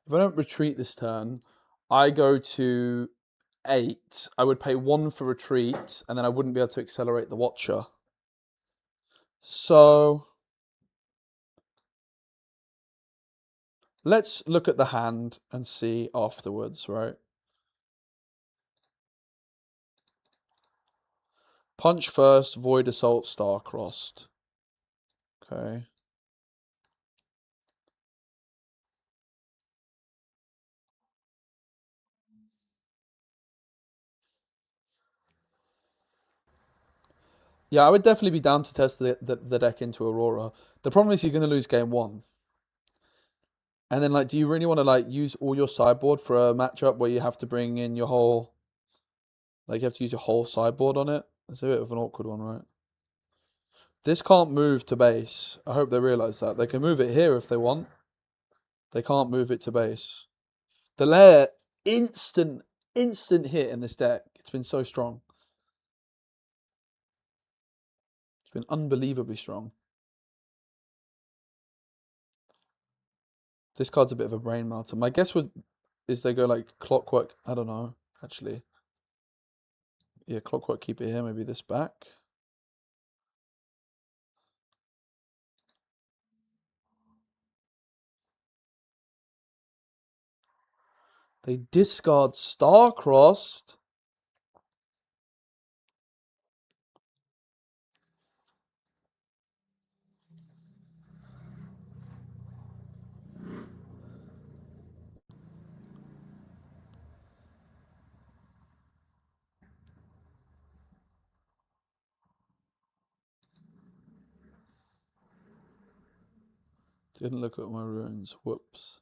If I don't retreat this turn, I go to 8. I would pay 1 for retreat, and then I wouldn't be able to accelerate the Watcher. So... Let's look at the hand and see afterwards, right? Punch first, Void Assault, Star-Crossed. Okay. Yeah, I would definitely be down to test the deck into Aurora. The problem is you're going to lose game 1. And then, like, do you really want to, like, use all your sideboard for a matchup where you have to bring in your whole... Like, you have to use your whole sideboard on it? It's a bit of an awkward one, right? This can't move to base. I hope they realise that. They can move it here if they want. They can't move it to base. The lair, instant hit in this deck. It's been so strong. It's been unbelievably strong. This card's a bit of a brain melter. My guess is they go like Clockwork. I don't know, actually. Yeah, Clockwork, keep it here. Maybe this back. They discard Star-Crossed. Didn't look at my runes. Whoops.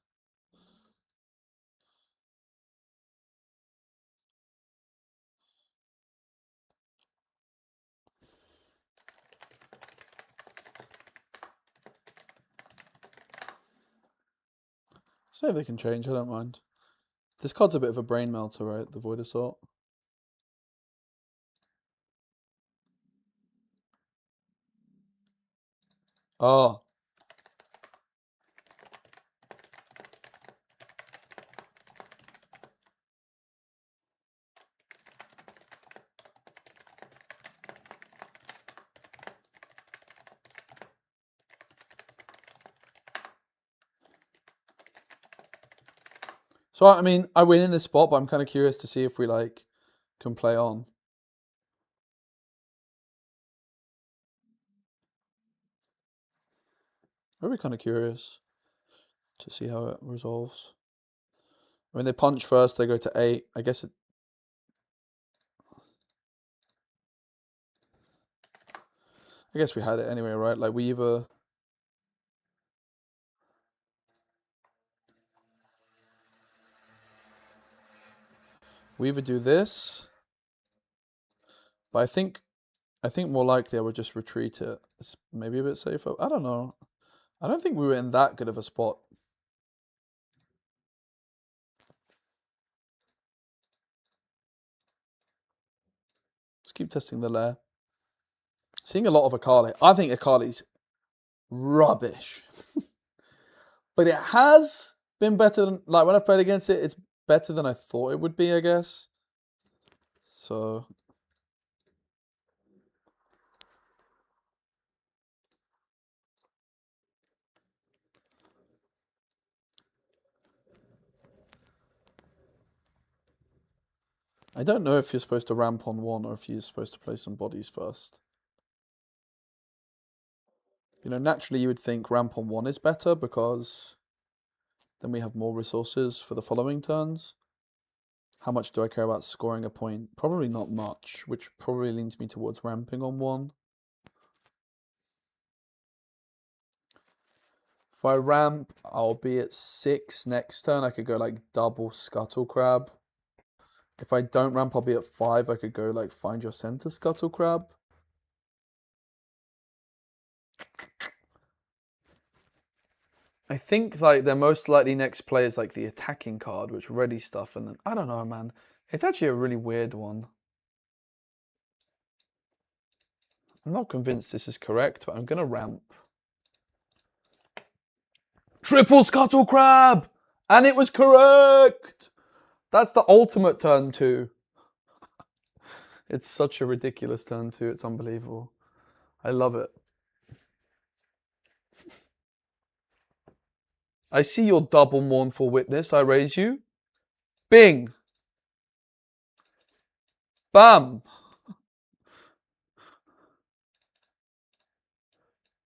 See if they can change, I don't mind. This card's a bit of a brain melter, right? The Void Assault. Oh. So, I mean, I win in this spot, but I'm kind of curious to see if we, like, can play on. I'm really kind of curious to see how it resolves. When they punch first, they go to 8. I guess we had it anyway, right? Like, we either do this, but I think more likely I would just retreat it. It's maybe a bit safer. I don't know. I don't think we were in that good of a spot. Let's keep testing the lair. Seeing a lot of Akali. I think Akali's rubbish. But it has been better than, like, when I've played against it, it's better than I thought it would be, I guess. So I don't know if you're supposed to ramp on 1 or if you're supposed to play some bodies first. You know, naturally you would think ramp on 1 is better because then we have more resources for the following turns. How much do I care about scoring a point? Probably not much, which probably leans me towards ramping on 1. If I ramp, I'll be at 6 next turn. I could go like double Scuttle Crab. If I don't ramp, I'll be at 5. I could go like find your center Scuttle Crab. I think like their most likely next play is like the attacking card, which ready stuff, and then I don't know, man. It's actually a really weird one. I'm not convinced this is correct, but I'm gonna ramp. Triple Scuttle Crab! And it was correct! That's the ultimate turn 2. It's such a ridiculous turn 2, it's unbelievable. I love it. I see your double mournful witness, I raise you. Bing! Bam!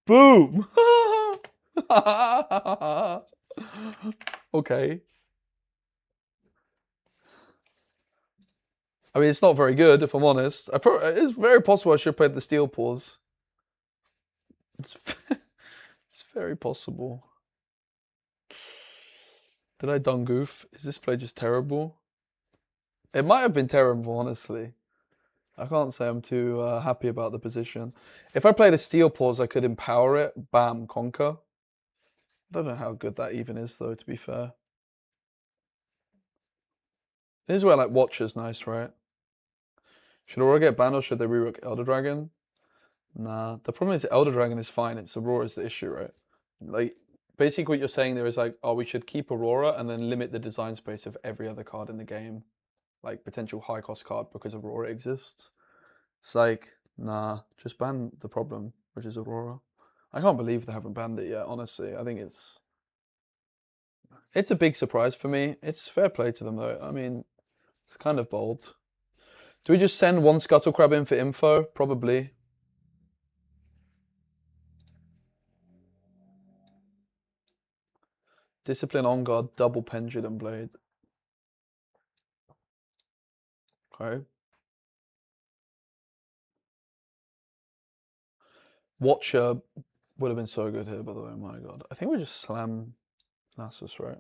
Boom! Okay. I mean, it's not very good, if I'm honest. It's very possible I should have played the Steel Paws. It's very possible. Did I done goof? Is this play just terrible? It might have been terrible, honestly. I can't say I'm too happy about the position. If I played a Steel Paws, I could empower it. Bam, conquer. I don't know how good that even is, though, to be fair. This is where, like, Watcher's nice, right? Should Aurora get banned or should they rework Elder Dragon? Nah. The problem is Elder Dragon is fine. It's Aurora's the issue, right? Like, basically what you're saying there is like, oh, we should keep Aurora and then limit the design space of every other card in the game. Like, potential high-cost card because Aurora exists. It's like, nah, just ban the problem, which is Aurora. I can't believe they haven't banned it yet, honestly. I think it's a big surprise for me. It's fair play to them, though. I mean, it's kind of bold. Do we just send 1 Scuttle Crab in for info? Probably. Discipline on guard, double Pendulum Blade. Okay. Watcher Would have been so good here, by the way. My God. I think we just slam Nasus, right?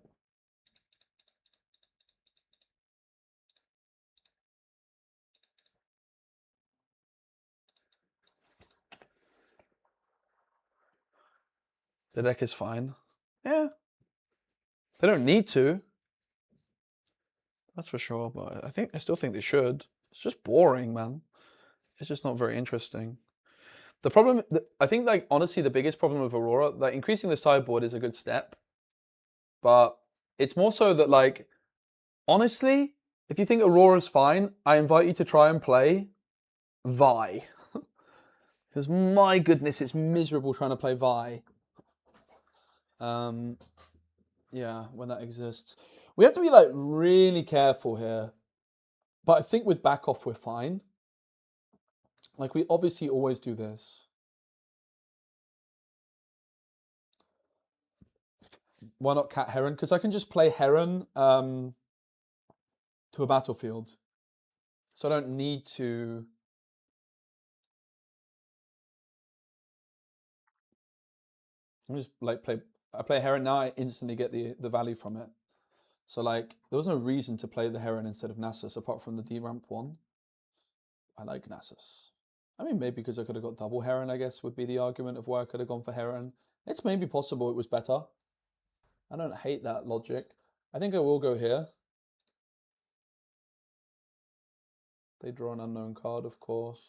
The deck is fine. Yeah. They don't need to. That's for sure, but I still think they should. It's just boring, man. It's just not very interesting. The problem, I think, like, honestly, the biggest problem with Aurora, like, increasing the sideboard is a good step, but it's more so that, like, honestly, if you think Aurora's fine, I invite you to try and play Vi. Because my goodness, it's miserable trying to play Vi. Yeah, when that exists. We have to be, like, really careful here. But I think with back off, we're fine. Like, we obviously always do this. Why not Cat Heron? Because I can just play Heron to a battlefield. So I don't need to... I just like I play Heron now, I instantly get the value from it. So like, there was no reason to play the Heron instead of Nasus, apart from the D-ramp one. I like Nasus. I mean, maybe because I could have got double Heron, I guess, would be the argument of why I could have gone for Heron. It's maybe possible it was better. I don't hate that logic. I think I will go here. They draw an unknown card, of course.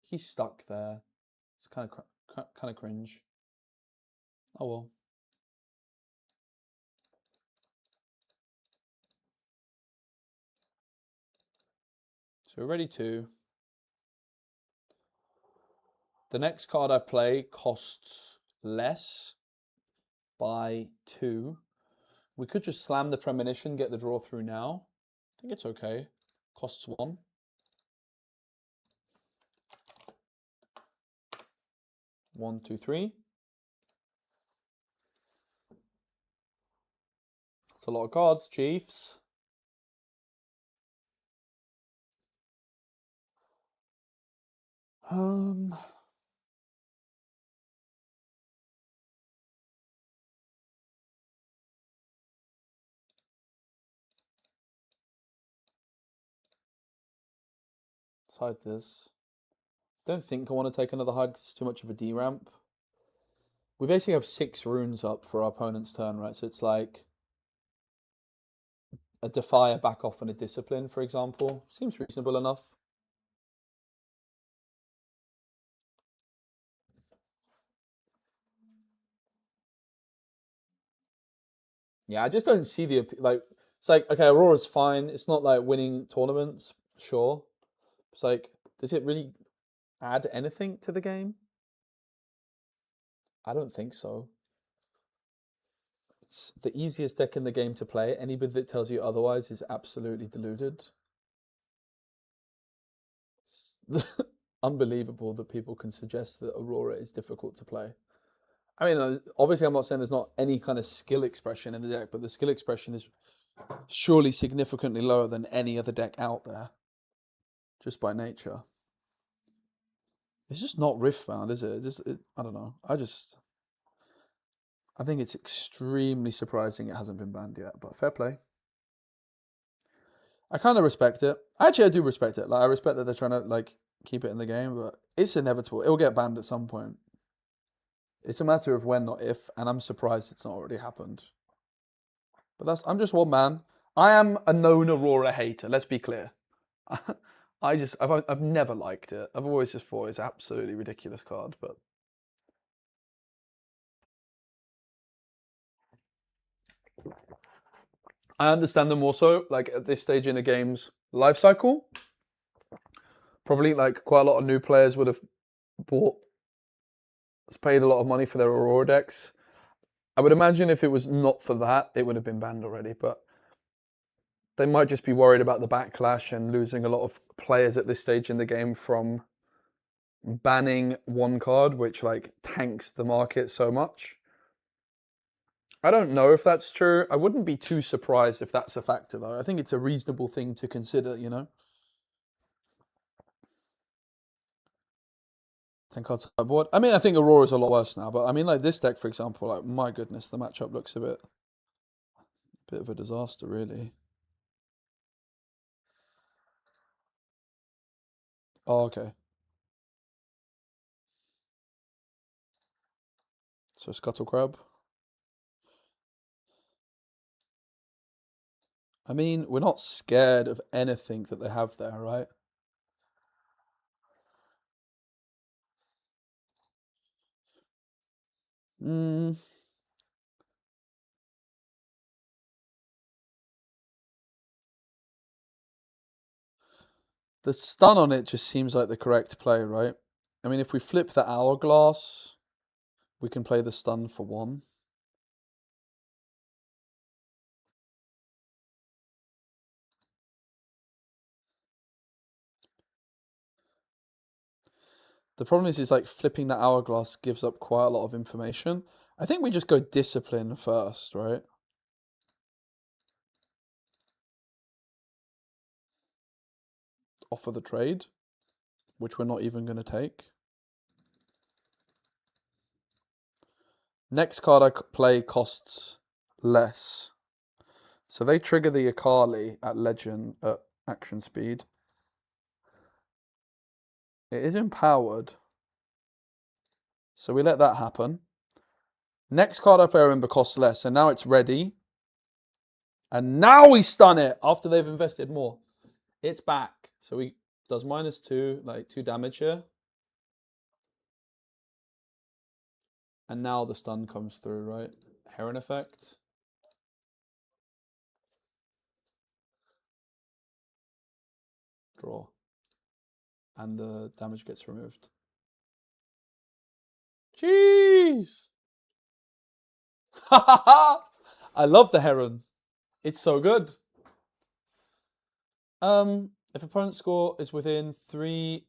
He's stuck there. It's kind of cringe. Oh well. So we're ready to. The next card I play costs less by 2. We could just slam the Premonition, get the draw through now. I think it's okay. Costs 1. One, two, three. That's a lot of cards, Chiefs. Side this. Don't think I want to take another hide because it's too much of a D ramp. We basically have 6 runes up for our opponent's turn, right? So it's like a Defy, a Back Off, and a Discipline, for example. Seems reasonable enough. Yeah, I just don't see the, like, it's like, okay, Aurora's fine. It's not like winning tournaments, sure. It's like, does it really add anything to the game? I don't think so. It's the easiest deck in the game to play. Anybody that tells you otherwise is absolutely deluded. It's unbelievable that people can suggest that Aurora is difficult to play. I mean, obviously I'm not saying there's not any kind of skill expression in the deck, but the skill expression is surely significantly lower than any other deck out there, just by nature. It's just not Riftbound, is it? I don't know. I think it's extremely surprising it hasn't been banned yet, but fair play. I kind of respect it. Actually, I do respect it. Like, I respect that they're trying to, like, keep it in the game, but it's inevitable. It will get banned at some point. It's a matter of when, not if, and I'm surprised it's not already happened. But I'm just one man. I am a known Aurora hater, let's be clear. I've never liked it. I've always just thought it's absolutely ridiculous card, but I understand them also, like, at this stage in the game's life cycle. Probably, like, quite a lot of new players would have paid a lot of money for their Aurora decks. I would imagine if it was not for that, it would have been banned already, but they might just be worried about the backlash and losing a lot of players at this stage in the game from banning one card, which, like, tanks the market so much. I don't know if that's true. I wouldn't be too surprised if that's a factor, though. I think it's a reasonable thing to consider, you know? 10 cards sideboard. I mean, I think Aurora's a lot worse now, but I mean, like this deck, for example, like my goodness, the matchup looks a bit of a disaster, really. Oh, okay. So Scuttle Crab. I mean, we're not scared of anything that they have there, right? Hmm. The stun on it just seems like the correct play, right? I mean, if we flip the Hourglass, we can play the stun for 1. The problem is like flipping the Hourglass gives up quite a lot of information. I think we just go Discipline first, right? Offer the trade, which we're not even going to take. Next card I play costs less. So they trigger the Akali at Legend at action speed. It is empowered. So we let that happen. Next card I play, remember, costs less. So now it's ready. And now we stun it after they've invested more. It's back. So we does -2, like 2 damage here. And now the stun comes through, right? Heron effect. Draw. And the damage gets removed. Jeez! I love the Heron. It's so good. If opponent's score is within 3...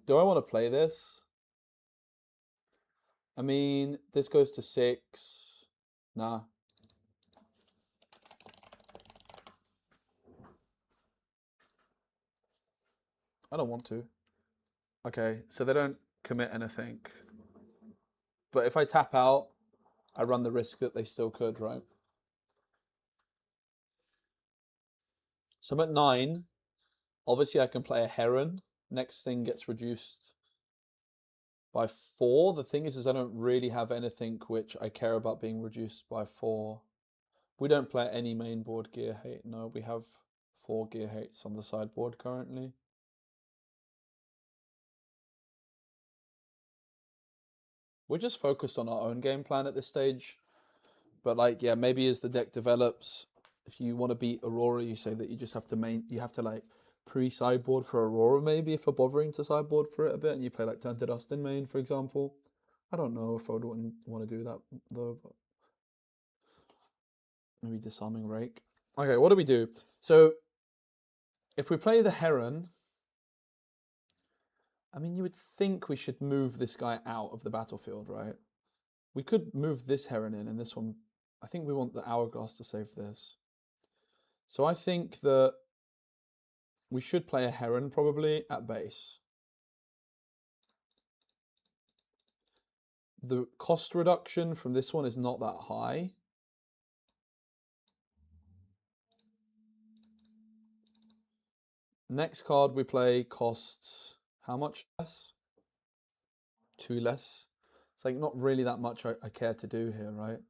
Do I want to play this? I mean, this goes to 6. Nah. I don't want to. Okay, so they don't commit anything. But if I tap out, I run the risk that they still could, right? So I'm at 9. Obviously, I can play a Heron. Next thing gets reduced by 4. The thing is I don't really have anything which I care about being reduced by 4. We don't play any main board gear hate. No, we have 4 gear hates on the sideboard currently. We're just focused on our own game plan at this stage. But like, yeah, maybe as the deck develops, if you want to beat Aurora, you say that you just have to like pre-sideboard for Aurora, maybe, if you're bothering to sideboard for it a bit, and you play like Turn to Dust in main, for example. I don't know if I would want to do that though, but maybe Disarming Rake. Okay, what do we do? So if we play the Heron, I mean, you would think we should move this guy out of the battlefield, right? We could move this Heron in, and this one, I think we want the Hourglass to save this. So I think that we should play a Heron probably at base. The cost reduction from this one is not that high. Next card we play costs how much less? 2 less. It's like not really that much I care to do here, right?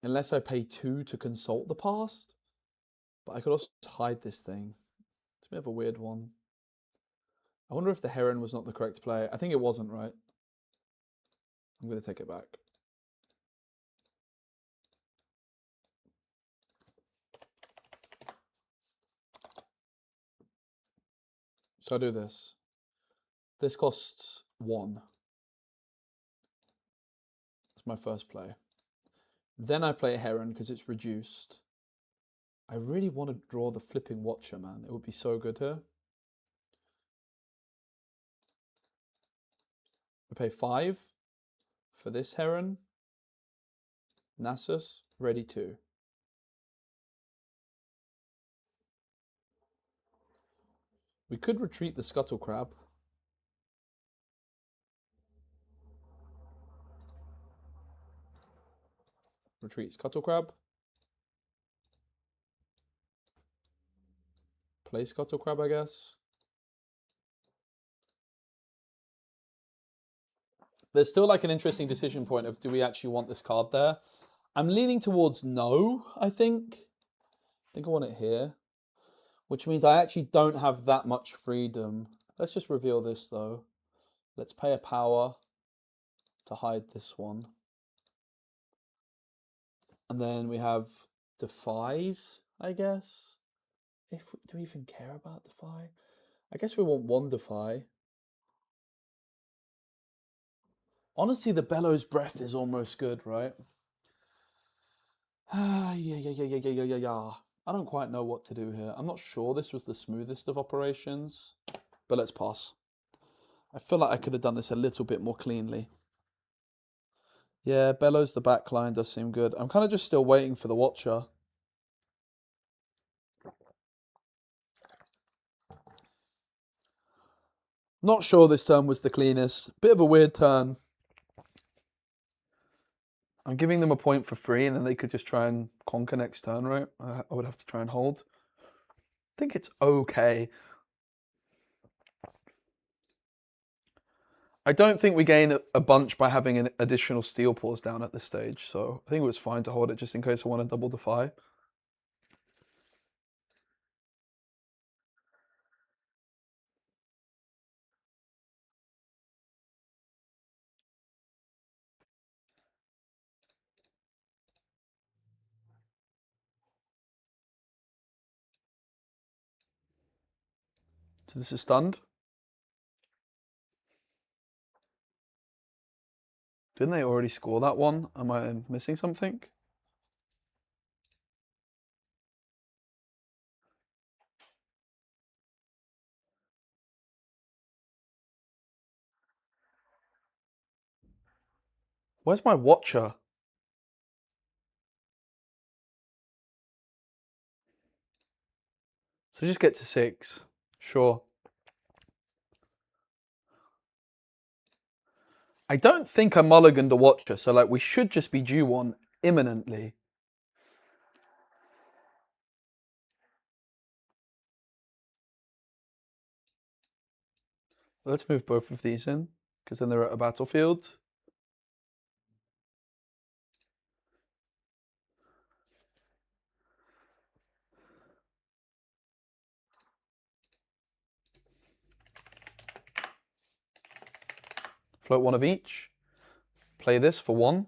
Unless I pay 2 to consult the past. But I could also hide this thing. It's a bit of a weird one. I wonder if the Heron was not the correct play. I think it wasn't, right? I'm going to take it back. So I do this. This costs 1. That's my first play. Then I play a Heron because it's reduced. I really want to draw the Flipping Watcher, man. It would be so good here. We pay 5 for this Heron. Nasus, ready 2. We could retreat the Scuttle Crab. Retreat Scuttle Crab. Play Scuttle Crab, I guess. There's still like an interesting decision point of do we actually want this card there? I'm leaning towards no, I think. I think I want it here. Which means I actually don't have that much freedom. Let's just reveal this though. Let's pay a power to hide this one. And then we have Defies, I guess. Do we even care about Defy? I guess we want one Defy. Honestly, the Bellows Breath is almost good, right? Yeah. I don't quite know what to do here. I'm not sure this was the smoothest of operations, but let's pass. I feel like I could have done this a little bit more cleanly. Yeah, Bellows the backline does seem good. I'm kind of just still waiting for the Watcher. Not sure this turn was the cleanest. Bit of a weird turn. I'm giving them a point for free, and then they could just try and conquer next turn, right? I would have to try and hold. I think it's okay. I don't think we gain a bunch by having an additional Steel Paws down at this stage, so I think it was fine to hold it just in case I want to double Defy. So this is stunned. Didn't they already score that one? Am I missing something? Where's my Watcher? So just get to 6. Sure. I don't think I mulliganed the Watcher, so like we should just be due one imminently. Let's move both of these in, because then they're at a battlefield. Float one of each. Play this for 1.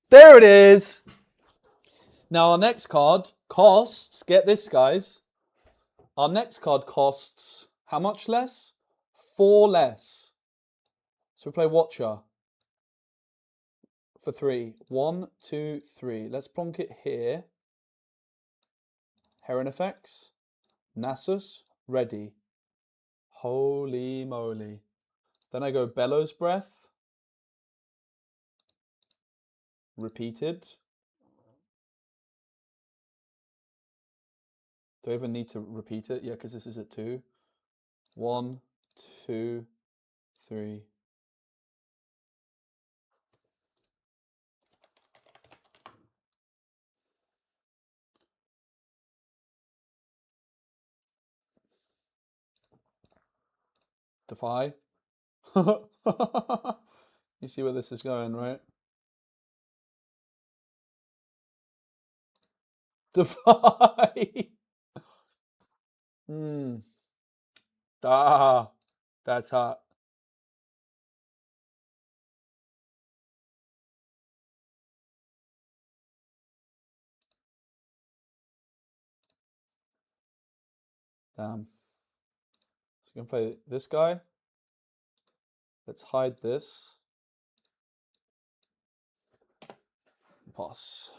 There it is! Now our next card costs, get this guys, our next card costs how much less? 4 less. So we play Watcher for 3. 1, 2, 3. Let's plonk it here. Heron effects. Nasus, ready. Holy moly. Then I go Bellows Breath. Repeated. Do I even need to repeat it? Yeah, because this is at 2. 1, 2, 3. Defy. You see where this is going, right? Defy. Ah, that's hot. Damn. So we're going to play this guy. Let's hide this. Pass.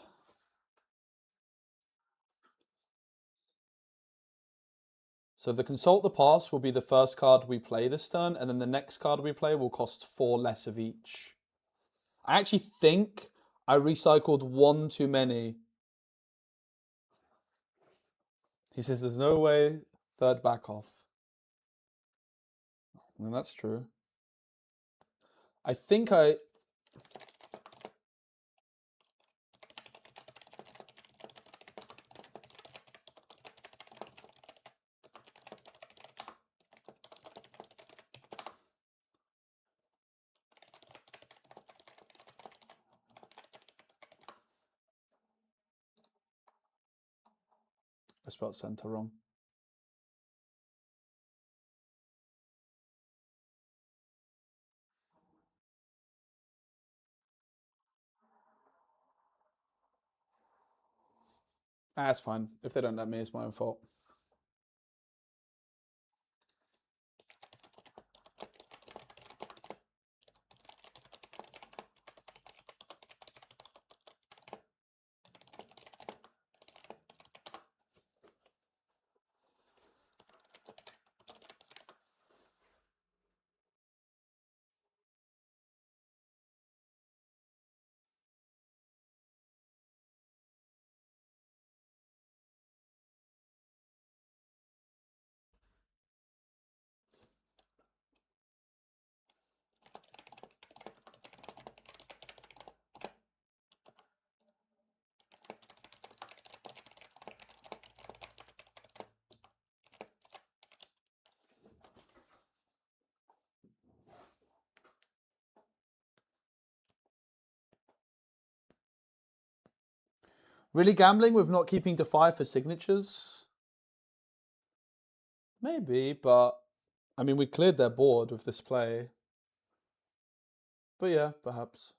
So the Consult the Past will be the first card we play this turn, and then the next card we play will cost 4 less of each. I actually think I recycled 1 too many. He says there's no way third back off. And that's true. I think I... I spelled center wrong. That's fine. If they don't let me, it's my own fault. Really gambling with not keeping to 5 for signatures? Maybe, but... I mean, we cleared their board with this play. But yeah, perhaps.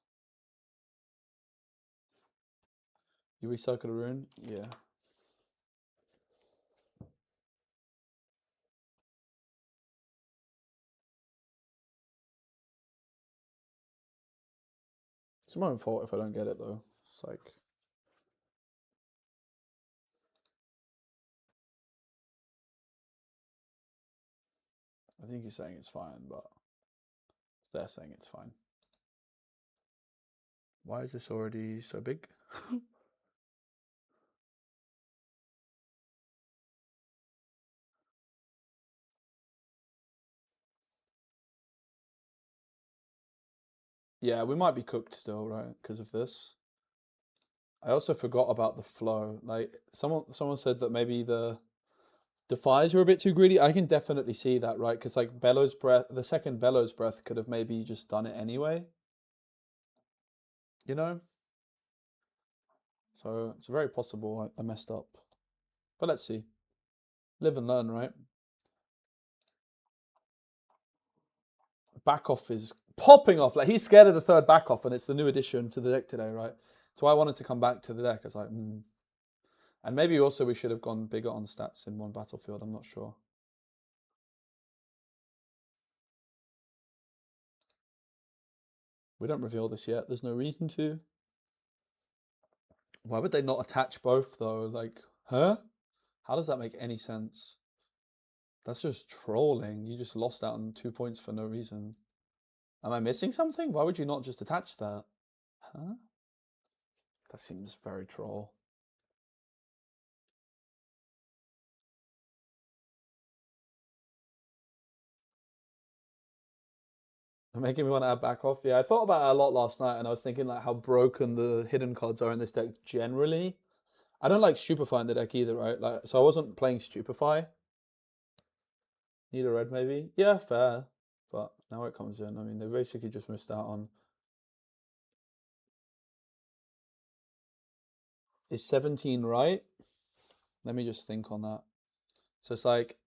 You recycle a rune? Yeah. It's my own fault if I don't get it, though. It's like... I think he's saying it's fine, but... They're saying it's fine. Why is this already so big? Yeah, we might be cooked still, right? Because of this. I also forgot about the flow. Like, someone said that maybe the Defies were a bit too greedy. I can definitely see that, right? Because like Bellows Breath, the second Bellows Breath could have maybe just done it anyway. You know? So it's very possible I messed up. But let's see. Live and learn, right? Back off is popping off. Like, he's scared of the third back off, and it's the new addition to the deck today, right? So I wanted to come back to the deck. I was like, And maybe also we should have gone bigger on stats in one battlefield. I'm not sure. We don't reveal this yet. There's no reason to. Why would they not attach both, though? Like, huh? How does that make any sense? That's just trolling. You just lost out on 2 points for no reason. Am I missing something? Why would you not just attach that? Huh? That seems very troll. They're making me want to add back off. Yeah, I thought about it a lot last night, and I was thinking like how broken the hidden cards are in this deck generally. I don't like Stupefy in the deck either, right? Like, so I wasn't playing Stupefy. Need a red maybe? Yeah, fair. But now it comes in. I mean, they basically just missed out on... Is 17 right? Let me just think on that. So it's like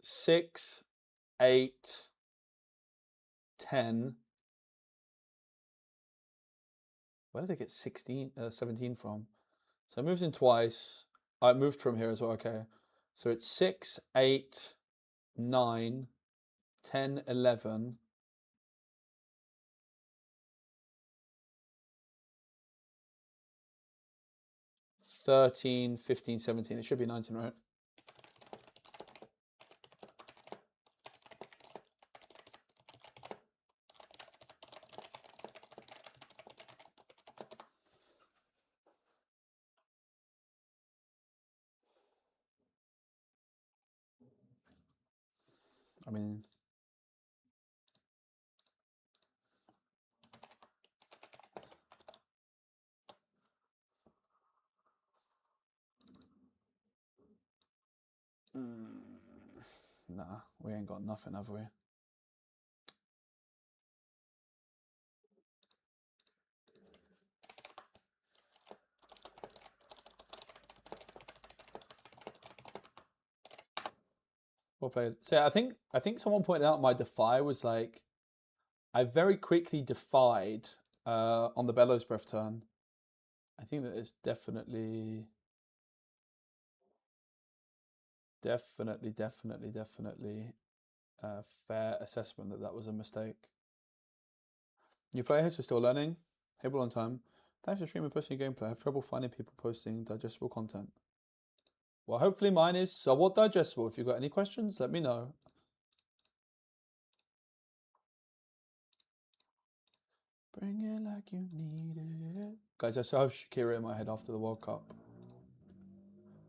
6, 8, 10. Where did they get 17 from? So it moves in twice. I moved from here as well. Okay. So it's 6, 8, 9, 10, 11. 13, 15, 17. It should be 19, right? I mean... Nah, we ain't got nothing, have we? Well played. So I think someone pointed out my defy was like, I very quickly defied on the Bellows Breath turn. I think that it's definitely a fair assessment that that was a mistake. New players are still learning. Able on time. Thanks for streaming posting gameplay. I have trouble finding people posting digestible content. Well, hopefully mine is somewhat digestible. If you've got any questions, let me know. Bring it like you need it. Guys, I still have Shakira in my head after the World Cup.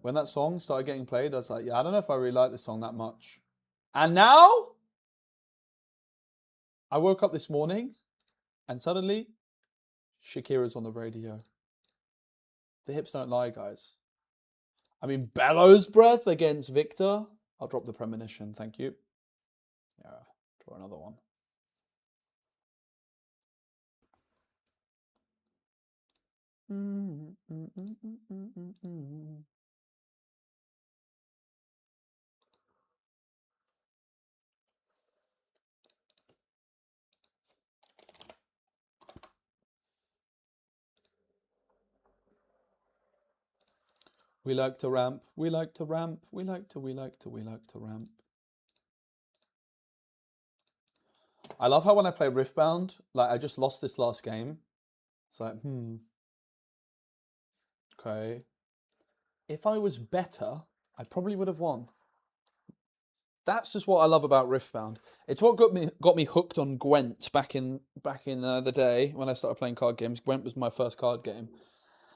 When that song started getting played, I was like, yeah, I don't know if I really like this song that much. And now, I woke up this morning and suddenly, Shakira's on the radio. The hips don't lie, guys. I mean, Bellows Breath against Victor. I'll drop the premonition, thank you. Yeah, draw another one. We like to ramp, we like to ramp, we like to ramp. I love how when I play Riftbound, like I just lost this last game. It's like, okay. If I was better, I probably would have won. That's just what I love about Riftbound. It's what got me hooked on Gwent back in the day when I started playing card games. Gwent was my first card game.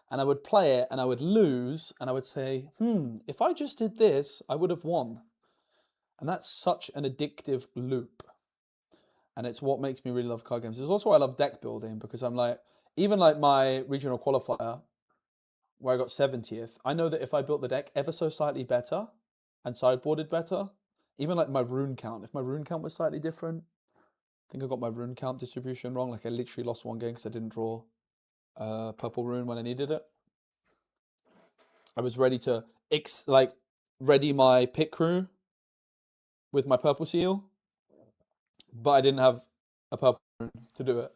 And I would play it and I would lose and I would say, if I just did this, I would have won. And that's such an addictive loop. And it's what makes me really love card games. It's also why I love deck building, because I'm like, even like my regional qualifier, where I got 70th, I know that if I built the deck ever so slightly better and sideboarded better, even like my rune count, if my rune count was slightly different, I think I got my rune count distribution wrong. Like I literally lost one game because I didn't draw purple rune when I needed it. I was ready to ready my pit crew with my purple seal, but I didn't have a purple rune to do it.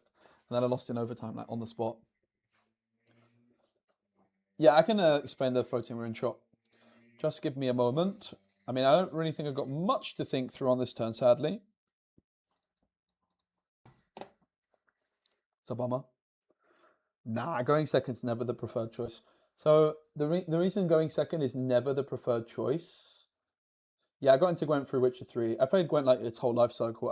And then I lost in overtime, like on the spot. Yeah, I can explain the floating rune shot. Just give me a moment. I mean, I don't really think I've got much to think through on this turn, sadly. It's a bummer. Nah, going second's never the preferred choice. So the reason going second is never the preferred choice. Yeah, I got into Gwent through Witcher 3. I played Gwent like its whole life cycle.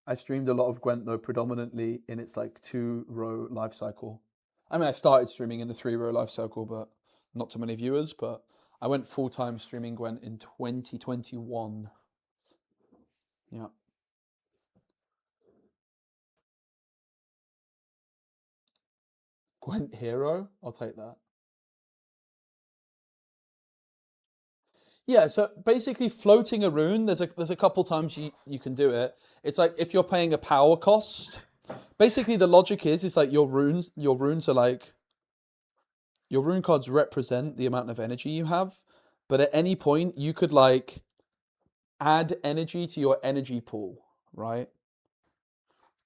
I streamed a lot of Gwent though, predominantly in its like 2-row life cycle. I mean, I started streaming in the 3-row life cycle, but not too many viewers. But I went full-time streaming Gwent in 2021. Yeah. Gwent Hero? I'll take that. Yeah, so basically floating a rune, there's a couple times you can do it. It's like if you're paying a power cost. Basically the logic is like your runes are like, your rune cards represent the amount of energy you have, but at any point you could like add energy to your energy pool, right?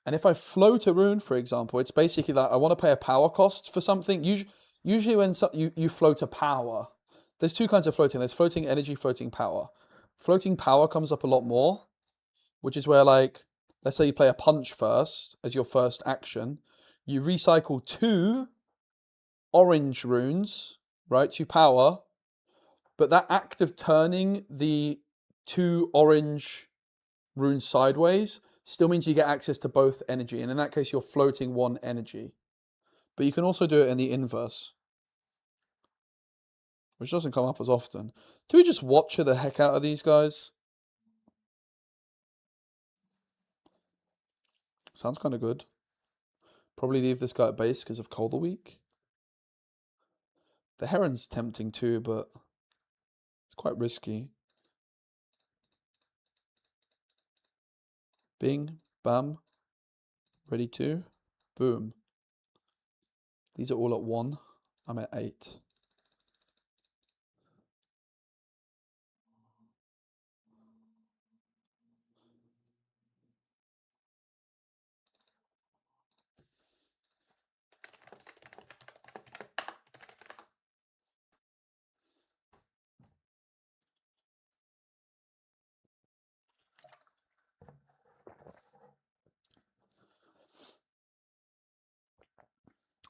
And if I float a rune, for example, it's basically like I want to pay a power cost for something. Usually when you float a power, there's two kinds of floating. There's floating energy, floating power. Floating power comes up a lot more, which is where like, let's say you play a punch first as your first action. You recycle 2 orange runes, right, to power. But that act of turning the 2 orange runes sideways still means you get access to both energy. And in that case, you're floating 1 energy. But you can also do it in the inverse, which doesn't come up as often. Do we just watch the heck out of these guys? Sounds kind of good. Probably leave this guy at base because of Cold a week. The Heron's tempting too, but it's quite risky. Bing, bam, ready to, boom. These are all at 1. I'm at 8.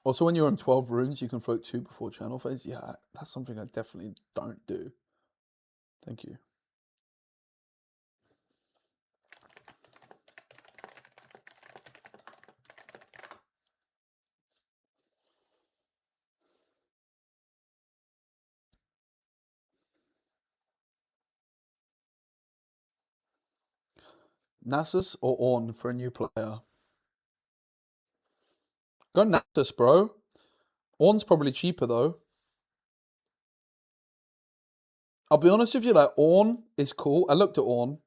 Also, when you're on 12 runes, you can float 2 before channel phase. Yeah, that's something I definitely don't do. Thank you. Nasus or Ornn for a new player? Go Nasus, bro. Ornn's probably cheaper, though. I'll be honest with you, like, Ornn is cool. I looked at Ornn.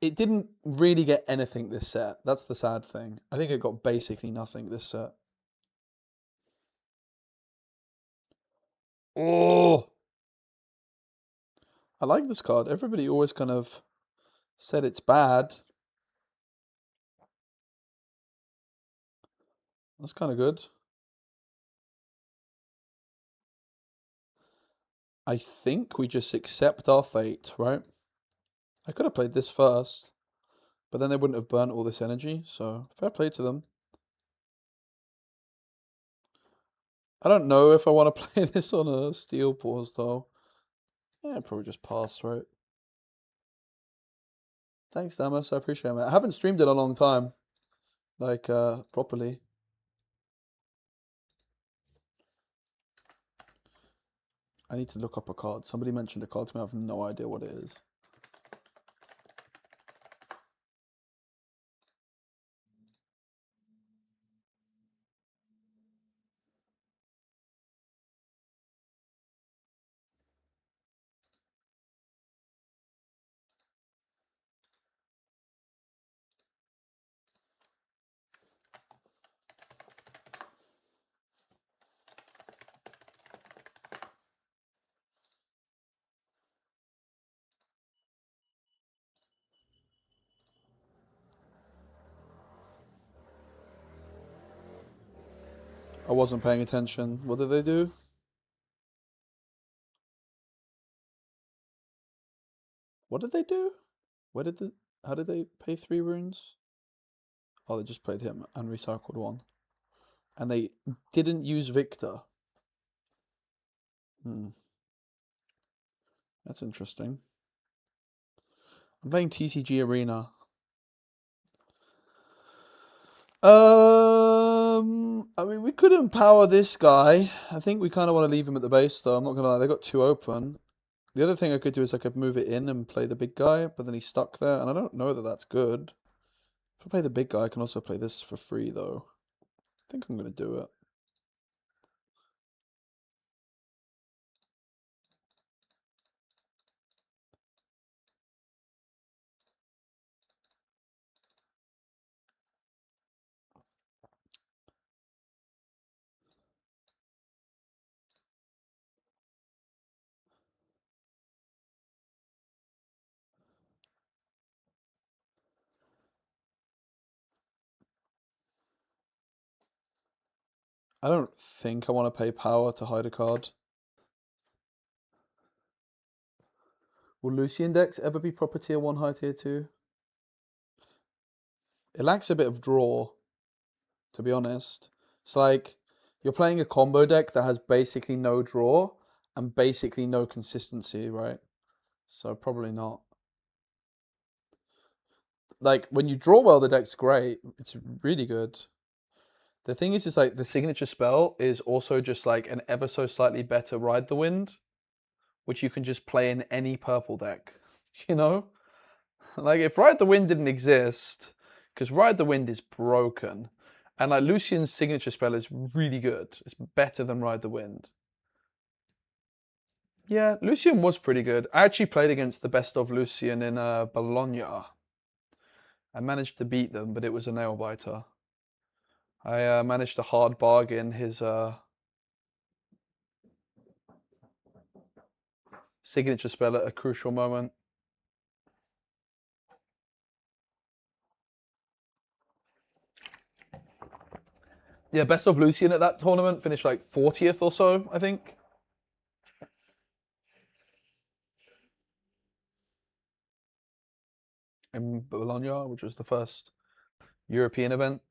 It didn't really get anything this set. That's the sad thing. I think it got basically nothing this set. Oh! I like this card. Everybody always kind of said it's bad. That's kind of good. I think we just accept our fate, right? I could have played this first, but then they wouldn't have burnt all this energy, so fair play to them. I don't know if I want to play this on a steel pause, though. Yeah, I'd probably just pass, right? Thanks, Damus. I appreciate it. I haven't streamed in a long time, like, properly. I need to look up a card. Somebody mentioned a card to me. I have no idea what it is. I wasn't paying attention. What did they do? What did they do? How did they pay 3 runes? Oh, they just played him and recycled 1. And they didn't use Victor. That's interesting. I'm playing TCG Arena. I mean, we could empower this guy. I think we kind of want to leave him at the base, though. I'm not gonna lie, they got 2 open. The other thing I could do is I could move it in and play the big guy, but then he's stuck there, and I don't know that that's good. If I play the big guy, I can also play this for free, though. I think I'm gonna do it. I don't think I want to pay power to hide a card. Will Lucian decks ever be proper tier 1, high tier 2? It lacks a bit of draw, to be honest. It's like you're playing a combo deck that has basically no draw and basically no consistency, right? So probably not. Like, when you draw well, the deck's great. It's really good. The thing is like the signature spell is also just like an ever so slightly better Ride the Wind, which you can just play in any purple deck, you know? Like, if Ride the Wind didn't exist, Because Ride the Wind is broken. And like Lucian's signature spell is really good. It's better than Ride the Wind. Yeah, Lucian was pretty good. I actually played against the best of Lucian in Bologna. I managed to beat them, but it was a nail biter. I managed to hard bargain his signature spell at a crucial moment. Yeah, best of Lucian at that tournament finished like 40th or so, I think. In Bologna, which was the first European event.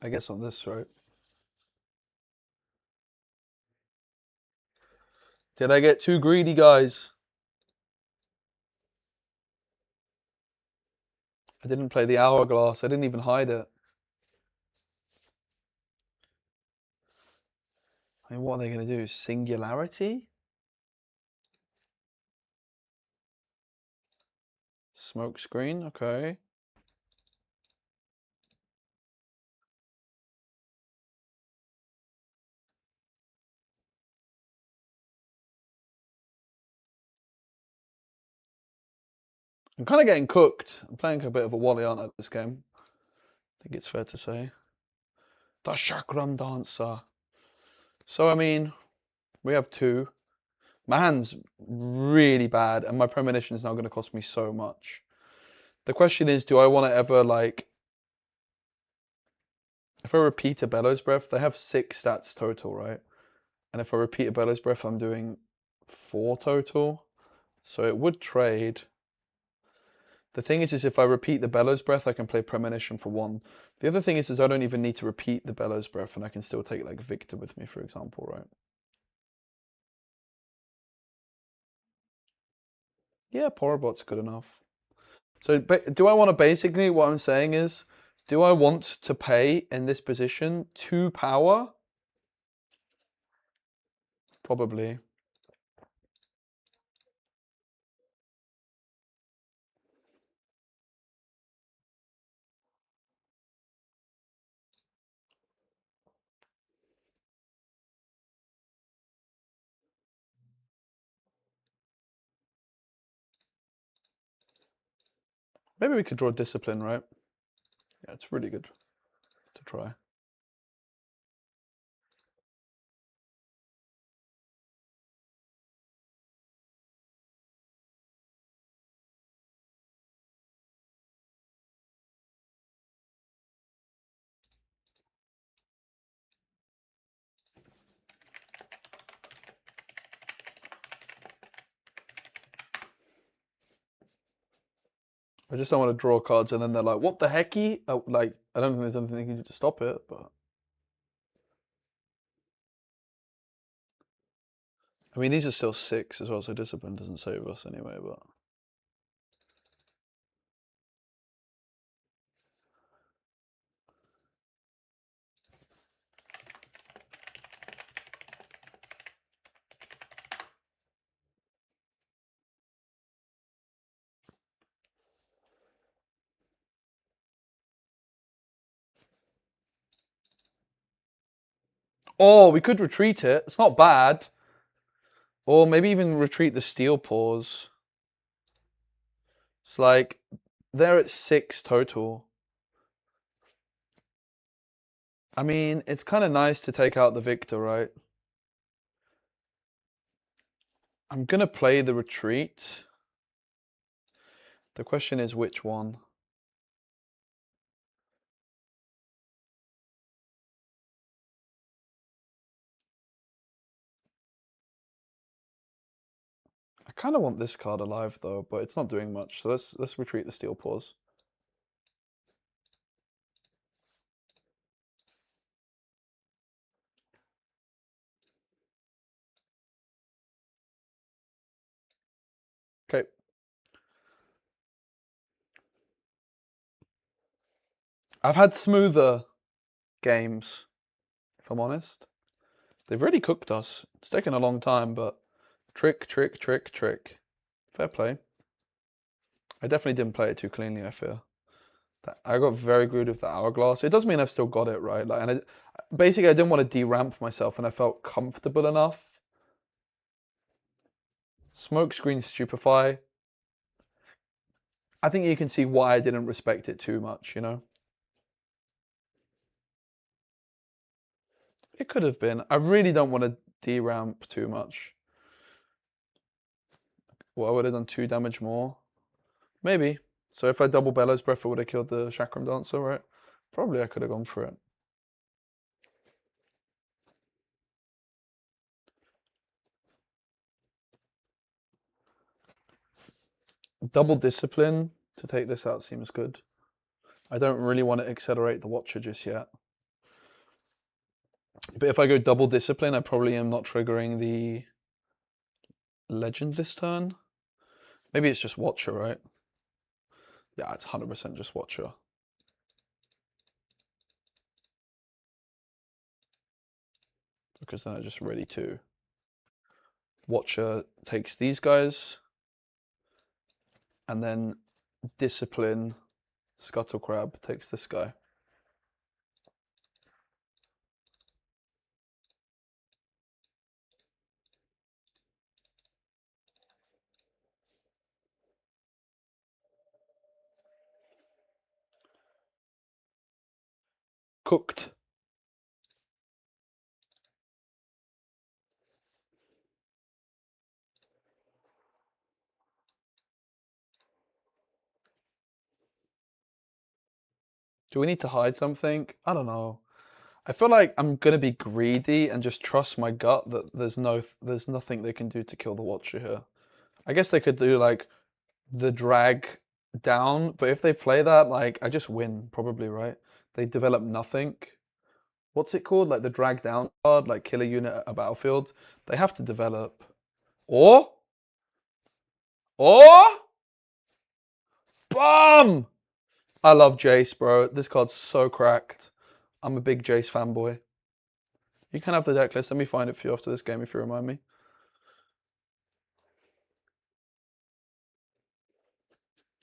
I guess on this, right? Did I get too greedy, guys? I didn't play the hourglass. I didn't even hide it. I mean, what are they going to do? Singularity? Smoke screen, okay. I'm kind of getting cooked. I'm playing a bit of a wally, aren't I, this game? I think it's fair to say. The Chakram Dancer. So, I mean, we have two. My hand's really bad, and my premonition is now going to cost me so much. The question is, do I want to ever, like... If I repeat a Bellows Breath, they have 6 stats total, right? And if I repeat a Bellows Breath, I'm doing 4 total. So it would trade. The thing is if I repeat the Bellows Breath, I can play Premonition for 1. The other thing is I don't even need to repeat the Bellows Breath, and I can still take like Victor with me, for example, right? Yeah, Porobot's good enough. So do I want to basically, what I'm saying is, do I want to pay in this position 2 power? Probably. Maybe we could draw Discipline, right? Yeah, it's really good to try. I just don't want to draw cards and then they're like, what the hecky? Oh, like, I don't think there's anything they can do to stop it, but... I mean, these are still 6 as well, so Discipline doesn't save us anyway, but... Oh, we could retreat it. It's not bad. Or maybe even retreat the Steel Paws. It's like, they're at 6 total. I mean, it's kind of nice to take out the Victor, right? I'm going to play the retreat. The question is which one? I kind of want this card alive though, but it's not doing much. So let's retreat the Steel Paws. Okay. I've had smoother games, if I'm honest. They've really cooked us. It's taken a long time, but trick, trick, trick, trick. Fair play. I definitely didn't play it too cleanly, I fear. I got very good with the hourglass. It does mean I've still got it, right? Like, and basically, I didn't want to deramp myself, and I felt comfortable enough. Smokescreen Stupefy. I think you can see why I didn't respect it too much, you know? It could have been. I really don't want to deramp too much. Well, I would have done 2 damage more. Maybe. So if I double Bellows Breath, it would have killed the Chakram Dancer, right? Probably I could have gone for it. Double Discipline to take this out seems good. I don't really want to accelerate the Watcher just yet. But if I go double Discipline, I probably am not triggering the Legend this turn. Maybe it's just Watcher, right? Yeah, it's 100% just Watcher. Because then I just ready to. Watcher takes these guys. And then Discipline, Scuttle Crab takes this guy. Cooked. Do we need to hide something? I don't know. I feel like I'm gonna be greedy and just trust my gut that there's nothing they can do to kill the Watcher here. I guess they could do like the drag down, but if they play that, like I just win probably, right? They develop nothing. What's it called? Like the drag down card, like kill a unit at a battlefield. They have to develop. Or BOOM! I love Jace, bro. This card's so cracked. I'm a big Jace fanboy. You can have the deck list. Let me find it for you after this game if you remind me.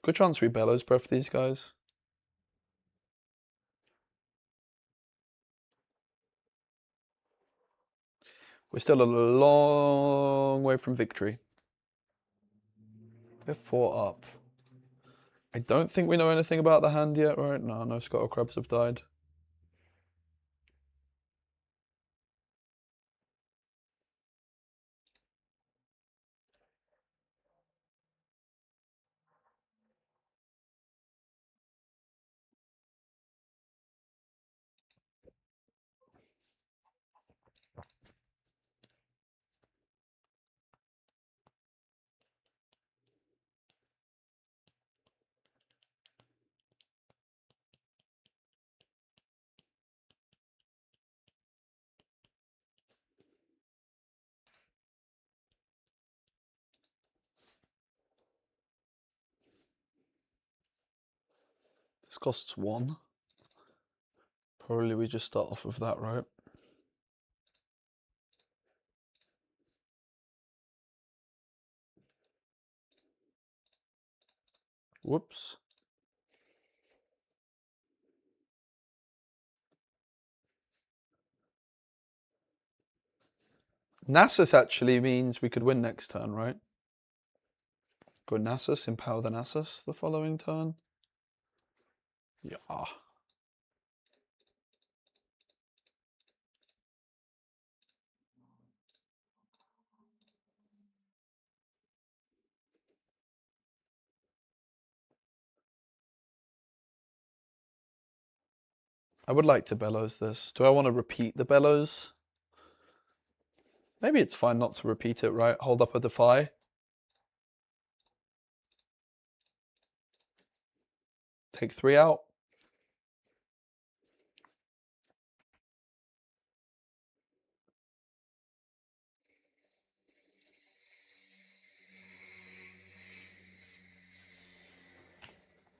Good chance we Bellows Breath these guys. We're still a long way from victory. We're 4 up. I don't think we know anything about the hand yet, right? No Scuttle Crabs have died. This costs 1. Probably we just start off with that, right? Whoops. Nasus actually means we could win next turn, right? Go Nasus, empower the Nasus the following turn. Yeah. I would like to Bellows this. Do I want to repeat the Bellows? Maybe it's fine not to repeat it, right? Hold up a Defy. Take 3 out.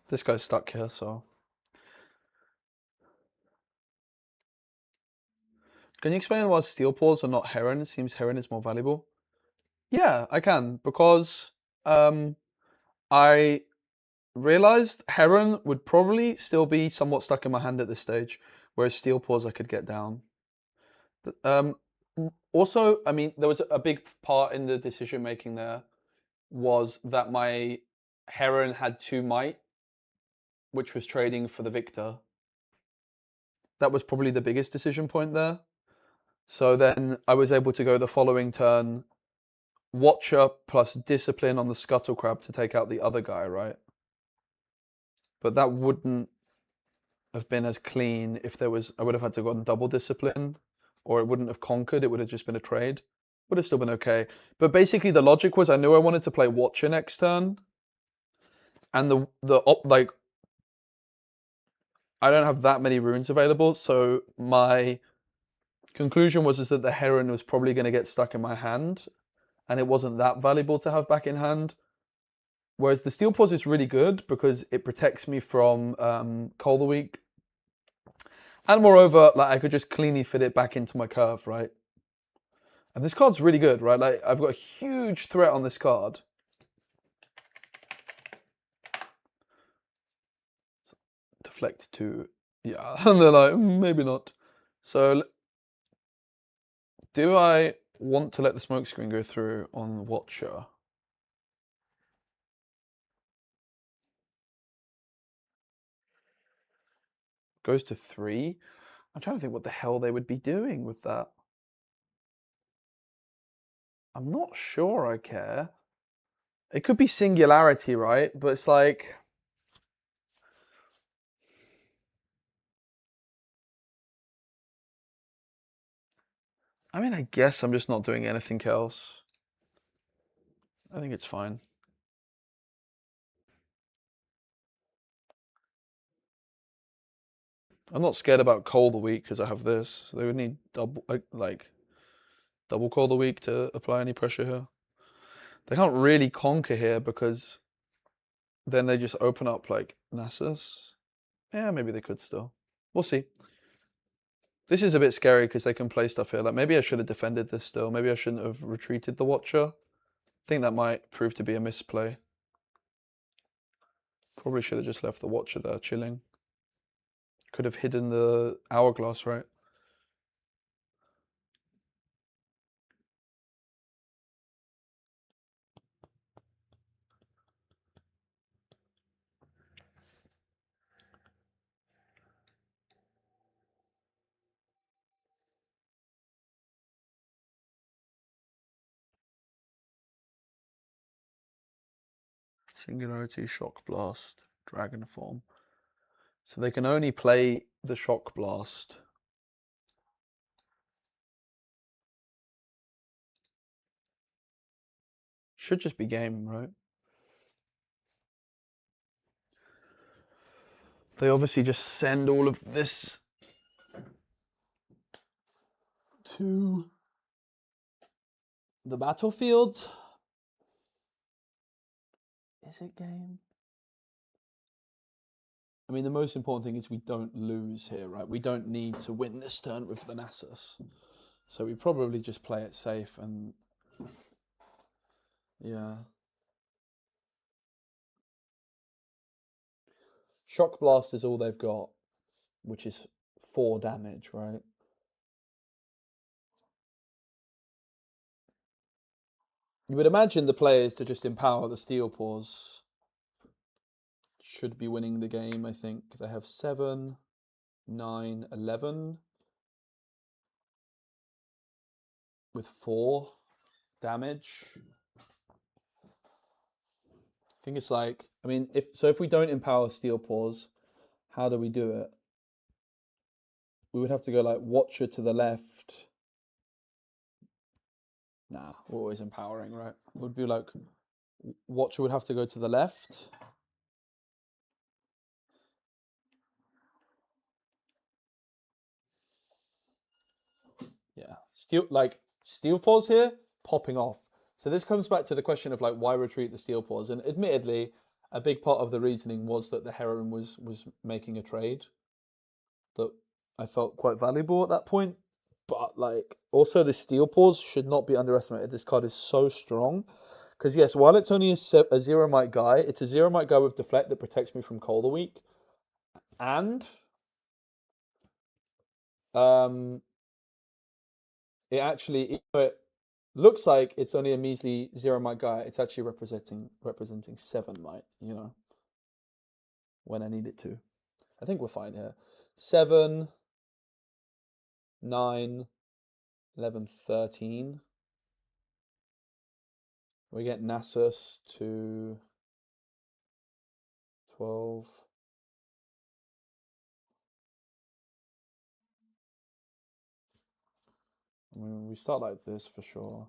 This guy's stuck here, so Can you explain why Steel Paws are not Heron? It seems Heron is more valuable. Yeah, I can, because I realized Heron would probably still be somewhat stuck in my hand at this stage, whereas Steel Paws I could get down. Also, I mean, there was a big part in the decision making there was that my Heron had 2 might, which was trading for the victor. That was probably the biggest decision point there. So then I was able to go the following turn, Watcher plus Discipline on the Scuttle Crab to take out the other guy, right? But that wouldn't have been as clean if there was, I would have had to go on double Discipline, or it wouldn't have conquered, it would have just been a trade. Would have still been okay. But basically the logic was I knew I wanted to play Watcher next turn, and like, I don't have that many runes available, so my conclusion was is that the Heron was probably going to get stuck in my hand, and it wasn't that valuable to have back in hand. Whereas the Steel Paws is really good because it protects me from Call the Week. And moreover, like, I could just cleanly fit it back into my curve, right? And this card's really good, right? Like, I've got a huge threat on this card. Deflect to, yeah, and they're like, maybe not. So, do I want to let the smokescreen go through on Watcher? Goes to 3. I'm trying to think what the hell they would be doing with that. I'm not sure I care. It could be Singularity, right? But it's like, I mean, I guess I'm just not doing anything else. I think it's fine. I'm not scared about Cold the Week because I have this. They would need double, like double Cold the Week to apply any pressure here. They can't really conquer here because then they just open up like Nasus. Yeah, maybe they could still. We'll see. This is a bit scary because they can play stuff here. Like, maybe I should have defended this still. Maybe I shouldn't have retreated the Watcher. I think that might prove to be a misplay. Probably should have just left the Watcher there chilling. Could have hidden the Hourglass, right? Singularity, Shock Blast, Dragon Form. So they can only play the Shock Blast. Should just be game, right? They obviously just send all of this to the battlefield. Is it game? I mean, the most important thing is we don't lose here, right? We don't need to win this turn with the Nasus. So we probably just play it safe and... yeah. Shock Blast is all they've got, which is 4 damage, right? You would imagine the players to just empower the Steel Paws should be winning the game, I think. They have 7, 9, 11 with 4 damage. I think it's like, I mean, if we don't empower Steel Paws, how do we do it? We would have to go like Watcher to the left. Nah, we're always empowering, right? It would be like Watcher would have to go to the left. Yeah, Steel Paws here, popping off. So this comes back to the question of like why retreat the Steel Paws, and admittedly, a big part of the reasoning was that the Heron was making a trade that I felt quite valuable at that point. But like, also the Steel Paws should not be underestimated. This card is so strong. Because yes, while it's only a zero might guy, it's a zero might guy with deflect that protects me from cold a week. And it actually, even though it looks like it's only a measly zero might guy, it's actually representing 7 might, you know, when I need it to. I think we're fine here. 7, 9, 11, 13. We get Nasus to 12. I mean, we start like this for sure.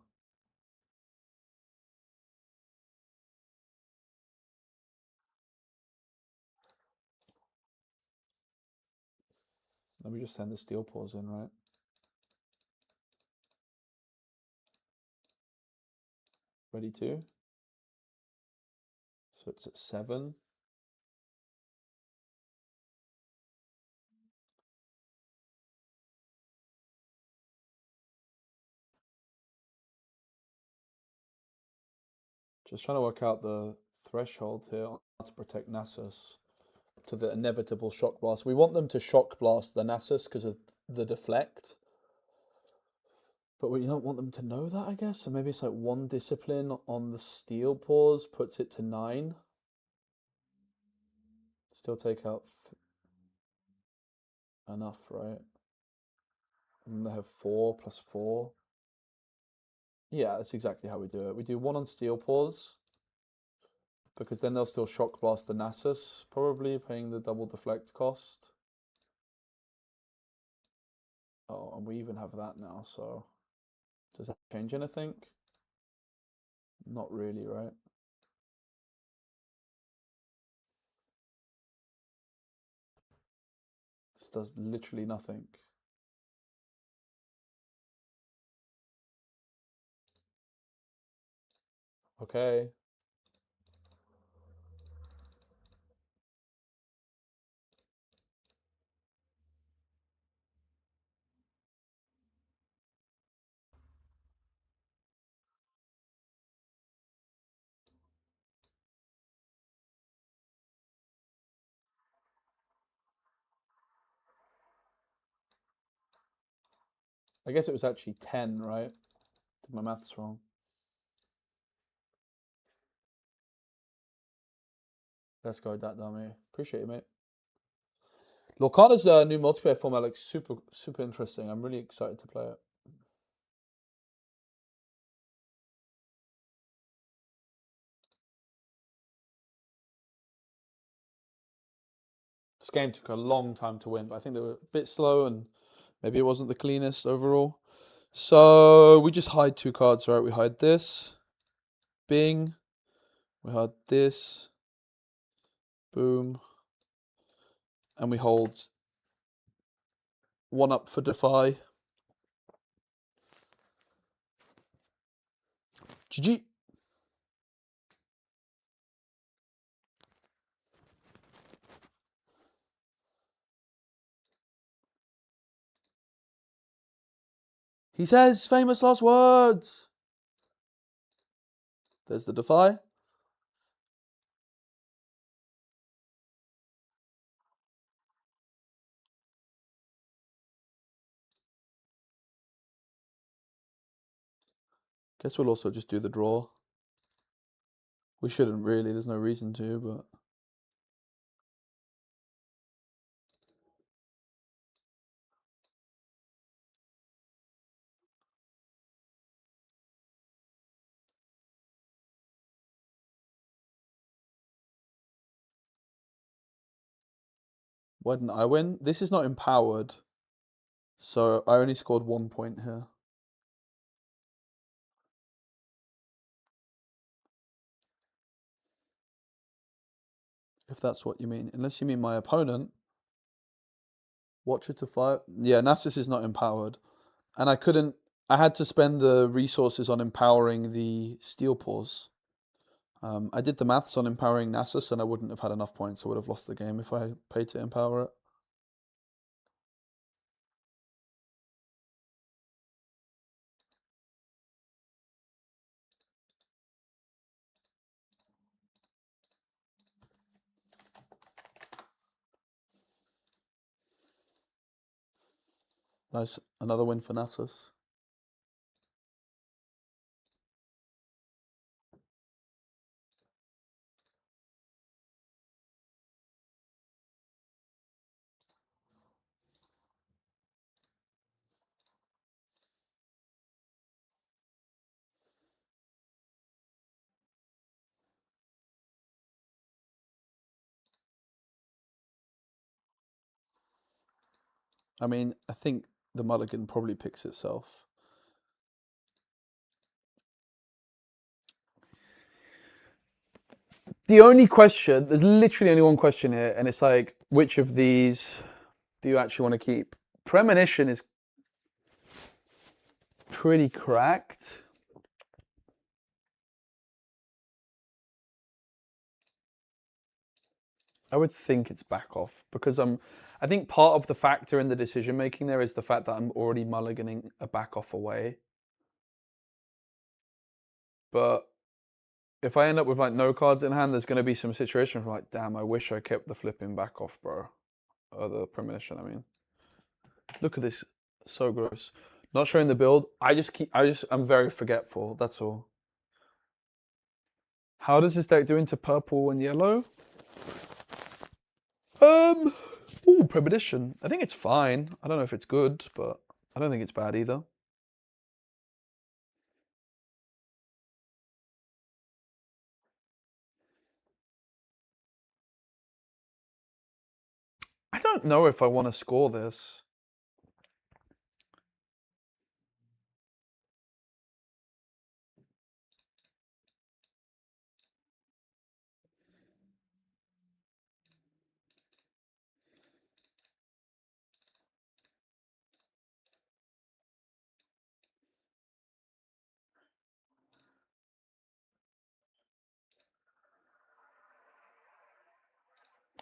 Let me just send the Steel Paws in, right? Ready to? So it's at 7. Just trying to work out the threshold here to protect Nasus to the inevitable shock blast. We want them to shock blast the Nasus because of the deflect. But we don't want them to know that, I guess. So maybe it's like 1 discipline on the Steel Paws puts it to 9. Still take out enough, right? And they have 4 plus 4. Yeah, that's exactly how we do it. We do 1 on Steel Paws, because then they'll still shock blast the Nasus, probably paying the double deflect cost. Oh, and we even have that now, so does that change anything? Not really, right? This does literally nothing. Okay. I guess it was actually 10, right? Did my maths wrong? Let's go, that dummy. Appreciate it, mate. Lorcana's new multiplayer format looks super interesting. I'm really excited to play it. This game took a long time to win, but I think they were a bit slow and maybe it wasn't the cleanest overall. So we just hide 2 cards, right? We hide this. Bing. We hide this. Boom. And we hold 1 up for Defy. GG. He says famous last words. There's the Defy. Guess we'll also just do the draw. We shouldn't really, there's no reason to, but... Why didn't I win? This is not empowered. So I only scored 1 point here. If that's what you mean. Unless you mean my opponent. Watcher to 5. Yeah, Nasus is not empowered. And I had to spend the resources on empowering the Steel Paws. I did the maths on empowering Nasus and I wouldn't have had enough points. I would have lost the game if I paid to empower it. Nice, another win for Nasus. I mean, I think the mulligan probably picks itself. The only question, there's literally only one question here, and it's like, which of these do you actually want to keep? Premonition is pretty cracked. I would think it's back off because I think part of the factor in the decision making there is the fact that I'm already mulliganing a back off away. But if I end up with like no cards in hand, there's going to be some situation where like, damn, I wish I kept the flipping back off, bro. Or the premonition, I mean. Look at this, so gross. Not showing the build. I'm very forgetful. That's all. How does this deck do into purple and yellow? Ooh, premonition. I think it's fine. I don't know if it's good, but I don't think it's bad either. I don't know if I want to score this.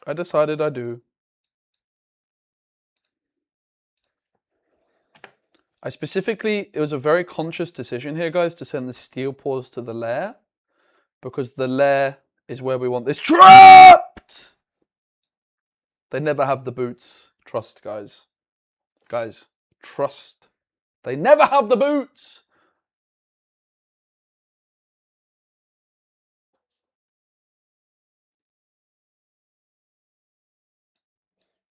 I decided I do. It was a very conscious decision here, guys, to send the Steel Paws to the lair. Because the lair is where we want this trapped! They never have the boots. Trust, guys. Guys, trust. They never have the boots!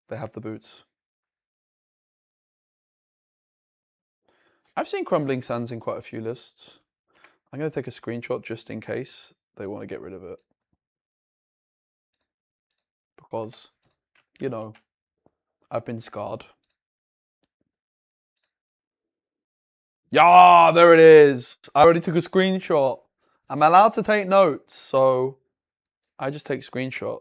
They have the boots. I've seen Crumbling Sands in quite a few lists. I'm going to take a screenshot just in case they want to get rid of it. Because, you know, I've been scarred. Yeah, there it is. I already took a screenshot. I'm allowed to take notes, so I just take screenshot.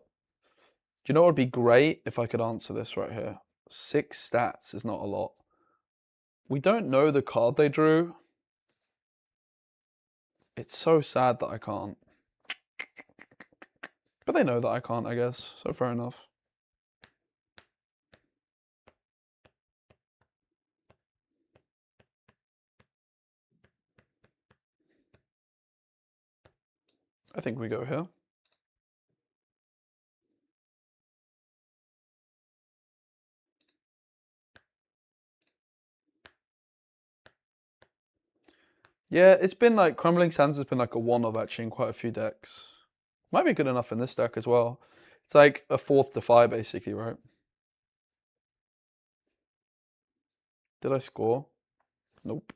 Do you know what would be great if I could answer this right here? 6 stats is not a lot. We don't know the card they drew. It's so sad that I can't. But they know that I can't, I guess. So fair enough. I think we go here. Yeah, it's been like Crumbling Sands has been like a one of actually in quite a few decks. Might be good enough in this deck as well. It's like a 4th Defy basically, right? Did I score? Nope.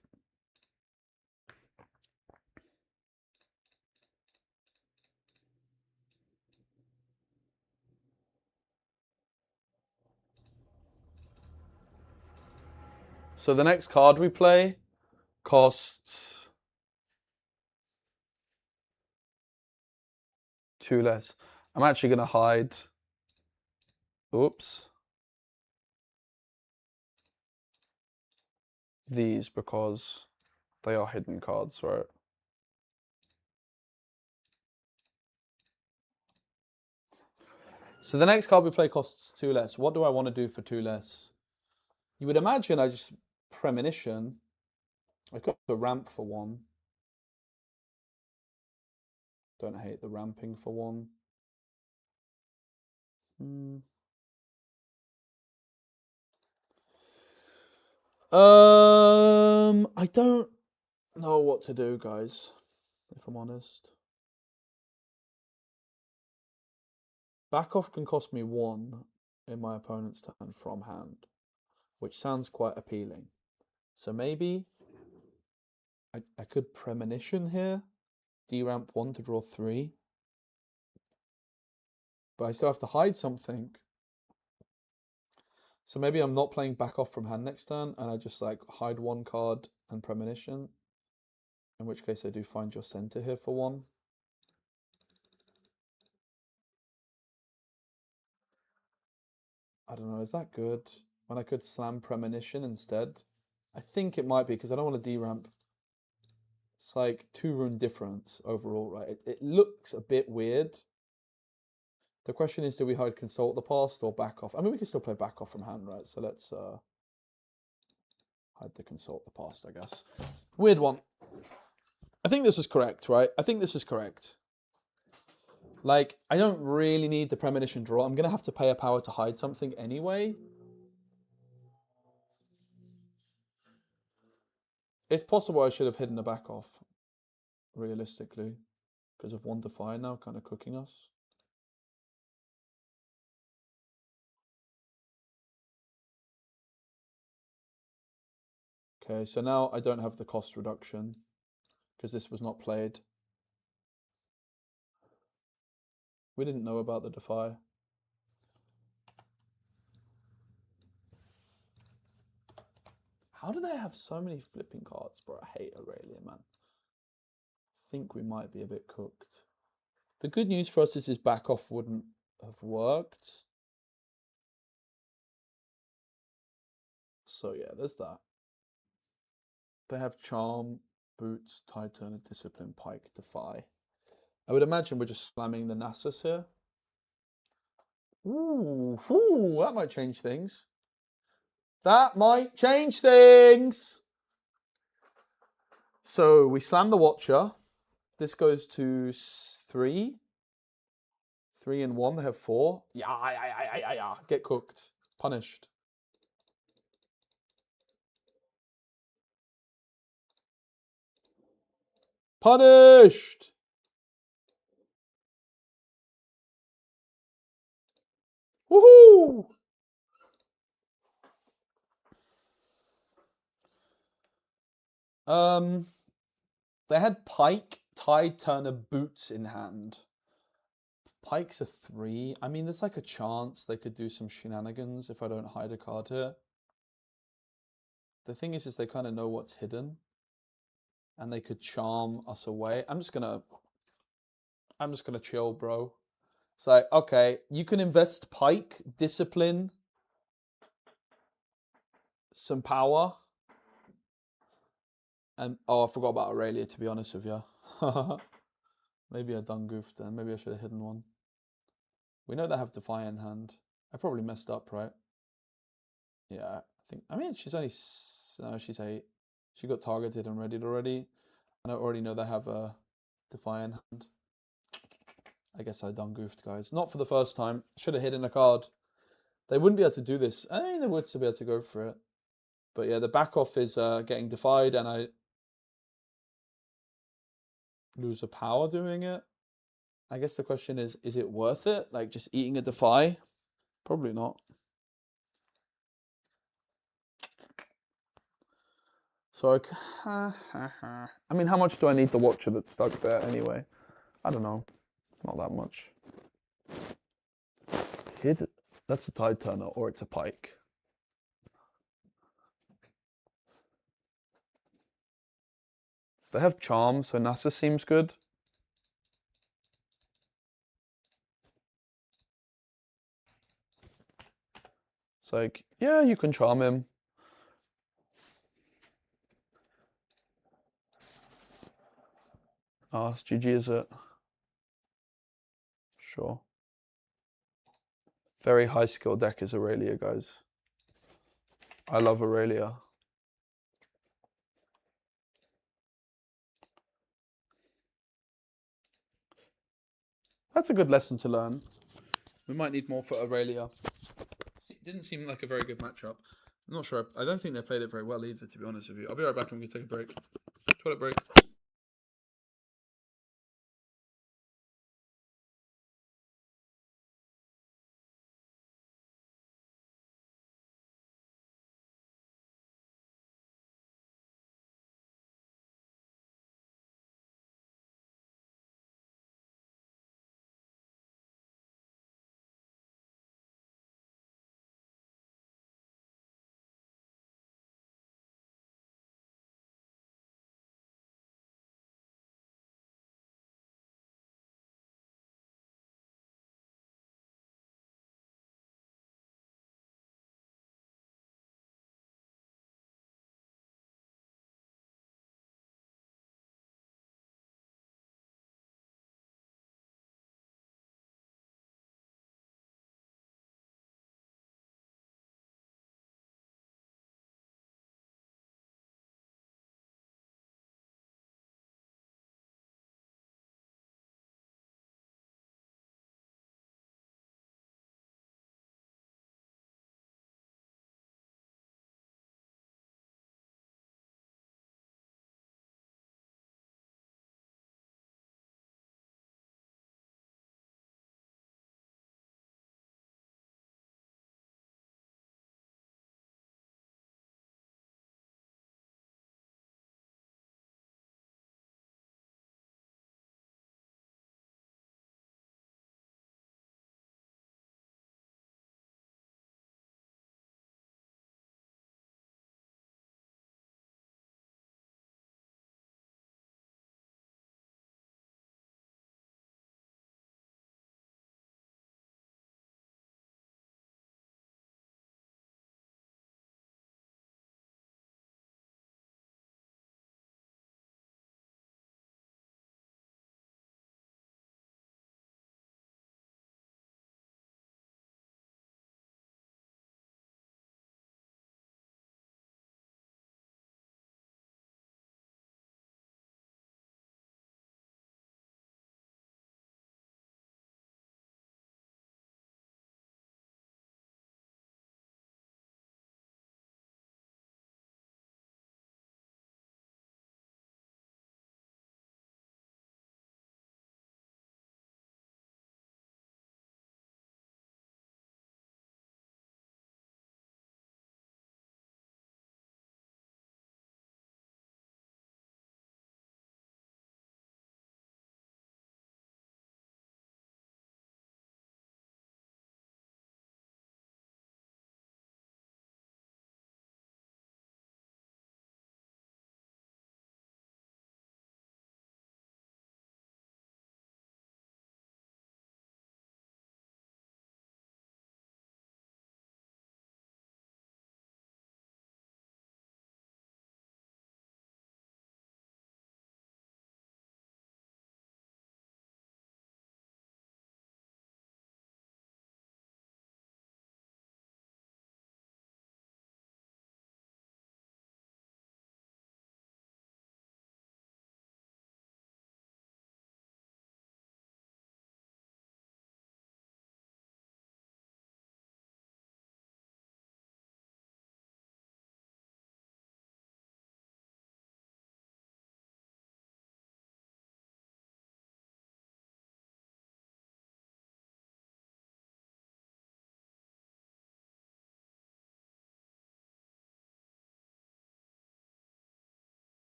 So the next card we play costs 2 less. I'm actually going to hide. Oops. These because they are hidden cards, right? So the next card we play costs 2 less. What do I want to do for 2 less? You would imagine I just Premonition. I could put ramp for 1. Don't hate the ramping for 1. I don't know what to do, guys, if I'm honest. Back off can cost me 1 in my opponent's turn from hand, which sounds quite appealing. So maybe I could Premonition here, D-ramp 1 to draw 3. But I still have to hide something. So maybe I'm not playing back off from hand next turn, and I just like hide 1 card and Premonition. In which case I do find your center here for 1. I don't know, is that good? When I could slam Premonition instead? I think it might be, because I don't want to D-ramp. It's like 2 rune difference overall, right? It looks a bit weird. The question is, do we hide Consult the Past or back off? I mean, we can still play back off from hand, right? So let's hide the Consult the Past, I guess. Weird one. I think this is correct, right? I think this is correct. Like, I don't really need the Premonition draw. I'm going to have to pay a power to hide something anyway. It's possible I should have hidden the back off, realistically, because of 1 Defy now kind of cooking us. Okay, so now I don't have the cost reduction because this was not played. We didn't know about the Defy. How do they have so many flipping cards, bro? I hate Aurelia, man. I think we might be a bit cooked. The good news for us is his back off wouldn't have worked. So yeah, there's that. They have Charm, Boots, Titan, Discipline, Pike, Defy. I would imagine we're just slamming the Nasus here. Ooh, that might change things. That might change things. So we slam the Watcher. This goes to 3. 3 and 1. They have 4. Yeah. Get cooked. Punished. Punished. Woohoo! They had Pike, Tide Turner, Boots in hand. Pike's a 3. I mean, there's like a chance they could do some shenanigans if I don't hide a card here. The thing is they kind of know what's hidden. And they could charm us away. I'm just gonna chill, bro. It's like, okay, you can invest Pike, Discipline, some power. And oh, I forgot about Aurelia, to be honest with you. Maybe I done goofed then. Maybe I should have hidden 1. We know they have Defy in hand. I probably messed up, right? Yeah, I mean, she's only, no, she's 8. She got targeted and readied already. And I already know they have a Defy in hand. I guess I done goofed, guys. Not for the first time. Should have hidden a card. They wouldn't be able to do this. I mean, they would still be able to go for it. But yeah, the back off is getting defied, and I lose a power doing it. I guess the question is it worth it? Like, just eating a Defy? Probably not. So, I mean, how much do I need the Watcher that's stuck there anyway? I don't know. Not that much. Hid. That's a Tide Turner, or it's a Pike. They have Charm, so Nasus seems good. It's like, yeah, you can charm him. Oh, it's GG, is it? Sure. Very high skill deck is Aurelia, guys. I love Aurelia. That's a good lesson to learn. We might need more for Aurelia. It didn't seem like a very good matchup. I'm not sure. I don't think they played it very well either, to be honest with you. I'll be right back. I'm going to take a break. Toilet break.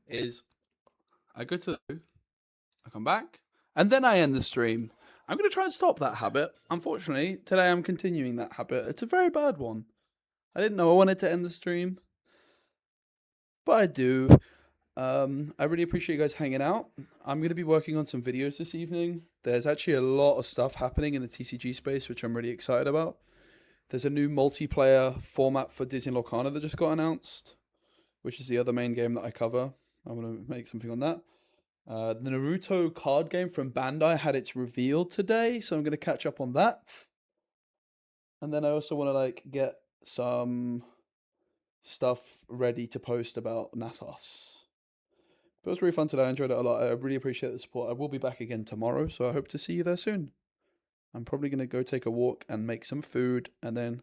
is I go to the loo, I come back, and then I end the stream. I'm going to try and stop that habit. Unfortunately, today I'm continuing that habit. It's a very bad one. I didn't know I wanted to end the stream, but I do. I really appreciate you guys hanging out. I'm going to be working on some videos this evening. There's actually a lot of stuff happening in the TCG space, which I'm really excited about. There's a new multiplayer format for Disney Lorcana that just got announced, which is the other main game that I cover. I'm going to make something on that. The Naruto card game from Bandai had its reveal today, so I'm going to catch up on that. And then I also want to get some stuff ready to post about Nasus. But it was really fun today. I enjoyed it a lot. I really appreciate the support. I will be back again tomorrow, so I hope to see you there soon. I'm probably going to go take a walk and make some food and then